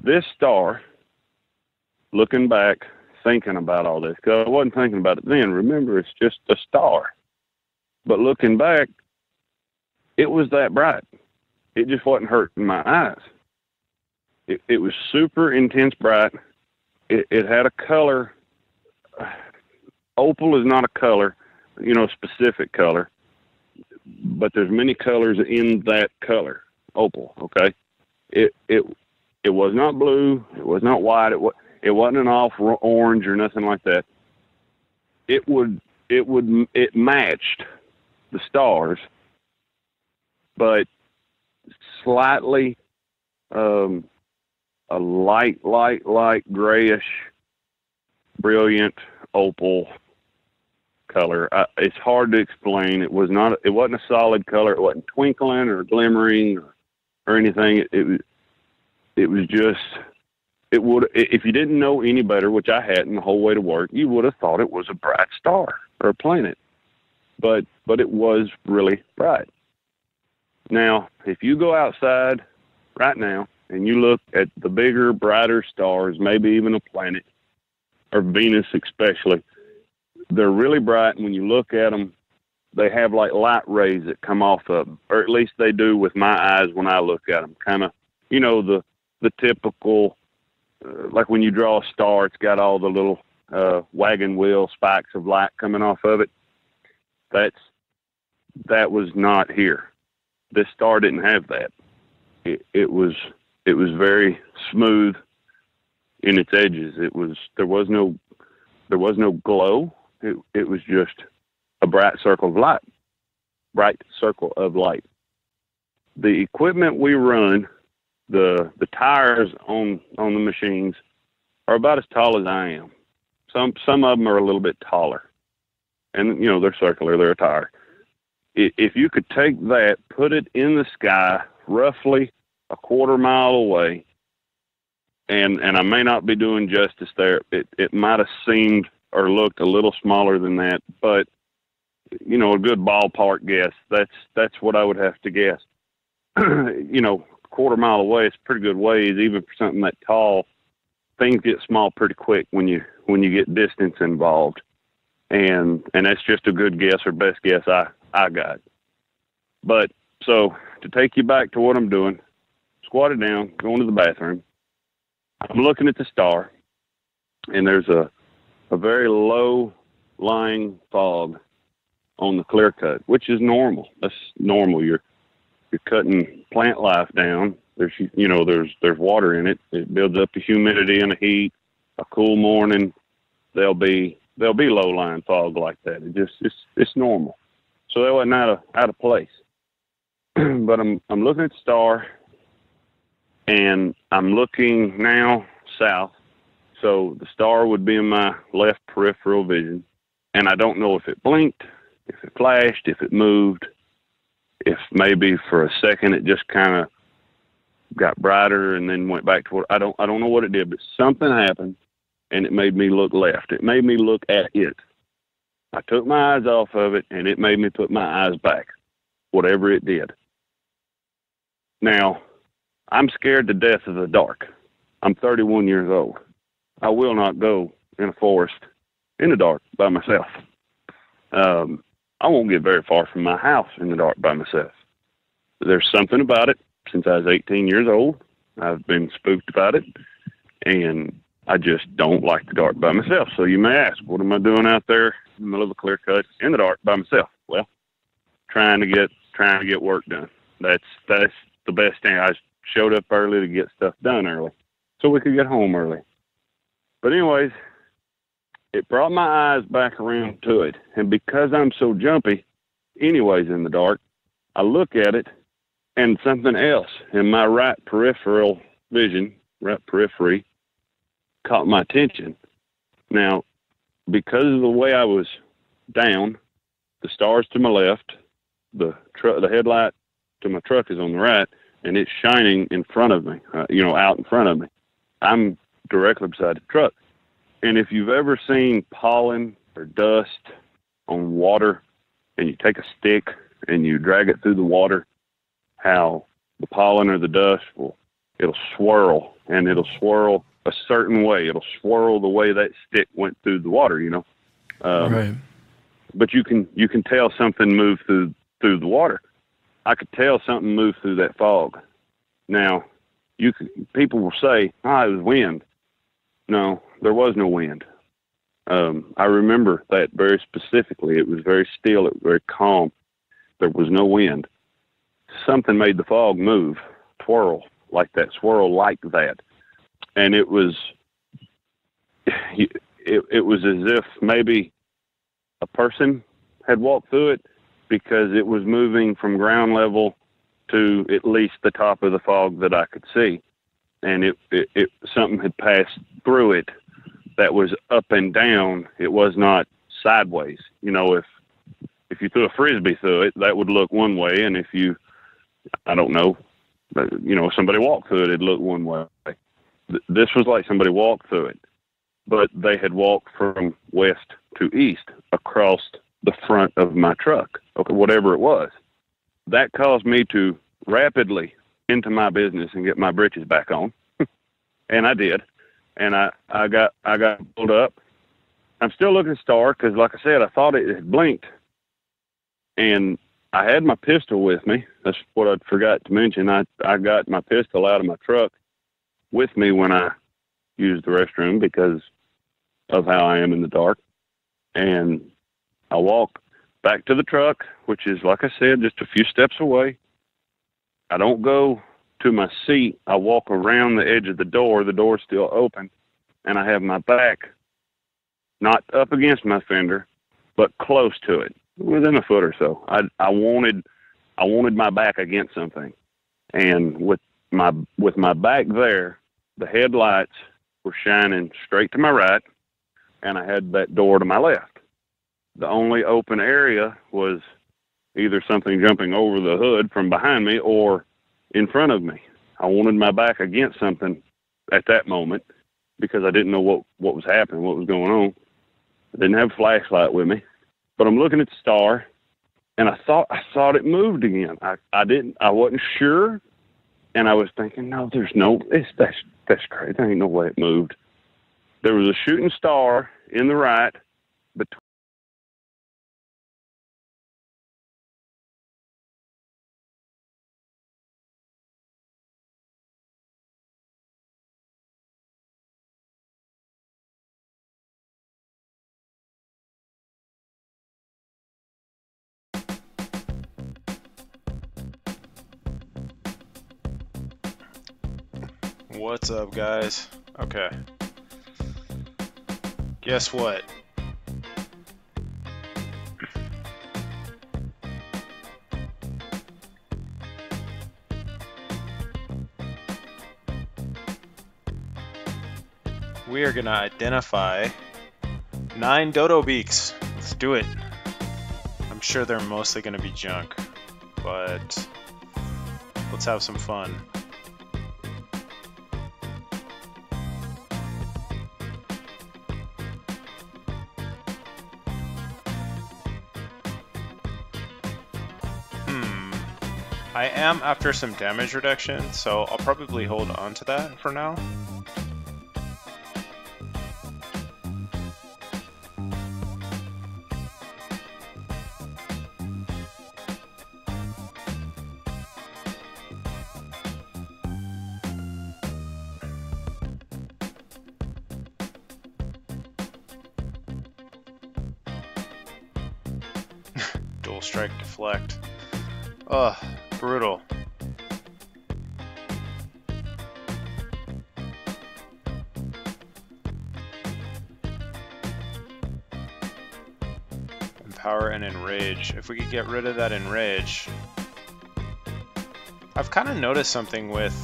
This star, looking back, thinking about all this, because I wasn't thinking about it then. Remember, it's just a star. But looking back, it was that bright. It just wasn't hurting my eyes. It was super intense bright. It had a color. Opal is not a color, specific color, but there's many colors in that color. opal. Okay, it was not blue. It was not white. It wasn't an off orange or nothing like that. It matched the stars, but slightly a light grayish, brilliant opal color. It's hard to explain. It wasn't a solid color. It wasn't twinkling or glimmering or anything. It was just. It would, if you didn't know any better, which I hadn't the whole way to work, you would have thought it was a bright star or a planet. But it was really bright. Now, if you go outside right now and you look at the bigger, brighter stars, maybe even a planet, or Venus especially, they're really bright, and when you look at them, they have like light rays that come off of them, or at least they do with my eyes when I look at them. Kind of, the typical, like when you draw a star, it's got all the little wagon wheel spikes of light coming off of it. That was not here. This star didn't have that. It was very smooth in its edges. There was no glow. It was just a bright circle of light. Bright circle of light. The equipment we run, the tires on the machines are about as tall as I am. Some of them are a little bit taller, and they're circular. They're a tire. If you could take that, put it in the sky, roughly a quarter mile away, and I may not be doing justice there. It might have seemed or looked a little smaller than that, but a good ballpark guess. That's what I would have to guess. Quarter mile away is pretty good ways, even for something that tall. Things get small pretty quick when you get distance involved, and that's just a good guess or best guess I got. But so to take you back to what I'm doing, squatted down, going to the bathroom. I'm looking at the star, and there's a very low lying fog on the clear cut, which is normal. That's normal. You're cutting plant life down. There's water in it. It builds up the humidity and the heat. A cool morning, there'll be low lying fog like that. It's normal. So that wasn't out of place. But I'm looking at the star, and I'm looking now south. So the star would be in my left peripheral vision, and I don't know if it blinked, if it flashed, if it moved, if maybe for a second it just kind of got brighter and then went back to what I don't know what it did, but something happened, and it made me look left. It made me look at it. I took my eyes off of it, and it made me put my eyes back, whatever it did. Now, I'm scared to death of the dark. I'm 31 years old. I will not go in a forest in the dark by myself. I won't get very far from my house in the dark by myself. There's something about it. Since I was 18 years old, I've been spooked about it, and I just don't like the dark by myself. So you may ask, what am I doing out there in the middle of a clear cut in the dark by myself? Well, trying to get work done. That's the best thing. I showed up early to get stuff done early, so we could get home early. But anyways, it brought my eyes back around to it, and because I'm so jumpy, anyways, in the dark, I look at it, and something else in my right peripheral vision, right periphery, caught my attention. Now, because of the way I was down, the star's to my left, the headlight to my truck is on the right, and it's shining in front of me, out in front of me. I'm directly beside the truck. And if you've ever seen pollen or dust on water, and you take a stick and you drag it through the water, how the pollen or the dust it'll swirl, and it'll swirl a certain way. It'll swirl the way that stick went through the water, Right. But you can tell something moved through the water. I could tell something moved through that fog. Now, people will say, it was wind. No, there was no wind. I remember that very specifically. It was very still. It was very calm. There was no wind. something made the fog move, swirl like that. And it was as if maybe a person had walked through it, because it was moving from ground level to at least the top of the fog that I could see. And it something had passed through it that was up and down. It was not sideways. You know, if you threw a Frisbee through it, that would look one way. And if you, I don't know, but, you know, somebody walked through it, it'd look one way. This was like somebody walked through it, but they had walked from west to east across the front of my truck, okay, whatever it was. That caused me to rapidly into my business and get my britches back on. And I did. And I got pulled up. I'm still looking at Star because, like I said, I thought it had blinked. And I had my pistol with me. That's what I forgot to mention. I got my pistol out of my truck with me when I used the restroom because of how I am in the dark. And I walked back to the truck, which is, like I said, just a few steps away. I don't go to my seat. I walk around the edge of the door. The door's still open, and I have my back not up against my fender, but close to it, within a foot or so. I wanted my back against something, and with my back there, the headlights were shining straight to my right, and I had that door to my left. The only open area was either something jumping over the hood from behind me or in front of me. I wanted my back against something at that moment because I didn't know what was happening, what was going on. I didn't have a flashlight with me, but I'm looking at the star, and I thought it moved again. I wasn't sure, and I was thinking, no, that's crazy. There ain't no way it moved. There was a shooting star in the right between. What's up, guys? Okay. Guess what? We are gonna identify 9 dodo beaks. Let's do it. I'm sure they're mostly gonna be junk, but let's have some fun. I am after some damage reduction, so I'll probably hold on to that for now. Dual strike deflect. Ugh. Brutal. Empower and enrage. If we could get rid of that enrage. I've kind of noticed something with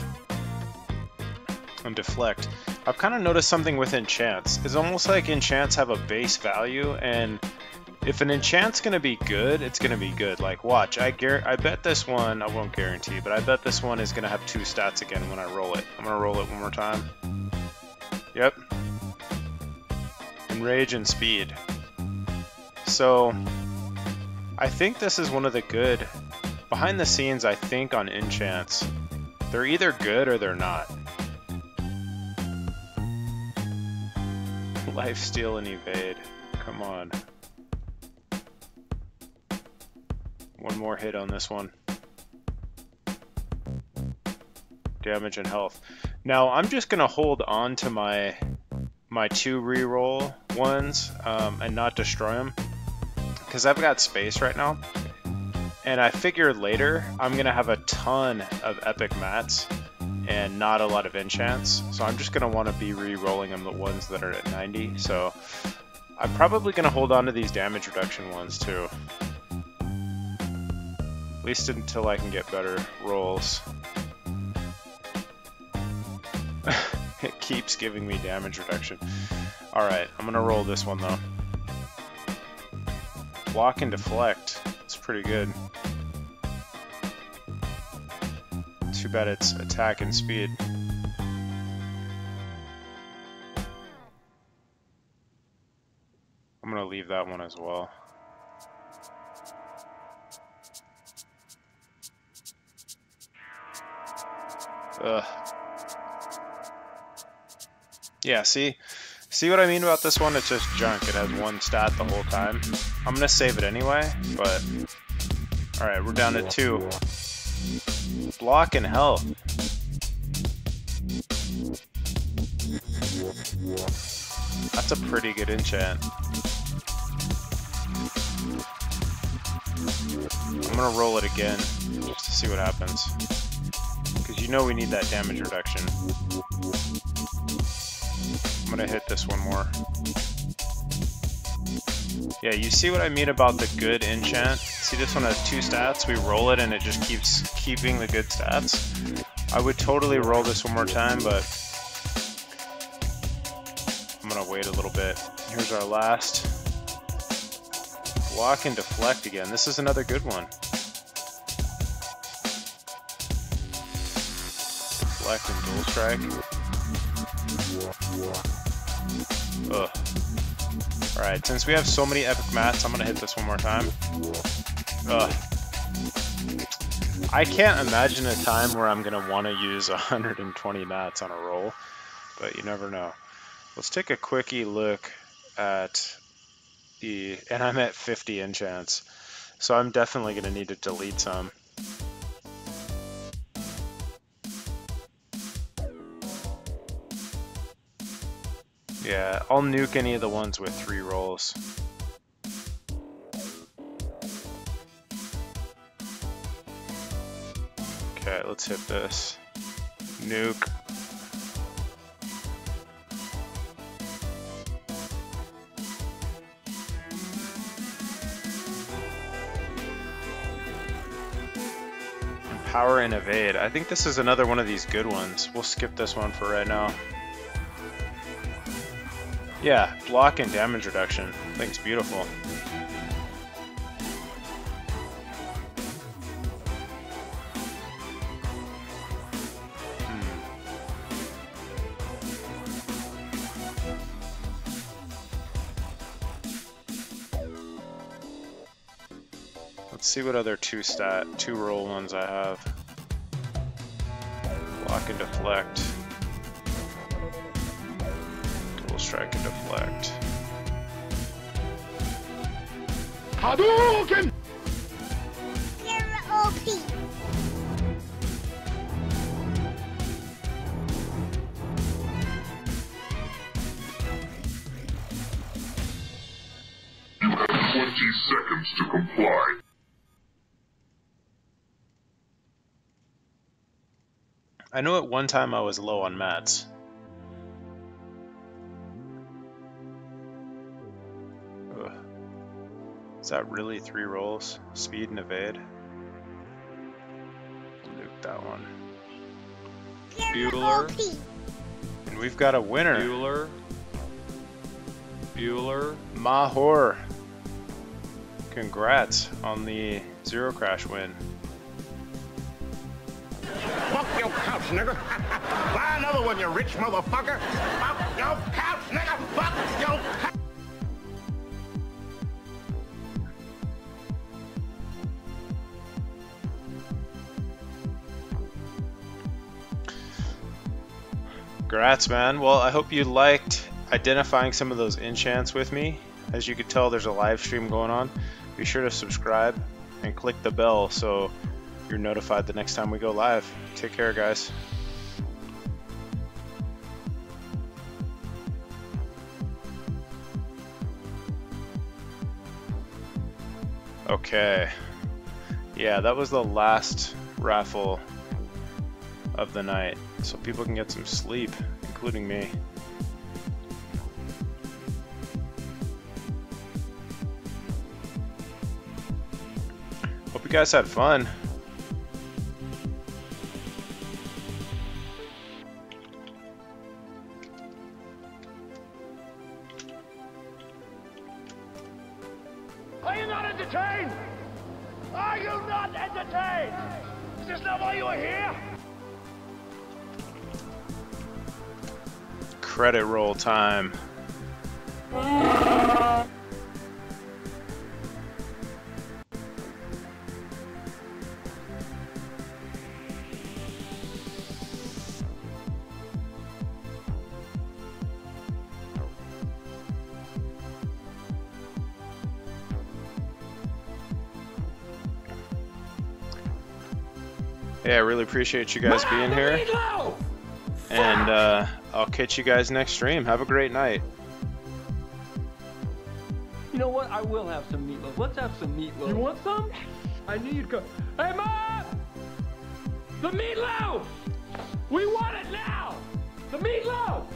deflect. I've kind of noticed something with enchants. It's almost like enchants have a base value, and if an enchant's gonna be good, it's gonna be good. Like, watch, I bet this one, I won't guarantee, but I bet this one is gonna have 2 stats again when I roll it. I'm gonna roll it one more time. Yep. Enrage and speed. So, I think this is one of the good, behind the scenes, I think on enchants, they're either good or they're not. Life, steal, and evade. Come on. One more hit on this one. Damage and health. Now I'm just gonna hold on to my 2 reroll ones and not destroy them because I've got space right now. And I figure later I'm gonna have a ton of epic mats and not a lot of enchants, so I'm just gonna want to be re-rolling them, the ones that are at 90. So I'm probably gonna hold on to these damage reduction ones too, at least until I can get better rolls. It keeps giving me damage reduction. Alright, I'm gonna roll this one though. Block and deflect. It's pretty good. Too bad it's attack and speed. I'm gonna leave that one as well. Ugh. Yeah, see what I mean about this one? It's just junk. It has one stat the whole time. I'm gonna save it anyway, but alright, we're down to 2. Block and health. That's a pretty good enchant. I'm gonna roll it again just to see what happens, because you know we need that damage reduction. I'm gonna hit this one more. Yeah, you see what I mean about the good enchant? See, this one has 2 stats. We roll it and it just keeps keeping the good stats. I would totally roll this one more time, but I'm gonna wait a little bit. Here's our last. Block and deflect again. This is another good one. Deflect and dual strike. Ugh. Alright, since we have so many epic mats, I'm gonna hit this one more time. Ugh. I can't imagine a time where I'm gonna want to use 120 mats on a roll, but you never know. Let's take a quickie look at the, and I'm at 50 enchants, so I'm definitely gonna need to delete some. Yeah, I'll nuke any of the ones with 3 rolls. Okay, let's hit this. Nuke. Power and evade. I think this is another one of these good ones. We'll skip this one for right now. Yeah, block and damage reduction. I think it's beautiful. Let's see what other 2 roll ones I have. Block and deflect. Strike and deflect. Hadouken! OP. You have 20 seconds to comply. I know at one time I was low on mats. Is that really 3 rolls? Speed and evade? Nuke that one. Bueller. And we've got a winner. Bueller. Mahor. Congrats on the Zero Crash win. Fuck your couch, nigga. Buy another one, you rich motherfucker. Fuck your couch, nigga. Fuck your couch. Congrats, man. Well, I hope you liked identifying some of those enchants with me. As you can tell, there's a live stream going on. Be sure to subscribe and click the bell so you're notified the next time we go live. Take care, guys. Okay. Yeah, that was the last raffle of the night, so people can get some sleep, including me. Hope you guys had fun. Are you not entertained? Are you not entertained? Is this not why you are here? Credit roll time. Yeah, I really appreciate you guys being here. And I'll catch you guys next stream. Have a great night. You know what? I will have some meatloaf. Let's have some meatloaf. You want some? I knew you'd go. Hey, Mom! The meatloaf! We want it now! The meatloaf!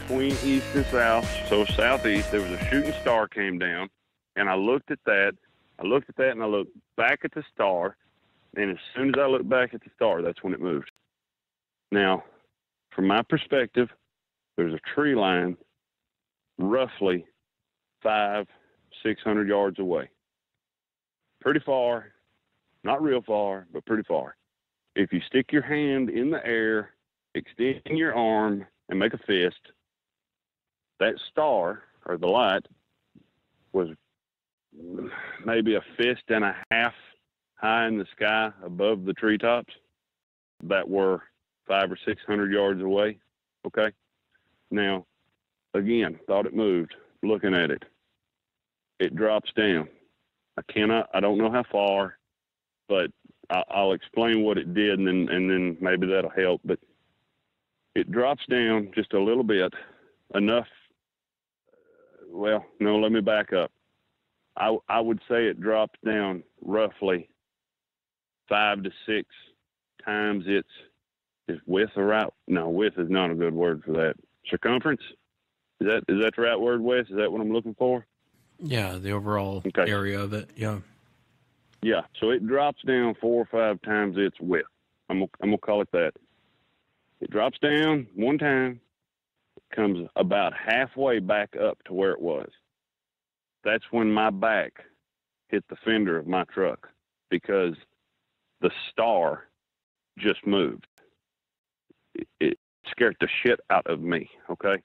Between east and south, so southeast, there was a shooting star came down, and I looked at that. And I looked back at the star, and as soon as I looked back at the star, that's when it moved. Now, from my perspective, there's a tree line roughly 500-600 yards away. Pretty far, not real far, but pretty far. If you stick your hand in the air, extend your arm, and make a fist, that star, or the light, was maybe a fist and a half high in the sky above the treetops that were 500 or 600 yards away. Okay? Now, again, thought it moved, looking at it. It drops down. I don't know how far, but I'll explain what it did, and then maybe that'll help. But it drops down just a little bit, enough. Well, no, let me back up. I would say it drops down roughly 5 to 6 times its width. Or right? No, width is not a good word for that. Circumference? Is that the right word, Wes? Is that what I'm looking for? Yeah, the overall area of it. Yeah. Yeah. So it drops down 4 or 5 times its width. I'm gonna call it that. It drops down one time, comes about halfway back up to where it was. That's when my back hit the fender of my truck because the star just moved. It scared the shit out of me, okay?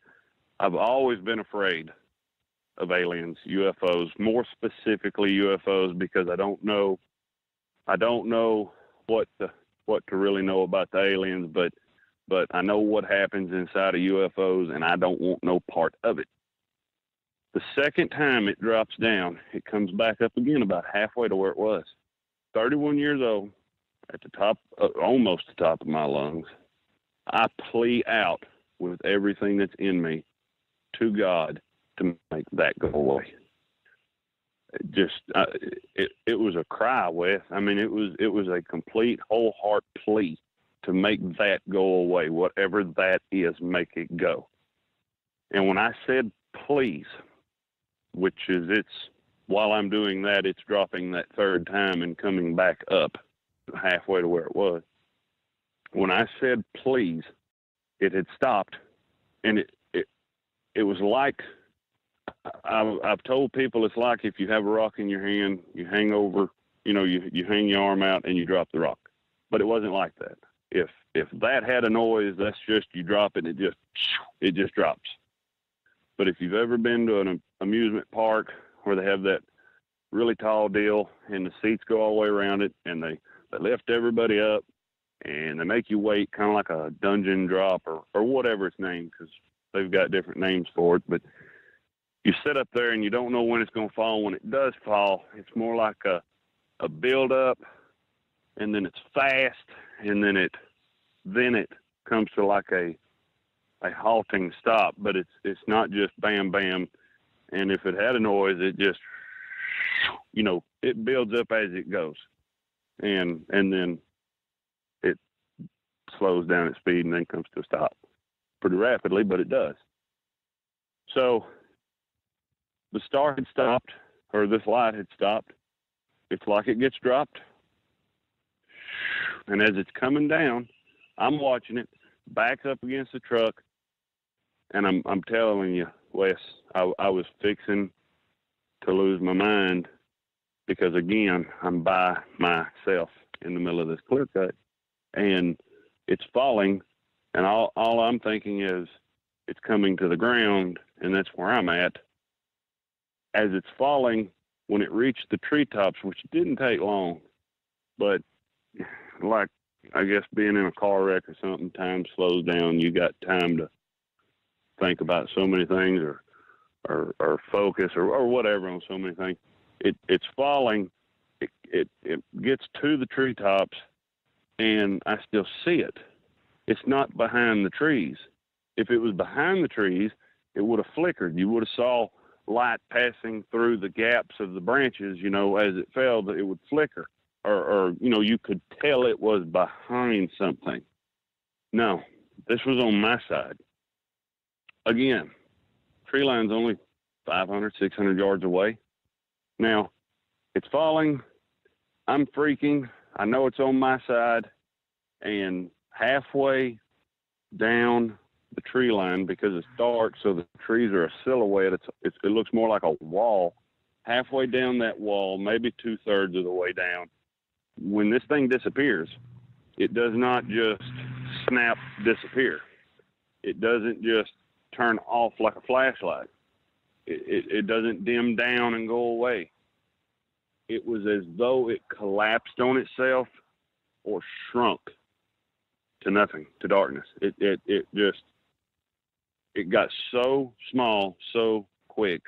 I've always been afraid of aliens, UFOs, more specifically UFOs, because I don't know what to really know about the aliens, but I know what happens inside of UFOs, and I don't want no part of it. The second time it drops down, it comes back up again about halfway to where it was. 31 years old, at the top, almost the top of my lungs. I plea out with everything that's in me to God to make that go away. It was a cry, Wes. I mean, it was a complete whole heart plea to make that go away, whatever that is, make it go. And when I said please, which is while I'm doing that, it's dropping that third time and coming back up halfway to where it was. When I said please, it had stopped, and it was like, I've told people it's like if you have a rock in your hand, you hang over, you hang your arm out and you drop the rock. But it wasn't like that. If that had a noise, that's just you drop it, it just drops. But if you've ever been to an amusement park where they have that really tall deal and the seats go all the way around it and they lift everybody up and they make you wait, kind of like a dungeon drop or whatever it's named, because they've got different names for it. But you sit up there and you don't know when it's going to fall. When it does fall, it's more like a build up, and then it's fast, and then it comes to like a halting stop. But it's not just bam bam. And if it had a noise, it just, it builds up as it goes, and then it slows down its speed and then comes to a stop pretty rapidly, but it does. So the star had stopped, or this light had stopped. It's like it gets dropped, and as it's coming down, I'm watching it, backs up against the truck, and I'm telling you, Wes, I was fixing to lose my mind, because again, I'm by myself in the middle of this clear cut, and it's falling, and all I'm thinking is it's coming to the ground, and that's where I'm at. As it's falling, when it reached the treetops, which didn't take long, but like, I guess being in a car wreck or something, time slows down. You got time to think about so many things or focus or whatever on so many things. It's falling. It gets to the treetops, and I still see it. It's not behind the trees. If it was behind the trees, it would have flickered. You would have saw light passing through the gaps of the branches, as it fell, it would flicker. Or you could tell it was behind something. No, this was on my side. Again, tree line's only 500, 600 yards away. Now, it's falling. I'm freaking. I know it's on my side. And halfway down the tree line, because it's dark, so the trees are a silhouette. It looks more like a wall. Halfway down that wall, maybe 2/3 of the way down, when this thing disappears, it does not just snap disappear. It doesn't just turn off like a flashlight. It doesn't dim down and go away. It was as though it collapsed on itself or shrunk to nothing, to darkness. It got so small, so quick,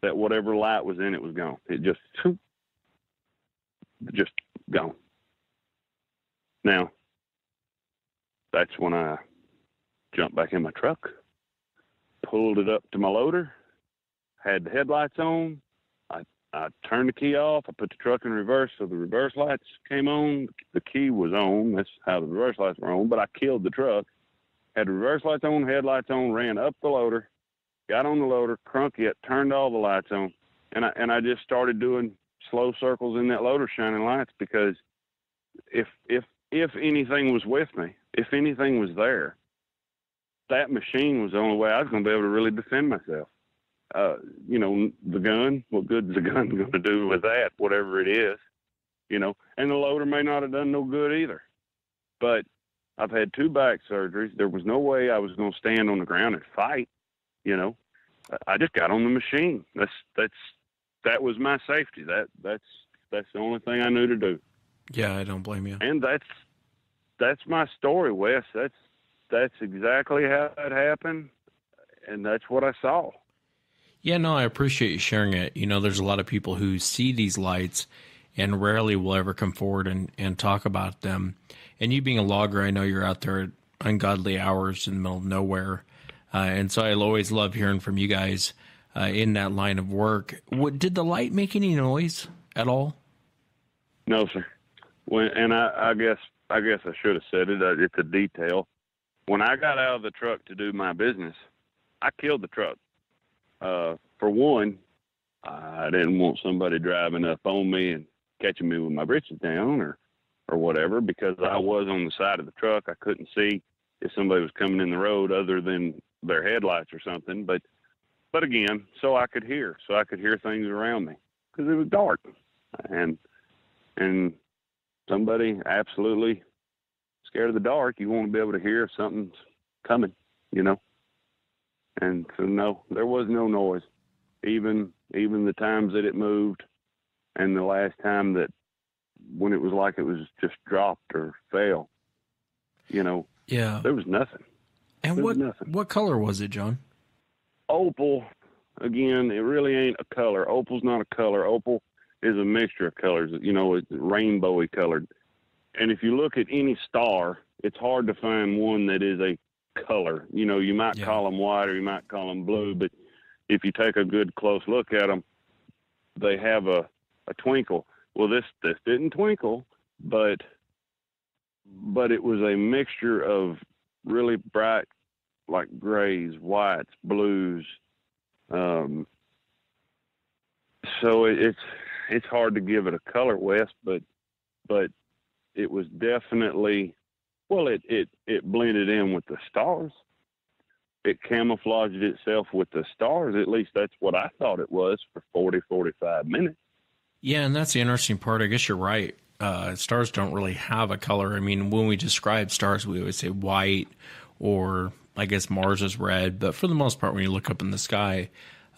that whatever light was in it was gone. It just gone. Now, that's when I jumped back in my truck, pulled it up to my loader, had the headlights on. I turned the key off. I put the truck in reverse, so the reverse lights came on. The key was on. That's how the reverse lights were on. But I killed the truck. Had the reverse lights on, headlights on, ran up the loader, got on the loader, crunk it, turned all the lights on, and I just started doing slow circles in that loader, shining lights, because if anything was with me, if anything was there, that machine was the only way I was going to be able to really defend myself. The gun, what good is the gun going to do with that, whatever it is, and the loader may not have done no good either. But I've had 2 back surgeries. There was no way I was going to stand on the ground and fight, I just got on the machine. That was my safety. That's the only thing I knew to do. Yeah, I don't blame you. And that's my story, Wes. That's exactly how it happened, and that's what I saw. Yeah, no, I appreciate you sharing it. There's a lot of people who see these lights and rarely will ever come forward and talk about them. And you being a logger, I know you're out there at ungodly hours in the middle of nowhere. And so I always love hearing from you guys in that line of work. Did the light make any noise at all? No, sir. I guess I should have said it. It's a detail. When I got out of the truck to do my business, I killed the truck. For one, I didn't want somebody driving up on me and catching me with my britches down or whatever, because I was on the side of the truck. I couldn't see if somebody was coming in the road other than their headlights or something. But again, so I could hear things around me because it was dark, and somebody absolutely scared of the dark. You want to be able to hear if something's coming, you know. And so no, there was no noise, even the times that it moved, and the last time that when it was like it was just dropped or fell, you know. Yeah, there was nothing. And what color was it, John? Opal. Again, it really ain't a color. Opal's not a color. Opal is a mixture of colors. You know, it's rainbowy colored. And if you look at any star, it's hard to find one that is a color. You know, you might call them white or you might call them blue, but if you take a good close look at them, they have a twinkle. Well, this didn't twinkle, but it was a mixture of really bright, like grays, whites, blues. So it's hard to give it a color, Wes, but it was definitely, well, it blended in with the stars. It camouflaged itself with the stars. At least that's what I thought it was for 45 minutes. Yeah, and that's the interesting part. I guess you're right. Stars don't really have a color. I mean, when we describe stars, we always say white, or I guess Mars is red. But for the most part, when you look up in the sky,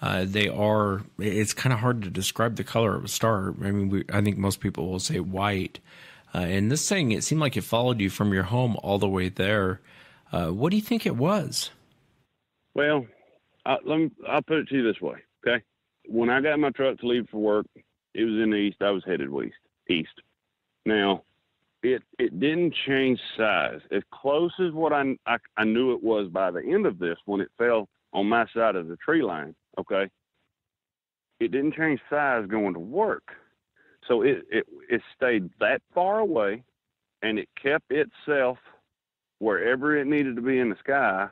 it's kind of hard to describe the color of a star. I mean, I think most people will say white. And this thing, it seemed like it followed you from your home all the way there. What do you think it was? Well, I'll put it to you this way, okay? When I got my truck to leave for work, it was in the east. I was headed east. Now, it didn't change size. As close as what I knew it was by the end of this, when it fell on my side of the tree line, okay? It didn't change size going to work. So it stayed that far away, and it kept itself wherever it needed to be in the sky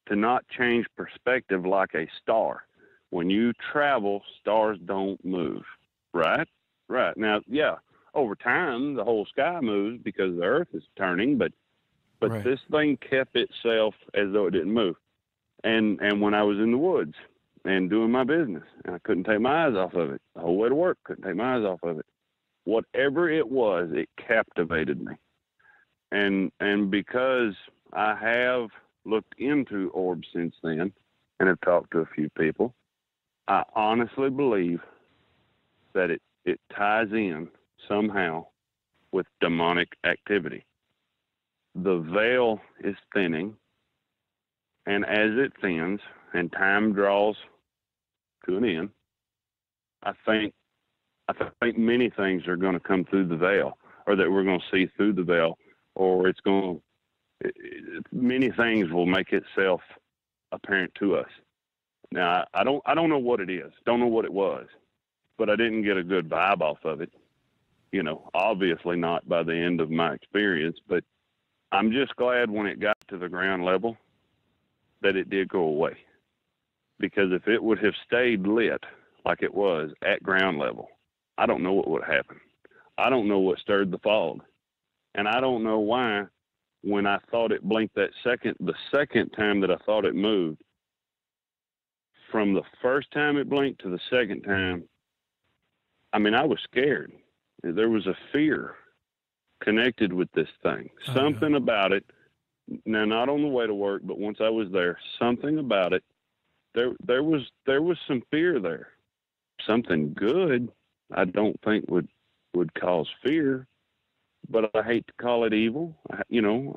to not change perspective like a star. When you travel, stars don't move, right? Right. Now, yeah, over time, the whole sky moves because the Earth is turning, but right. This thing kept itself as though it didn't move. And when I was in the woods and doing my business, and I couldn't take my eyes off of it, the whole way to work, couldn't take my eyes off of it. Whatever it was, it captivated me. And because I have looked into orbs since then and have talked to a few people, I honestly believe that it ties in somehow with demonic activity. The veil is thinning, and as it thins and time draws to an end, I think many things are going to come through the veil, or that we're going to see through the veil, or many things will make itself apparent to us. Now, I don't know what it is. Don't know what it was, but I didn't get a good vibe off of it. You know, obviously not by the end of my experience, but I'm just glad when it got to the ground level that it did go away. Because if it would have stayed lit like it was at ground level, I don't know what would happen. I don't know what stirred the fog. And I don't know why, when I thought it blinked the second time that I thought it moved, from the first time it blinked to the second time, I mean, I was scared. There was a fear connected with this thing. Something about it, now not on the way to work, but once I was there, something about it, there was some fear there. Something good, I don't think would cause fear, but I hate to call it evil. I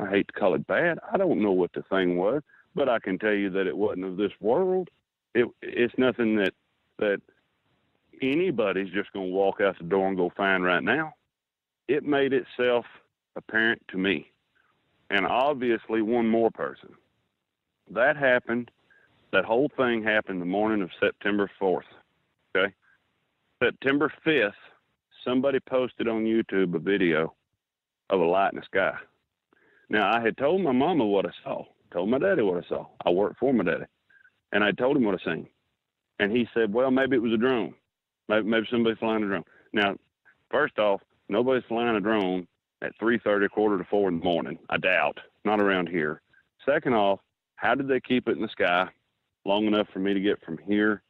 hate to call it bad. I don't know what the thing was, but I can tell you that it wasn't of this world. It's nothing that anybody's just going to walk out the door and go find right now. It made itself apparent to me, and obviously one more person. That happened. That whole thing happened the morning of September 4th. Okay, September 5th, somebody posted on YouTube a video of a light in the sky. Now, I had told my mama what I saw, told my daddy what I saw. I worked for my daddy. And I told him what I seen. And he said, well, maybe it was a drone. Maybe somebody's flying a drone. Now, first off, nobody's flying a drone at 3:30, 3:45 in the morning. I doubt. Not around here. Second off, how did they keep it in the sky long enough for me to get from here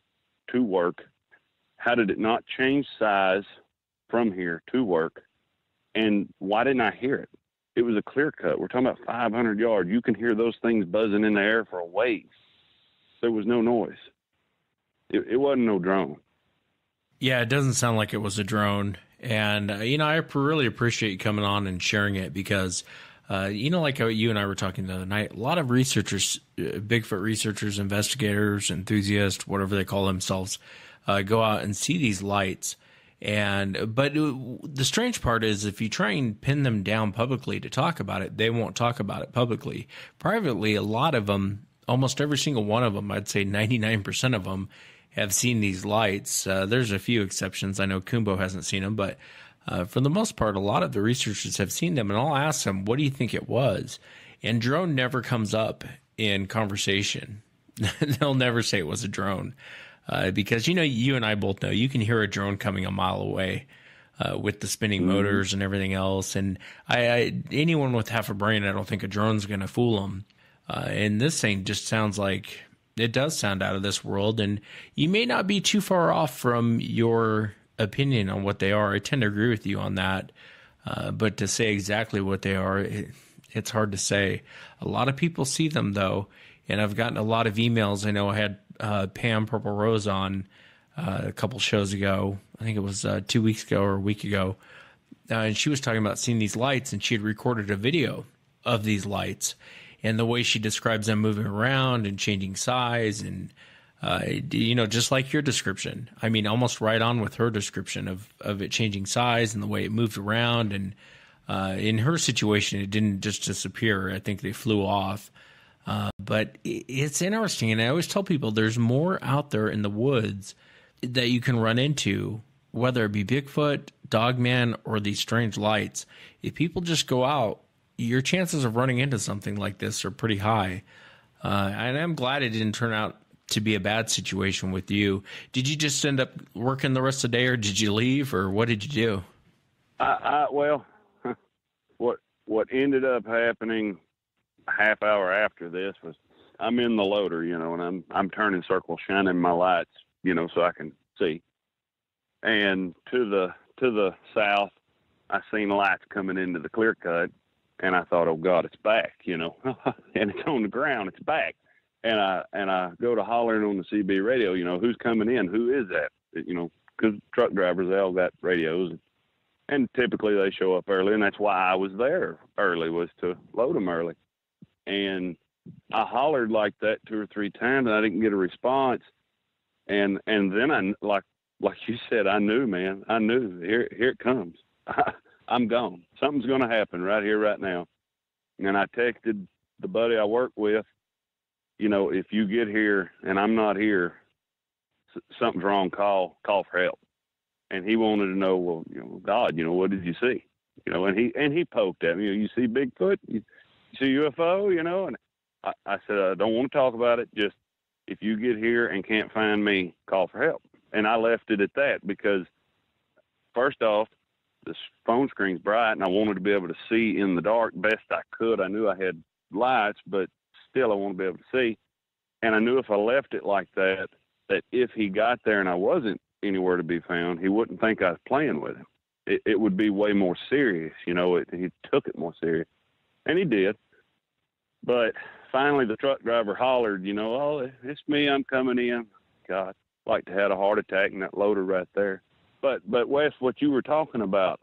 to work? How did it not change size from here to work? And why didn't I hear it? It was a clear cut. We're talking about 500 yards. You can hear those things buzzing in the air for a ways. There was no noise. It wasn't no drone. Yeah, it doesn't sound like it was a drone. And, I really appreciate you coming on and sharing it because, like how you and I were talking the other night, a lot of researchers, Bigfoot researchers, investigators, enthusiasts, whatever they call themselves, go out and see these lights. But the strange part is if you try and pin them down publicly to talk about it, they won't talk about it publicly. Privately, a lot of them, almost every single one of them, I'd say 99% of them, have seen these lights. There's a few exceptions. I know Kumbo hasn't seen them, but for the most part, a lot of the researchers have seen them. And I'll ask them, what do you think it was? And drone never comes up in conversation. They'll never say it was a drone because, you and I both know you can hear a drone coming a mile away with the spinning motors and everything else. And anyone with half a brain, I don't think a drone's going to fool them. And this thing just sounds like it does sound out of this world, and you may not be too far off from your opinion on what they are. I tend to agree with you on that, but to say exactly what they are, it's hard to say. A lot of people see them, though, and I've gotten a lot of emails. I know I had Pam Purple Rose on a couple shows ago. I think it was 2 weeks ago or a week ago, and she was talking about seeing these lights, and she had recorded a video of these lights. And the way she describes them moving around and changing size and, just like your description. I mean, almost right on with her description of it changing size and the way it moved around. And in her situation, it didn't just disappear. I think they flew off. But it's interesting. And I always tell people there's more out there in the woods that you can run into, whether it be Bigfoot, Dogman, or these strange lights. If people just go out, your chances of running into something like this are pretty high. And I'm glad it didn't turn out to be a bad situation with you. Did you just end up working the rest of the day, or did you leave, or what did you do? Well, what ended up happening a half hour after this was I'm in the loader, and I'm turning circles, shining my lights, so I can see. And to the south, I seen lights coming into the clear cut. And I thought, oh God, it's back, and it's on the ground, it's back. And I go to hollering on the CB radio, who's coming in? Who is that? Because truck drivers, they all got radios. And typically they show up early. And that's why I was there early, was to load them early. And I hollered like that 2 or 3 times, and I didn't get a response. And then I, like you said, I knew, man. I knew. Here it comes. I'm gone. Something's going to happen right here, right now. And I texted the buddy I work with, if you get here and I'm not here, something's wrong, call for help. And he wanted to know, well, God, what did you see? And he poked at me, you see Bigfoot? You see UFO? And I said, I don't want to talk about it. Just if you get here and can't find me, call for help. And I left it at that because, first off, the phone screen's bright, and I wanted to be able to see in the dark best I could. I knew I had lights, but still I want to be able to see. And I knew if I left it like that if he got there and I wasn't anywhere to be found, he wouldn't think I was playing with him. It would be way more serious. He took it more serious. And he did. But finally the truck driver hollered, oh, it's me, I'm coming in. God, like to have a heart attack in that loader right there. But Wes, what you were talking about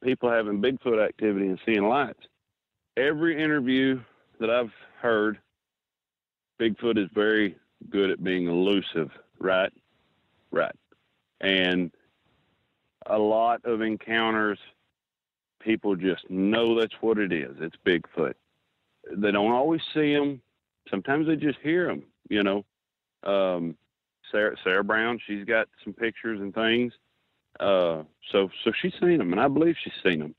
people having Bigfoot activity and seeing lights, every interview that I've heard, Bigfoot is very good at being elusive, right? Right. And a lot of encounters, people just know that's what it is. It's Bigfoot. They don't always see them. Sometimes they just hear them, Sarah Brown, she's got some pictures and things. So she's seen them, and I believe she's seen them.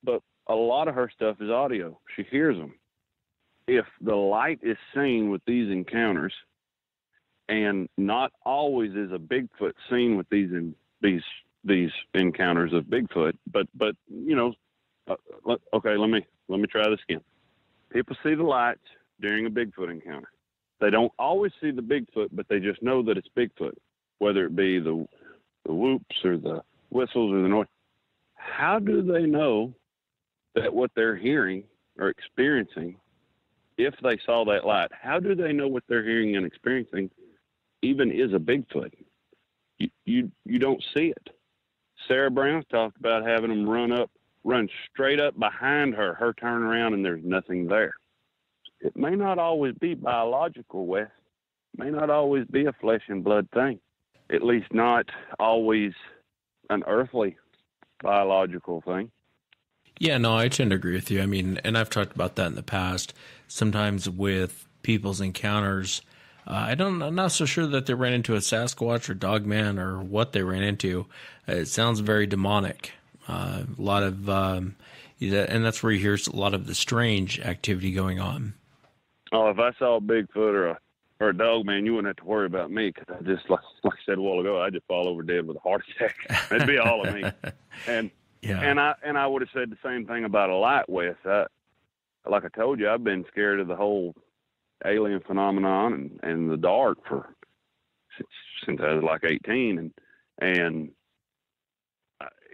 But a lot of her stuff is audio. She hears them. If the light is seen with these encounters, and not always is a Bigfoot seen with these encounters of Bigfoot, but okay, let me try this again. People see the lights, during a Bigfoot encounter. They don't always see the Bigfoot, but they just know that it's Bigfoot, whether it be the whoops or the whistles or the noise. How do they know that what they're hearing or experiencing, if they saw that light, how do they know what they're hearing and experiencing even is a Bigfoot? You don't see it. Sarah Brown talked about having them run straight up behind her turn around, and there's nothing there. It may not always be biological, Wes. It may not always be a flesh and blood thing. At least not always an earthly biological thing. Yeah, no, I tend to agree with you. I mean, and I've talked about that in the past. Sometimes with people's encounters, I'm not so sure that they ran into a Sasquatch or Dogman or what they ran into. It sounds very demonic. A lot of, and that's where you hear a lot of the strange activity going on. Oh, if I saw a Bigfoot or a Dogman, you wouldn't have to worry about me, because I just, like I said a while ago, I'd just fall over dead with a heart attack. It'd be all of me. And I would have said the same thing about a light, Wes. Like I told you, I've been scared of the whole alien phenomenon and the dark since I was like 18. And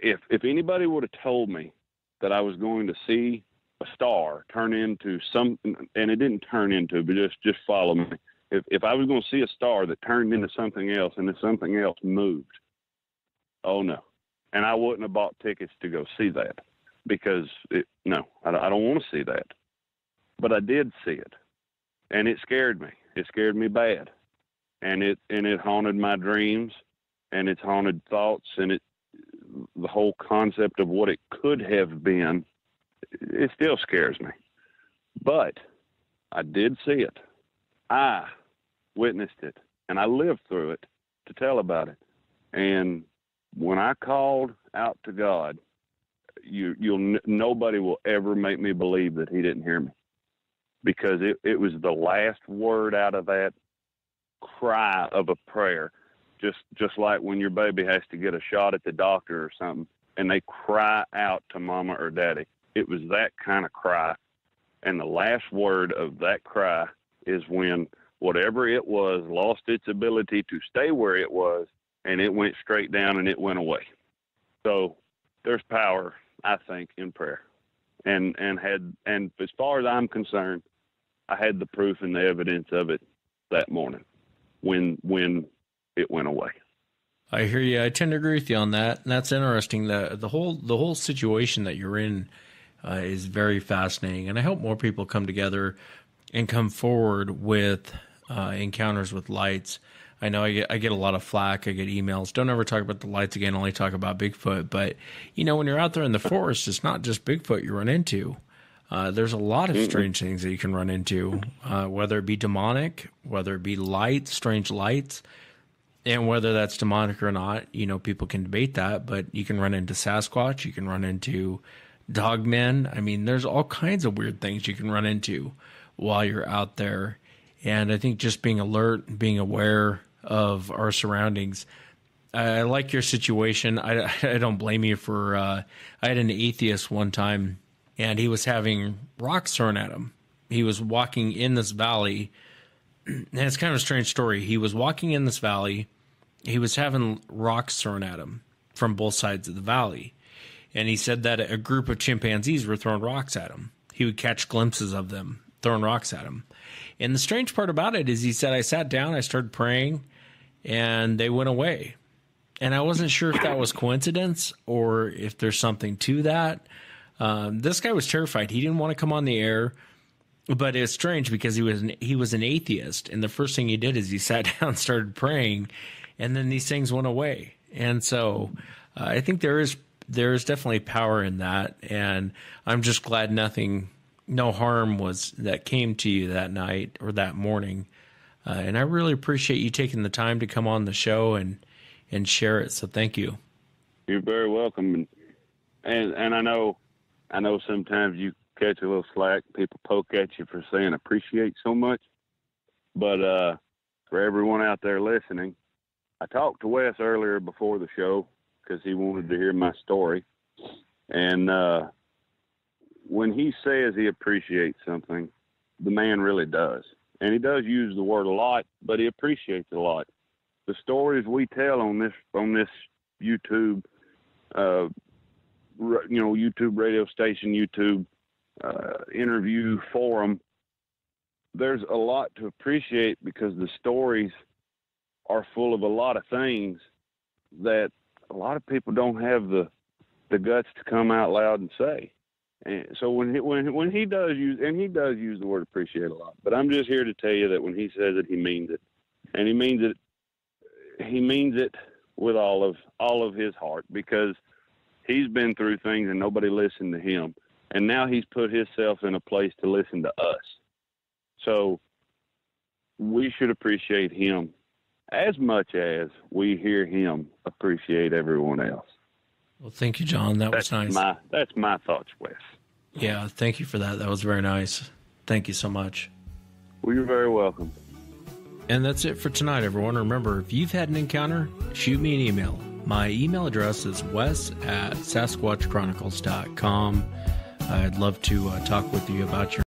if anybody would have told me that I was going to see a star turn into something, and it didn't turn into, but just follow me. If I was going to see a star that turned into something else and then something else moved, oh no. And I wouldn't have bought tickets to go see that, because I don't want to see that. But I did see it, and it scared me. It scared me bad, and it haunted my dreams, and it's haunted thoughts, and the whole concept of what it could have been. It still scares me. But I did see it. I witnessed it, and I lived through it to tell about it. And when I called out to God, nobody will ever make me believe that he didn't hear me, because it was the last word out of that cry of a prayer. Just like when your baby has to get a shot at the doctor or something, and they cry out to mama or daddy. It was that kind of cry. And the last word of that cry is when whatever it was lost its ability to stay where it was, and it went straight down and it went away. So there's power, I think, in prayer. And as far as I'm concerned, I had the proof and the evidence of it that morning when it went away. I hear you. I tend to agree with you on that. And that's interesting. The whole situation that you're in is very fascinating. And I hope more people come together and come forward with encounters with lights. I know I get a lot of flack. I get emails. Don't ever talk about the lights again. Only talk about Bigfoot. But, when you're out there in the forest, it's not just Bigfoot you run into. There's a lot of strange things that you can run into, whether it be demonic, whether it be lights, strange lights. And whether that's demonic or not, people can debate that, but you can run into Sasquatch, you can run into dogmen. I mean, there's all kinds of weird things you can run into while you're out there. And I think just being alert, being aware of our surroundings. I like your situation. I don't blame you for, I had an atheist one time, and he was having rocks thrown at him. He was walking in this valley. And it's kind of a strange story. He was walking in this valley. He was having rocks thrown at him from both sides of the valley. And he said that a group of chimpanzees were throwing rocks at him. He would catch glimpses of them throwing rocks at him. And the strange part about it is he said, I sat down, I started praying, and they went away. And I wasn't sure if that was coincidence or if there's something to that. This guy was terrified. He didn't want to come on the air. But it's strange because he was an atheist, and the first thing he did is he sat down and started praying, and then these things went away. And so I think there is definitely power in that, and I'm just glad no harm that came to you that night or that morning. And I really appreciate you taking the time to come on the show and share it. So thank you. You're very welcome, and I know sometimes you catch a little slack. People poke at you for saying appreciate so much. But for everyone out there listening, I talked to Wes earlier before the show because he wanted to hear my story. And when he says he appreciates something, the man really does. And he does use the word a lot, but he appreciates it a lot. The stories we tell on this YouTube, YouTube radio station, YouTube interview forum, there's a lot to appreciate because the stories are full of a lot of things that a lot of people don't have the guts to come out loud and say. And so when he does use, and he does use the word appreciate a lot, but I'm just here to tell you that when he says it, he means it, and he means it with all of his heart, because he's been through things and nobody listened to him, and now he's put himself in a place to listen to us. So we should appreciate him as much as we hear him appreciate everyone else. Well, thank you, John. That's nice. That's my thoughts, Wes. Yeah, thank you for that. That was very nice. Thank you so much. Well, you're very welcome. And that's it for tonight, everyone. Remember, if you've had an encounter, shoot me an email. My email address is wes@sasquatchchronicles.com. I'd love to talk with you about your